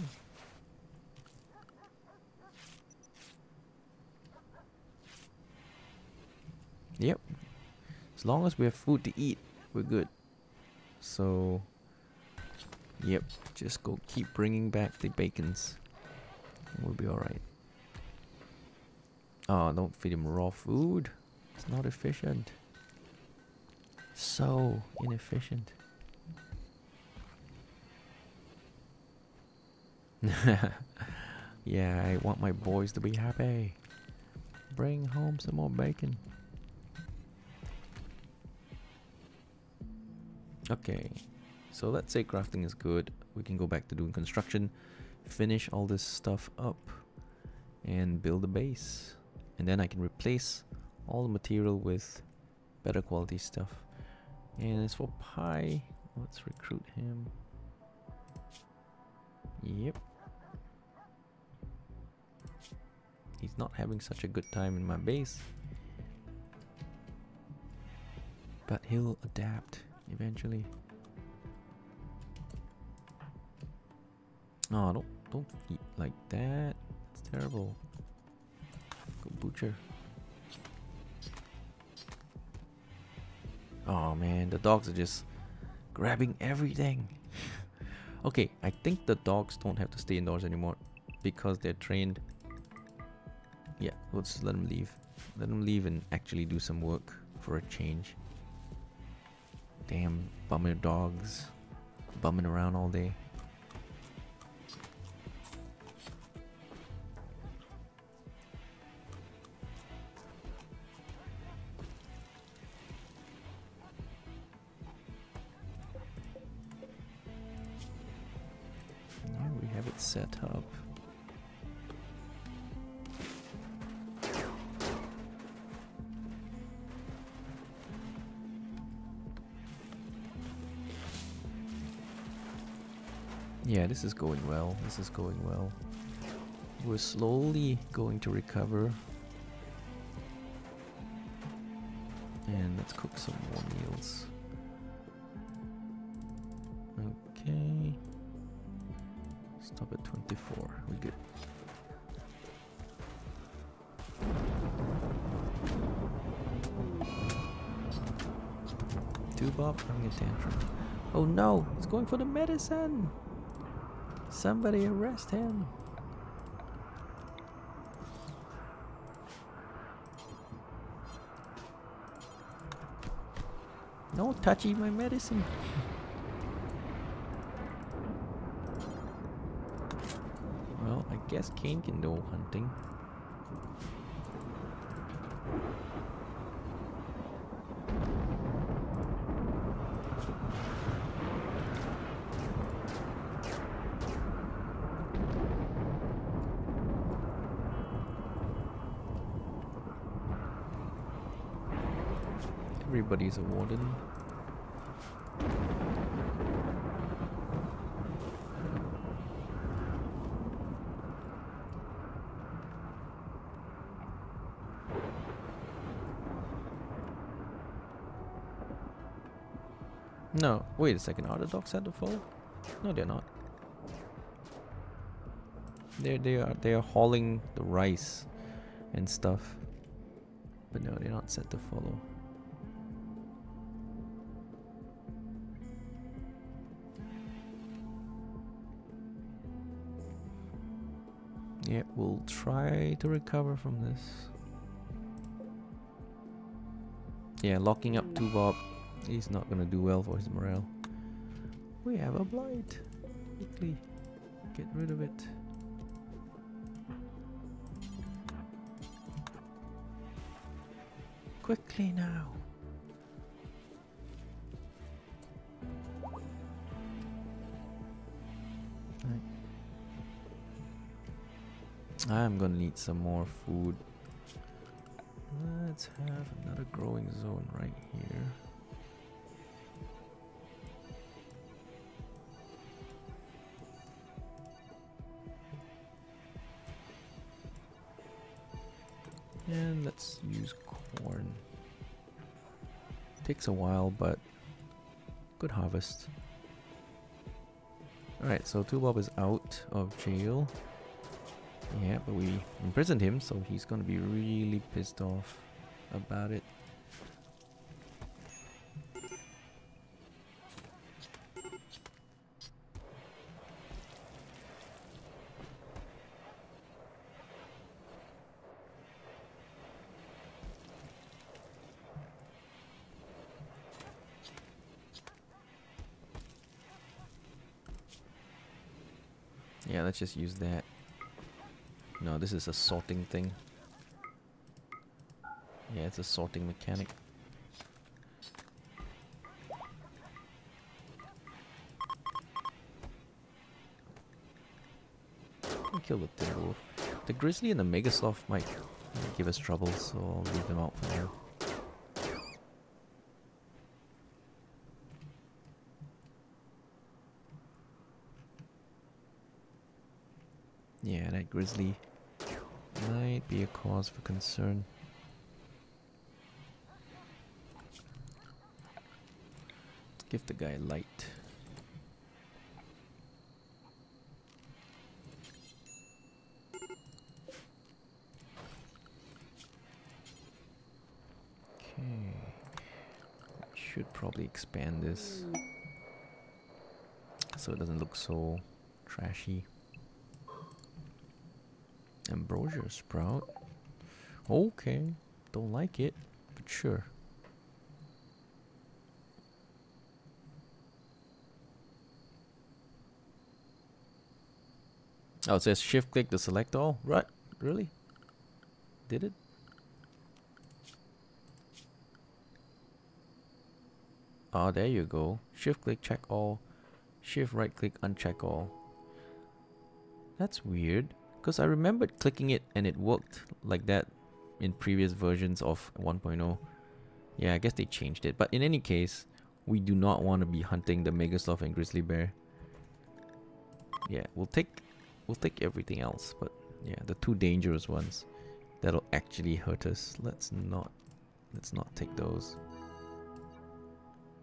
Yep. As long as we have food to eat, we're good. So, yep. Just go keep bringing back the bacons. We'll be alright. Oh, don't feed him raw food. It's not efficient. So inefficient. Yeah, I want my boys to be happy. Bring home some more bacon. Okay, so let's say crafting is good. We can go back to doing construction, finish all this stuff up, and build a base. And then I can replace all the material with better quality stuff. And as for Pi, let's recruit him. Yep. He's not having such a good time in my base. But he'll adapt eventually. Oh, don't eat like that. It's terrible. Go butcher. Oh man, the dogs are just grabbing everything. Okay, I think the dogs don't have to stay indoors anymore because they're trained. Yeah, we'll just let them leave. Let them leave and actually do some work for a change. Damn bummer dogs. Bumming around all day. Yeah, we have it set up. Yeah, this is going well. This is going well. We're slowly going to recover. And let's cook some more meals. Okay. Stop at 24. We're good. Two Bob having a tantrum. Oh no! He's going for the medicine! Somebody arrest him. No touchy my medicine. Well, I guess Kaen can go hunting. Everybody's a warden. No, wait a second. Are the dogs set to follow? No, they're not. They are hauling the rice and stuff, but no, they're not set to follow. Yeah, we'll try to recover from this. Yeah, locking up 2Bob, he's not gonna do well for his morale. We have a blight. Quickly get rid of it. Quickly now. Right. I'm gonna need some more food. Let's have another growing zone right here. And let's use corn. Takes a while, but good harvest. Alright, so 2Bob is out of jail. Yeah, but we imprisoned him, so he's gonna be really pissed off about it. Yeah, let's just use that. No, this is a sorting thing. Yeah, it's a sorting mechanic. I'll kill the Timberwolf. The Grizzly and the Megasloth might give us trouble, so I'll leave them out for now. Yeah, that Grizzly might be a cause for concern. Let's give the guy light. Okay. Should probably expand this so it doesn't look so trashy. Ambrosia sprout. Okay. Don't like it, but sure. Oh, it says shift click to select all? Right? Really? Did it? Ah, there you go. Shift click check all. Shift right click uncheck all. That's weird. Because I remembered clicking it and it worked like that in previous versions of 1.0. Yeah, I guess they changed it. But in any case, we do not want to be hunting the Megasloth and Grizzly Bear. Yeah, we'll take everything else, but yeah, the two dangerous ones that'll actually hurt us. Let's not take those.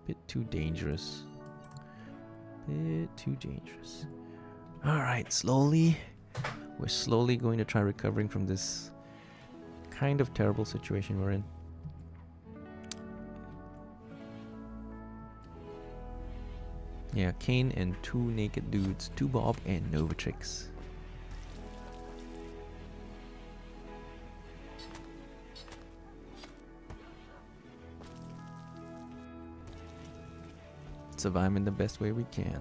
Bit too dangerous. Bit too dangerous. Alright, slowly. We're slowly going to try recovering from this kind of terrible situation we're in. Yeah, Kaen and two naked dudes, 2Bob and Novatrix. Survive in the best way we can.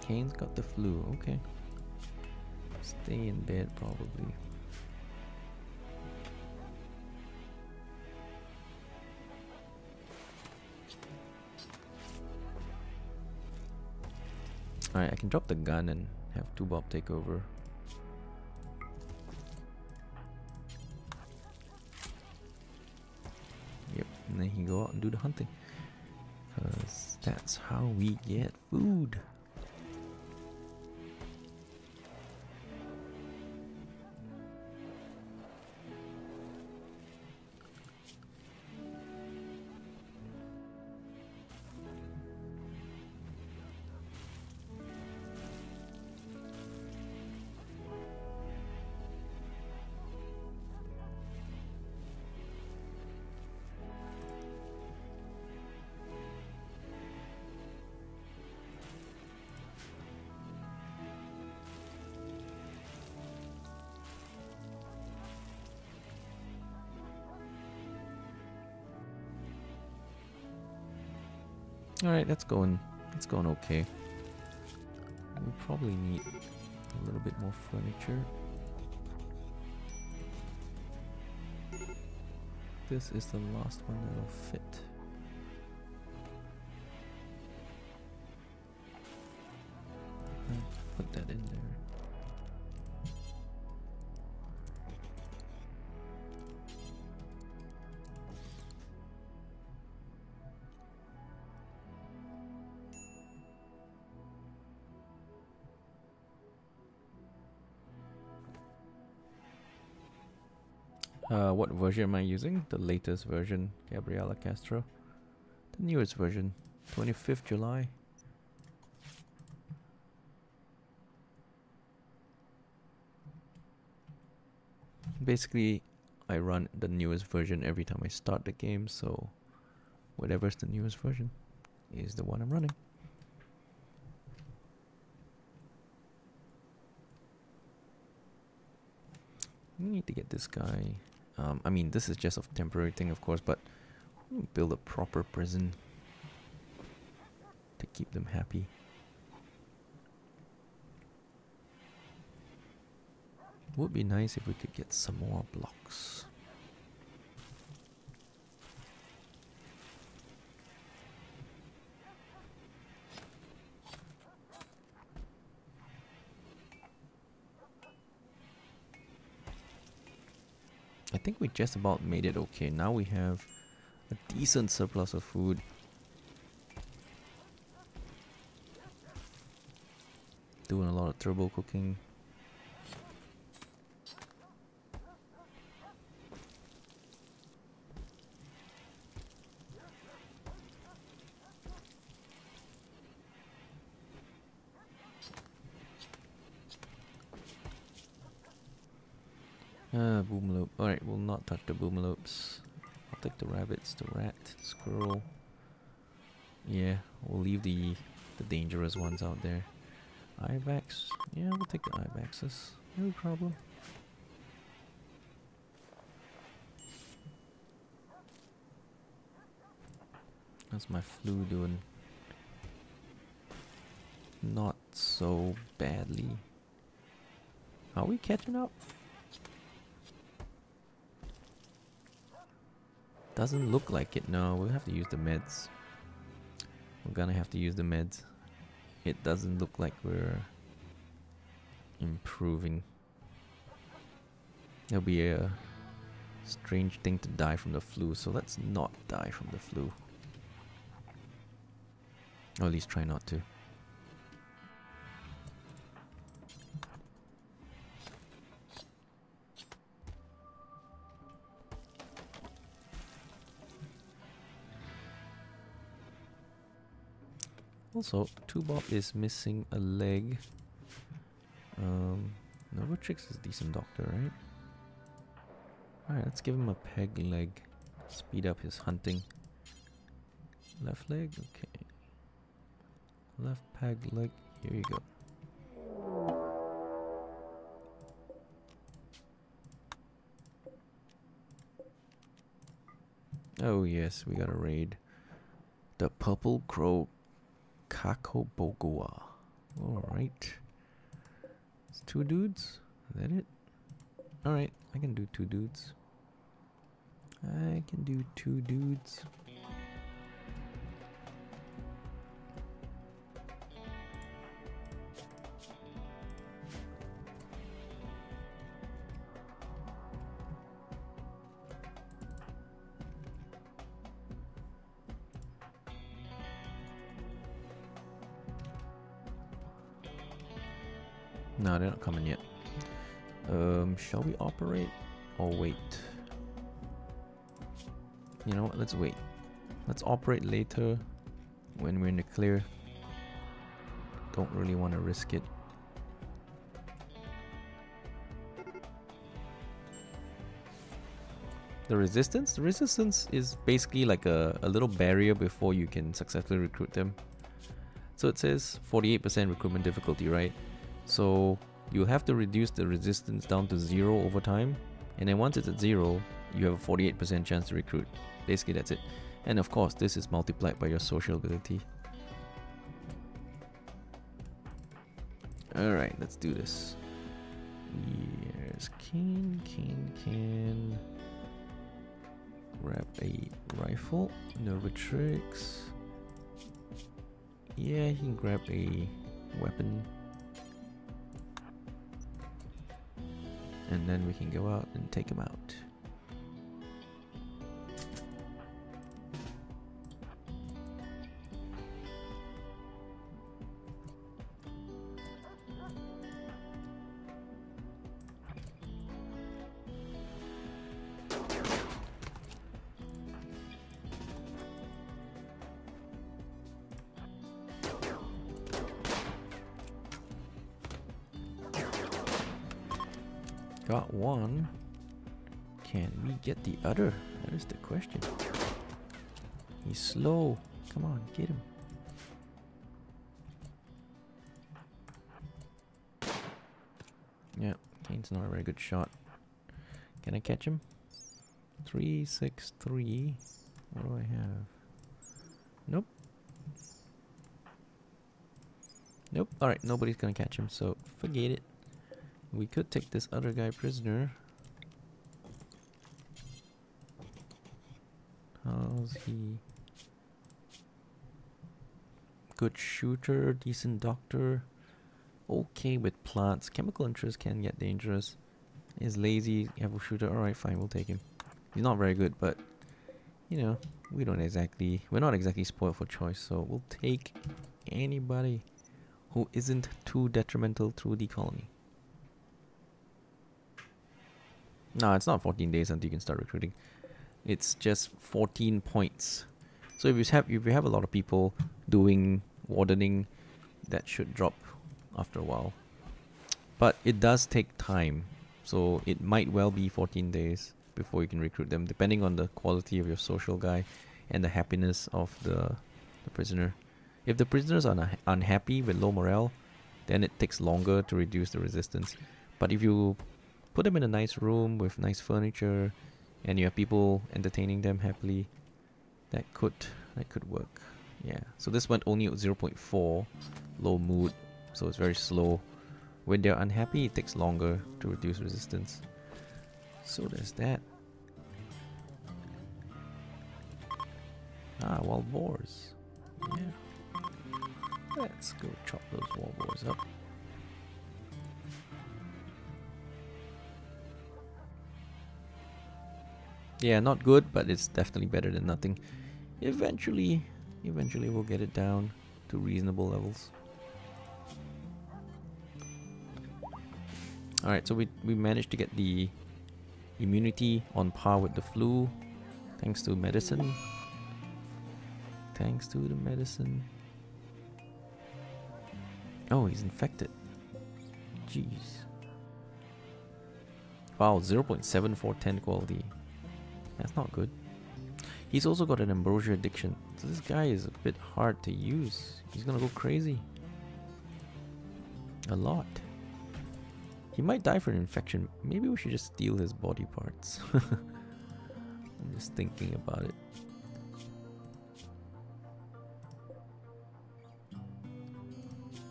Kane's got the flu, okay. Stay in bed probably. Alright, I can drop the gun and have 2Bob take over. Yep, and then he can go out and do the hunting. Because that's how we get food. Alright, that's going okay. We probably need a little bit more furniture. This is the last one that'll fit. Put that in there. What version am I using? The latest version, Gabriela Castro. The newest version, 25th July. Basically, I run the newest version every time I start the game, so whatever's the newest version is the one I'm running. We need to get this guy. I mean, this is just a temporary thing, of course, but build a proper prison to keep them happy. Would be nice if we could get some more blocks. I think we just about made it okay. Now we have a decent surplus of food. Doing a lot of turbo cooking. Boomalope. Alright, we'll not touch the boomalopes. I'll take the rabbits, the rat, squirrel. Yeah, we'll leave the dangerous ones out there. Ibex. Yeah, we'll take the ibexes. No problem. How's my flu doing? Not so badly. Are we catching up? Doesn't look like it. No, we'll have to use the meds. We're gonna have to use the meds. It doesn't look like we're improving. It'll be a strange thing to die from the flu, so let's not die from the flu. Or at least try not to. Also, Tubop is missing a leg. Novatrix is a decent doctor, right? Alright, let's give him a peg leg. Speed up his hunting. Left leg? Okay. Left peg leg. Here you go. Oh yes, we got a raid. The Purple Crow Kakobogoa. Alright. It's 2 dudes? Is that it? Alright, I can do 2 dudes. I can do 2 dudes. No, they're not coming yet. Shall we operate or wait? You know what? Let's wait. Let's operate later when we're in the clear. Don't really want to risk it. The resistance? The resistance is basically like a little barrier before you can successfully recruit them. So it says 48% recruitment difficulty, right? So you have to reduce the resistance down to 0 over time, and then once it's at 0, you have a 48% chance to recruit. Basically that's it. And of course, this is multiplied by your social ability. Alright, let's do this. Here's Kaen. Grab a rifle. Nova tricks. Yeah, he can grab a weapon. And then we can go out and take him out. Got one. Can we get the other? That is the question. He's slow. Come on, get him. Yeah, Kane's not a very good shot. Can I catch him? 363. What do I have? Nope. Nope. Alright, nobody's gonna catch him, so forget it. We could take this other guy prisoner. How's he? Good shooter, decent doctor. Okay with plants. Chemical interest can get dangerous. He's lazy, evil shooter. Alright, fine, we'll take him. He's not very good, but you know, we're not exactly spoiled for choice, so we'll take anybody who isn't too detrimental to the colony. No, it's not 14 days until you can start recruiting. It's just 14 points. So if you have a lot of people doing wardening, that should drop after a while. But it does take time. So it might well be 14 days before you can recruit them, depending on the quality of your social guy and the happiness of the prisoner. If the prisoners are unhappy with low morale, then it takes longer to reduce the resistance. But if you put them in a nice room with nice furniture and you have people entertaining them happily, that could work. Yeah, so this went only at 0.4 low mood, so it's very slow. When they're unhappy, it takes longer to reduce resistance. So there's that. Ah, wild boars. Yeah. Let's go chop those wild boars up. Yeah, not good, but it's definitely better than nothing. Eventually we'll get it down to reasonable levels. Alright, so we managed to get the immunity on par with the flu, thanks to medicine. Thanks to the medicine. Oh, he's infected. Jeez. Wow, 0.7410 quality. That's not good. He's also got an ambrosia addiction. So this guy is a bit hard to use. He's gonna go crazy. A lot. He might die for an infection. Maybe we should just steal his body parts. I'm just thinking about it.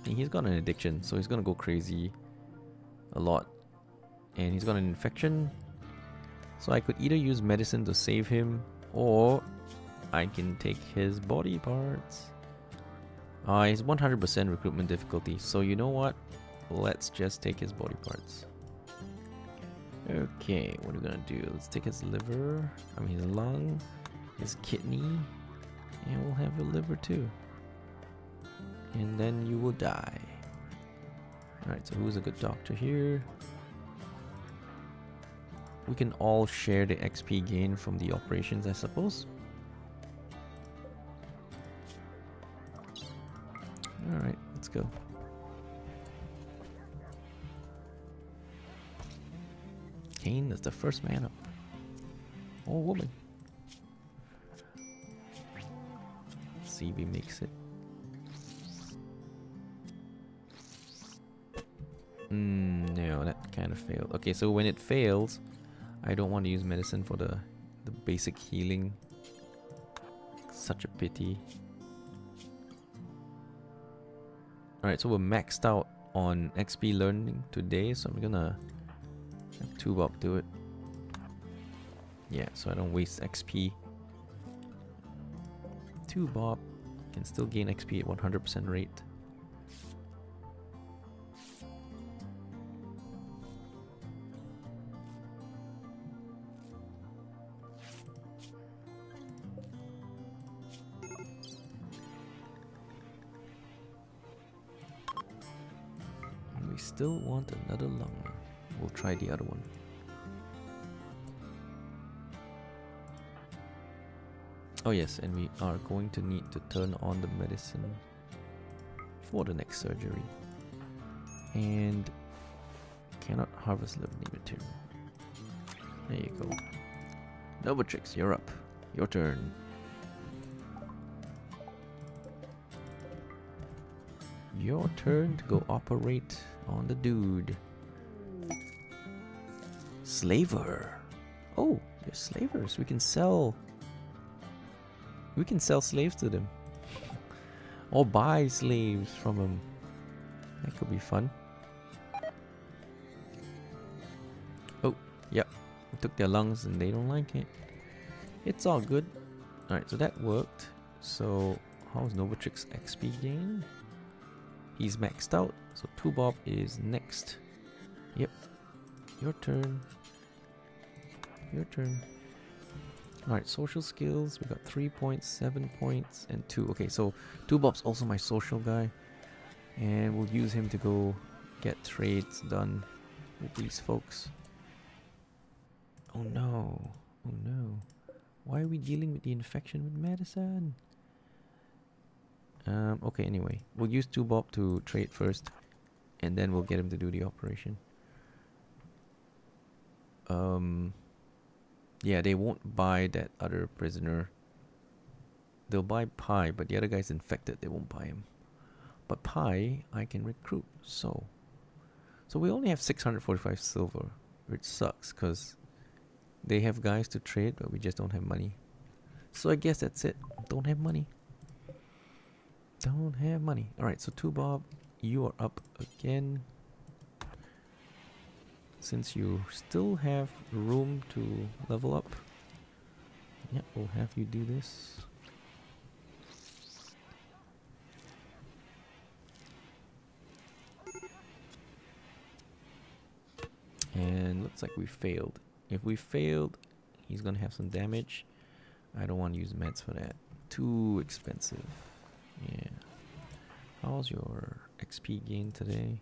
And he's got an addiction, so he's gonna go crazy a lot. And he's got an infection. So I could either use medicine to save him, or I can take his body parts. He's 100% recruitment difficulty, so you know what? Let's just take his body parts. Okay, what are we gonna do? Let's take his liver, his lung, his kidney, and we'll have your liver too. And then you will die. Alright, so who's a good doctor here? We can all share the XP gain from the operations, I suppose. Alright, let's go. Kaen is the first man up. Oh, woman. Let's see if he makes it. No, that kind of failed. Okay, so when it fails, I don't want to use medicine for the basic healing. such a pity. Alright, so we're maxed out on XP learning today, so I'm gonna have 2bob do it. Yeah, so I don't waste XP. 2bob can still gain XP at 100% rate. We still want another lung. We'll try the other one. Oh yes, and we are going to need to turn on the medicine for the next surgery. And cannot harvest living material. There you go. Novatrix, you're up. Your turn. Your turn to go operate on the dude. Slaver. Oh, they're slavers. We can sell slaves to them. Or buy slaves from them. That could be fun. Oh, yep. We took their lungs and they don't like it. It's all good. Alright, so that worked. So, how's Novatrix XP gain? He's maxed out, so 2bob is next. Yep. Your turn. Your turn. Alright, social skills. We got 3 points, 7 points, and 2. Okay, so 2bob's also my social guy. And we'll use him to go get trades done with these folks. Oh no. Oh no. Why are we dealing with the infection with medicine? Okay, anyway. We'll use 2bob to trade first. And then we'll get him to do the operation. Yeah, they won't buy that other prisoner. They'll buy Pi, but the other guy's infected. They won't buy him. But Pi, I can recruit. So we only have 645 silver, which sucks because they have guys to trade, but we just don't have money. So I guess that's it. Don't have money. Don't have money. Alright, so 2bob, you are up again. Since you still have room to level up, yeah, we'll have you do this. And looks like we failed. If we failed, he's gonna have some damage. I don't want to use meds for that. Too expensive. Yeah. How's your XP gain today?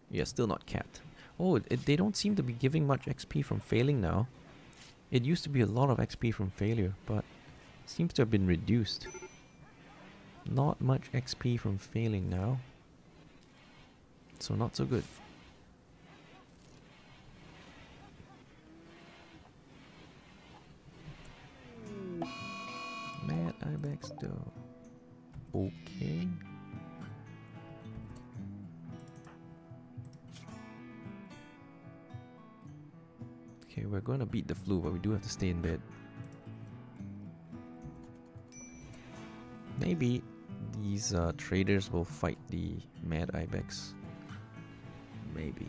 Yeah, still not capped. Oh, they don't seem to be giving much XP from failing now. It used to be a lot of XP from failure, but seems to have been reduced. Not much XP from failing now. So not so good. Mad Ibex though. Okay. Okay, we're gonna beat the flu, but we do have to stay in bed. Maybe these traders will fight the Mad Ibex. Maybe.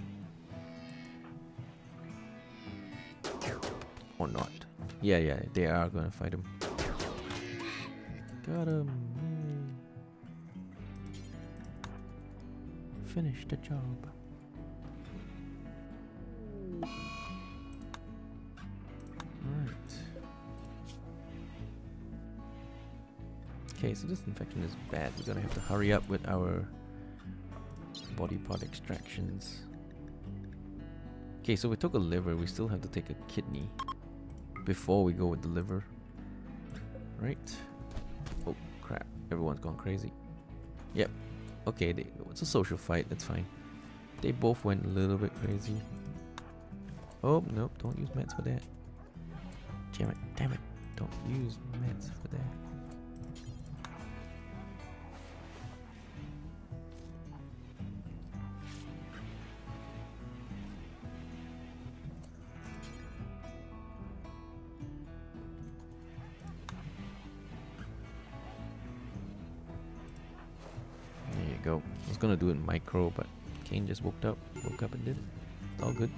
Or not. Yeah, they are gonna fight him. Got him. Yay. Finish the job. Okay, so this infection is bad. We're gonna have to hurry up with our body part extractions. Okay, so we took a liver. We still have to take a kidney before we go with the liver. Right? Oh, crap. Everyone's gone crazy. Yep. Okay, it's a social fight. That's fine. They both went a little bit crazy. Oh, nope. Don't use meds for that. Damn it. Damn it. Don't use meds for that. go. I was gonna do it in micro, but Kaen just woke up and did it. It's all good.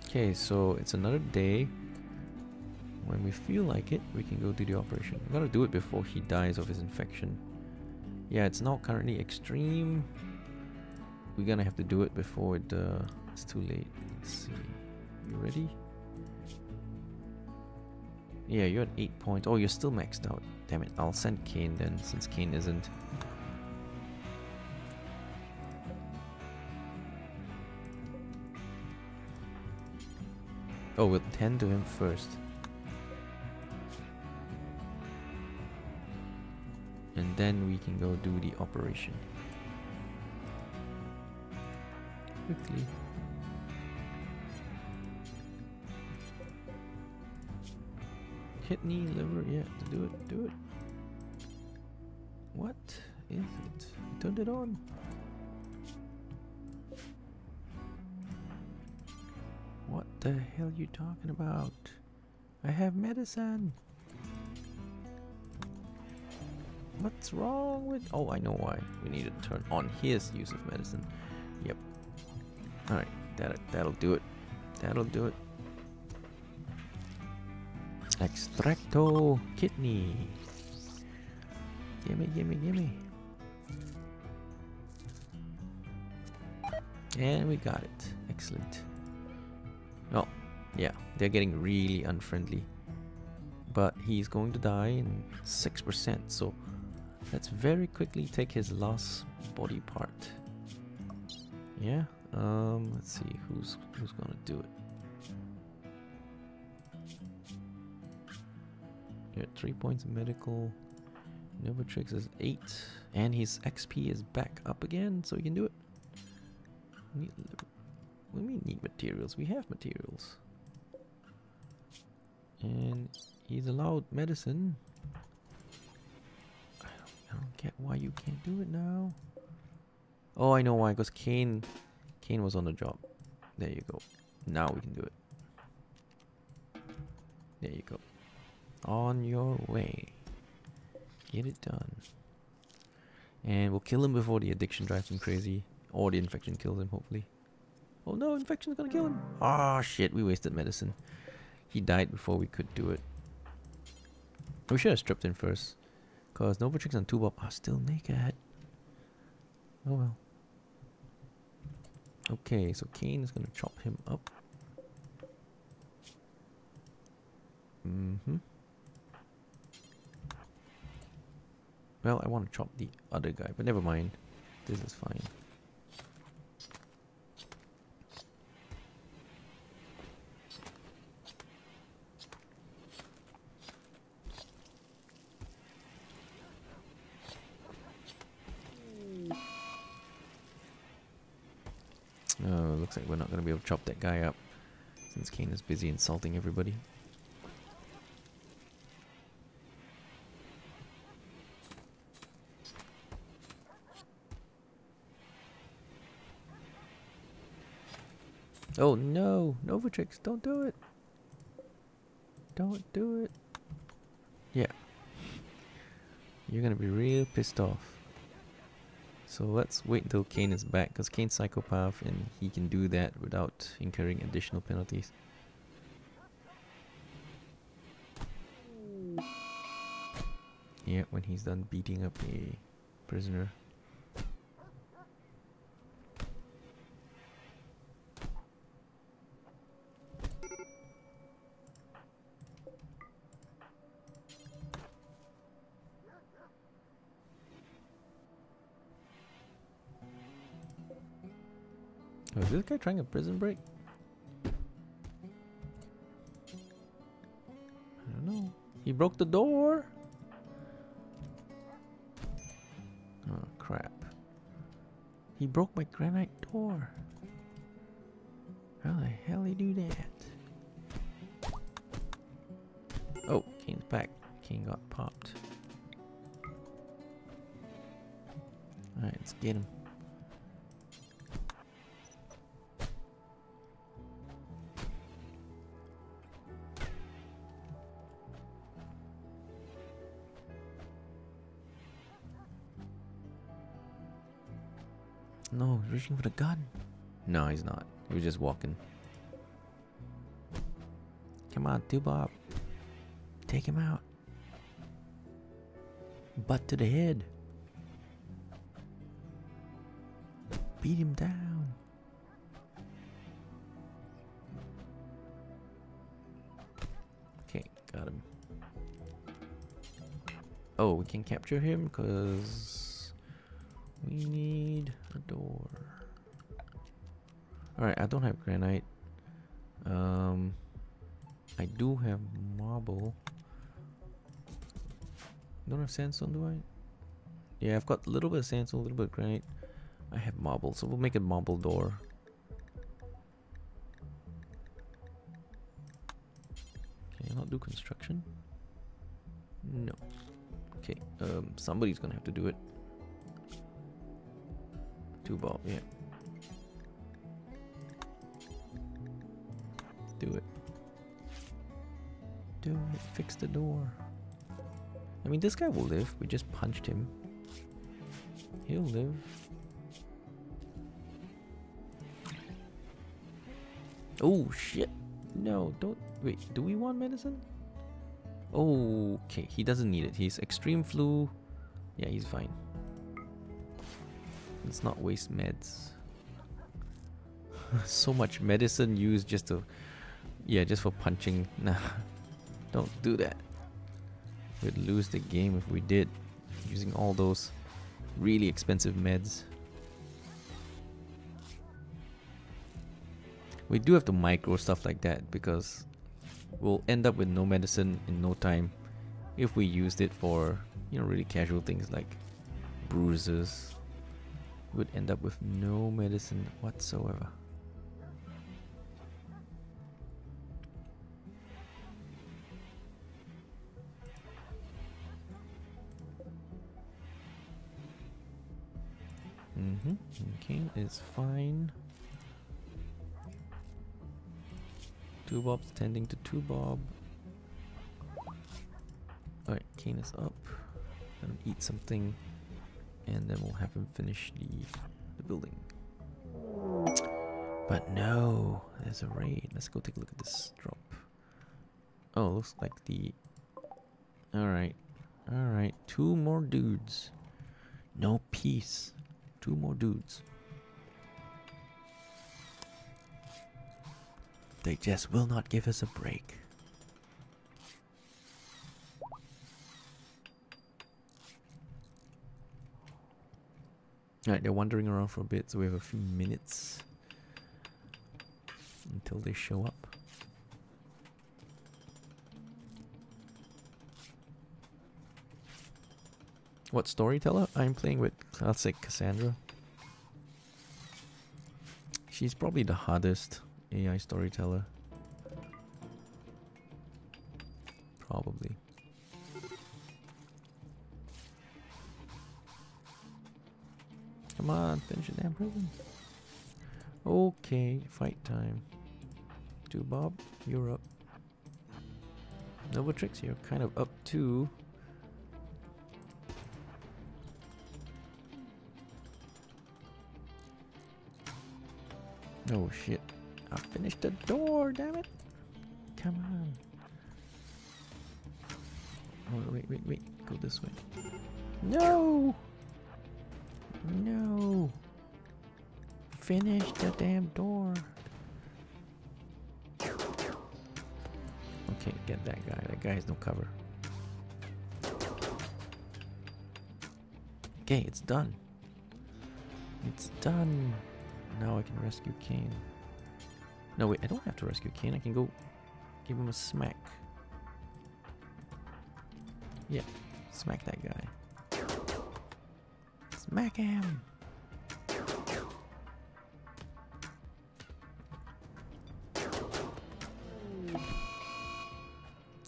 Okay, so it's another day. When we feel like it, we can go do the operation. We gotta do it before he dies of his infection. Yeah, it's not currently extreme. We're gonna have to do it before it's too late. Let's see. You ready? Yeah, you're at 8 points. Oh, you're still maxed out. Damn it. I'll send Kaen then, since Kaen isn't. Oh, we'll tend to him first. And then we can go do the operation. Quickly. Kidney, liver, yeah, do it, do it. What is it? I turned it on. What the hell are you talking about? I have medicine. What's wrong with... Oh, I know why. We need to turn on his use of medicine. Yep. Alright, that'll do it. That'll do it. Extracto kidney. Gimme, gimme, gimme. And we got it. Excellent. Oh, yeah. They're getting really unfriendly. But he's going to die in 6%, so let's very quickly take his last body part. Yeah. Let's see who's gonna do it. You're at 3 points in medical. Novatrix is 8, and his XP is back up again, so he can do it. We need materials. We have materials, and he's allowed medicine. I don't get why you can't do it now. Oh, I know why. Because Kaen was on the job. There you go. Now we can do it. There you go. On your way. Get it done. And we'll kill him before the addiction drives him crazy. Or the infection kills him, hopefully. Oh no, infection's gonna kill him. Ah, shit, we wasted medicine. He died before we could do it. We should have stripped him first. Because Novatrix and 2Bob are still naked. Oh well. Okay, so Kaen is gonna chop him up. Well, I want to chop the other guy, but never mind. This is fine. Oh, looks like we're not going to be able to chop that guy up since Kaen is busy insulting everybody. Oh no, Novatrix, don't do it. Don't do it. Yeah. You're gonna be real pissed off. So let's wait until Kaen is back, because Kaen's psychopath and he can do that without incurring additional penalties. Yeah, when he's done beating up a prisoner. Oh, is this guy trying a prison break? I don't know. He broke the door. Oh crap. He broke my granite door. How the hell did he do that? Oh, Kane's back. Kaen got popped. Alright, let's get him. No, he's reaching for the gun. No, he's not. He was just walking. Come on, Bob. Take him out. Butt to the head. Beat him down. Okay, got him. Oh, we can capture him because we need a door. Alright, I don't have granite. I do have marble. Don't have sandstone, do I? Yeah, I've got a little bit of sandstone, a little bit of granite. I have marble, so we'll make a marble door. Can I not do construction? No. Okay, somebody's gonna have to do it. Bob, yeah. Do it. Do it. Fix the door. I mean, this guy will live. We just punched him. He'll live. Oh, shit. No, don't. Wait, do we want medicine? Okay, he doesn't need it. He's extreme flu. Yeah, he's fine. Let's not waste meds. So much medicine used just to... Yeah, just for punching. Nah, don't do that. We'd lose the game if we did. Using all those really expensive meds. We do have to micro stuff like that because we'll end up with no medicine in no time if we used it for, you know, really casual things like bruises. Would end up with no medicine whatsoever. Kaen is fine. Bob's tending to Bob. Alright, Kaen is up. Let him eat something. And then we'll have him finish the building. But no, there's a raid. Let's go take a look at this drop. Oh, looks like the... Alright. Alright, 2 more dudes. No peace. 2 more dudes. They just will not give us a break. Alright, they're wandering around for a bit, so we have a few minutes until they show up. What storyteller? I'm playing with classic Cassandra. She's probably the hardest AI storyteller. Probably. Come on, finish the damn prison. Okay, fight time. Bob, you're up. Novatrix, you're kind of up too. Oh shit. I finished the door, damn it. Come on. Oh, wait. Go this way. No! No! Finish the damn door. Okay, get that guy. That guy has no cover. Okay, it's done. It's done. Now I can rescue Kaen. No, wait, I don't have to rescue Kaen. I can go give him a smack. Yeah, smack that guy. Smack him!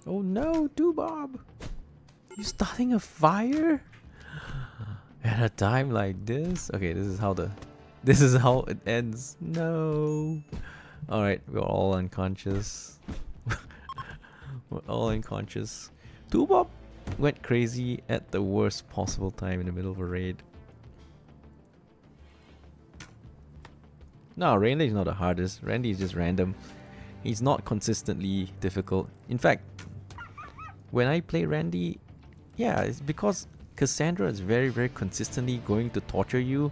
Oh no, Bob! You starting a fire? At a time like this? Okay, this is how it ends. No. Alright, we're all unconscious. We're all unconscious. Bob went crazy at the worst possible time in the middle of a raid. No, Randy is not the hardest. Randy is just random. He's not consistently difficult. In fact, when I play Randy, yeah, it's because Cassandra is very, very consistently going to torture you.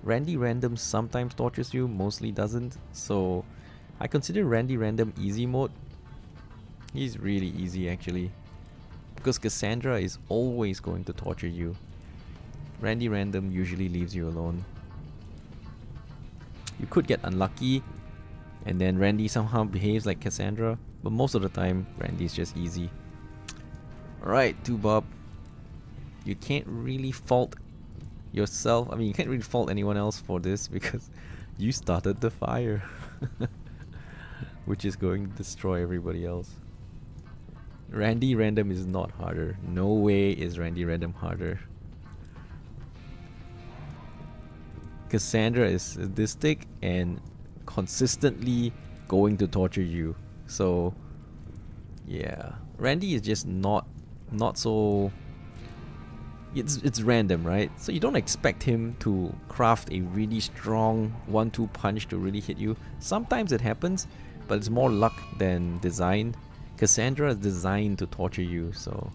Randy Random sometimes tortures you, mostly doesn't. So I consider Randy Random easy mode. He's really easy actually, because Cassandra is always going to torture you. Randy Random usually leaves you alone. You could get unlucky and then Randy somehow behaves like Cassandra, but most of the time Randy is just easy. Alright, 2Bob. You can't really fault yourself. I mean, you can't really fault anyone else for this because you started the fire. Which is going to destroy everybody else. Randy Random is not harder. No way is Randy Random harder. Cassandra is sadistic and consistently going to torture you. So yeah, Randy is just not so. It's random, right? So you don't expect him to craft a really strong 1-2 punch to really hit you. Sometimes it happens, but it's more luck than design. Cassandra is designed to torture you, so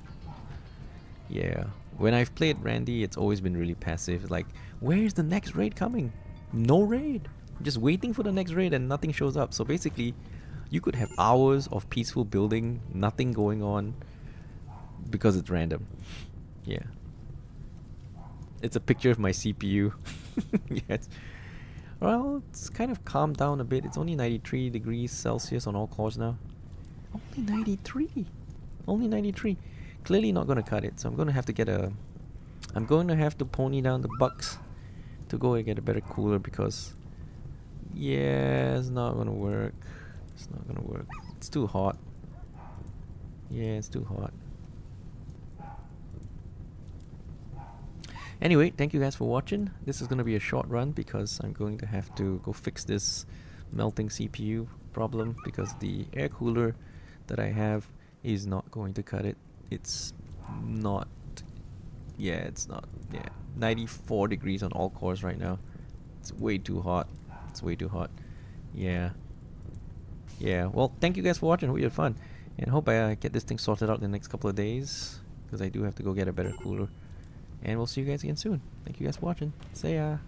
yeah. When I've played Randy, it's always been really passive. It's like, where's the next raid coming? No raid. Just waiting for the next raid and nothing shows up. So basically, you could have hours of peaceful building, nothing going on, because it's random. Yeah. It's a picture of my CPU. Yes. Well, it's kind of calmed down a bit. It's only 93 degrees Celsius on all cores now. Only 93. Only 93. Clearly not going to cut it, so I'm going to have to get a... I'm going to have to pony down the bucks to go and get a better cooler because... yeah, it's not going to work. It's not going to work. It's too hot. Yeah, it's too hot. Anyway, thank you guys for watching. This is going to be a short run because I'm going to have to go fix this melting CPU problem because the air cooler that I have is not going to cut it. It's not. Yeah, it's not. Yeah, 94 degrees on all cores right now. It's way too hot. It's way too hot. Yeah. Yeah, well, thank you guys for watching. Hope you had fun. And hope I get this thing sorted out in the next couple of days because I do have to go get a better cooler. And we'll see you guys again soon. Thank you guys for watching. See ya.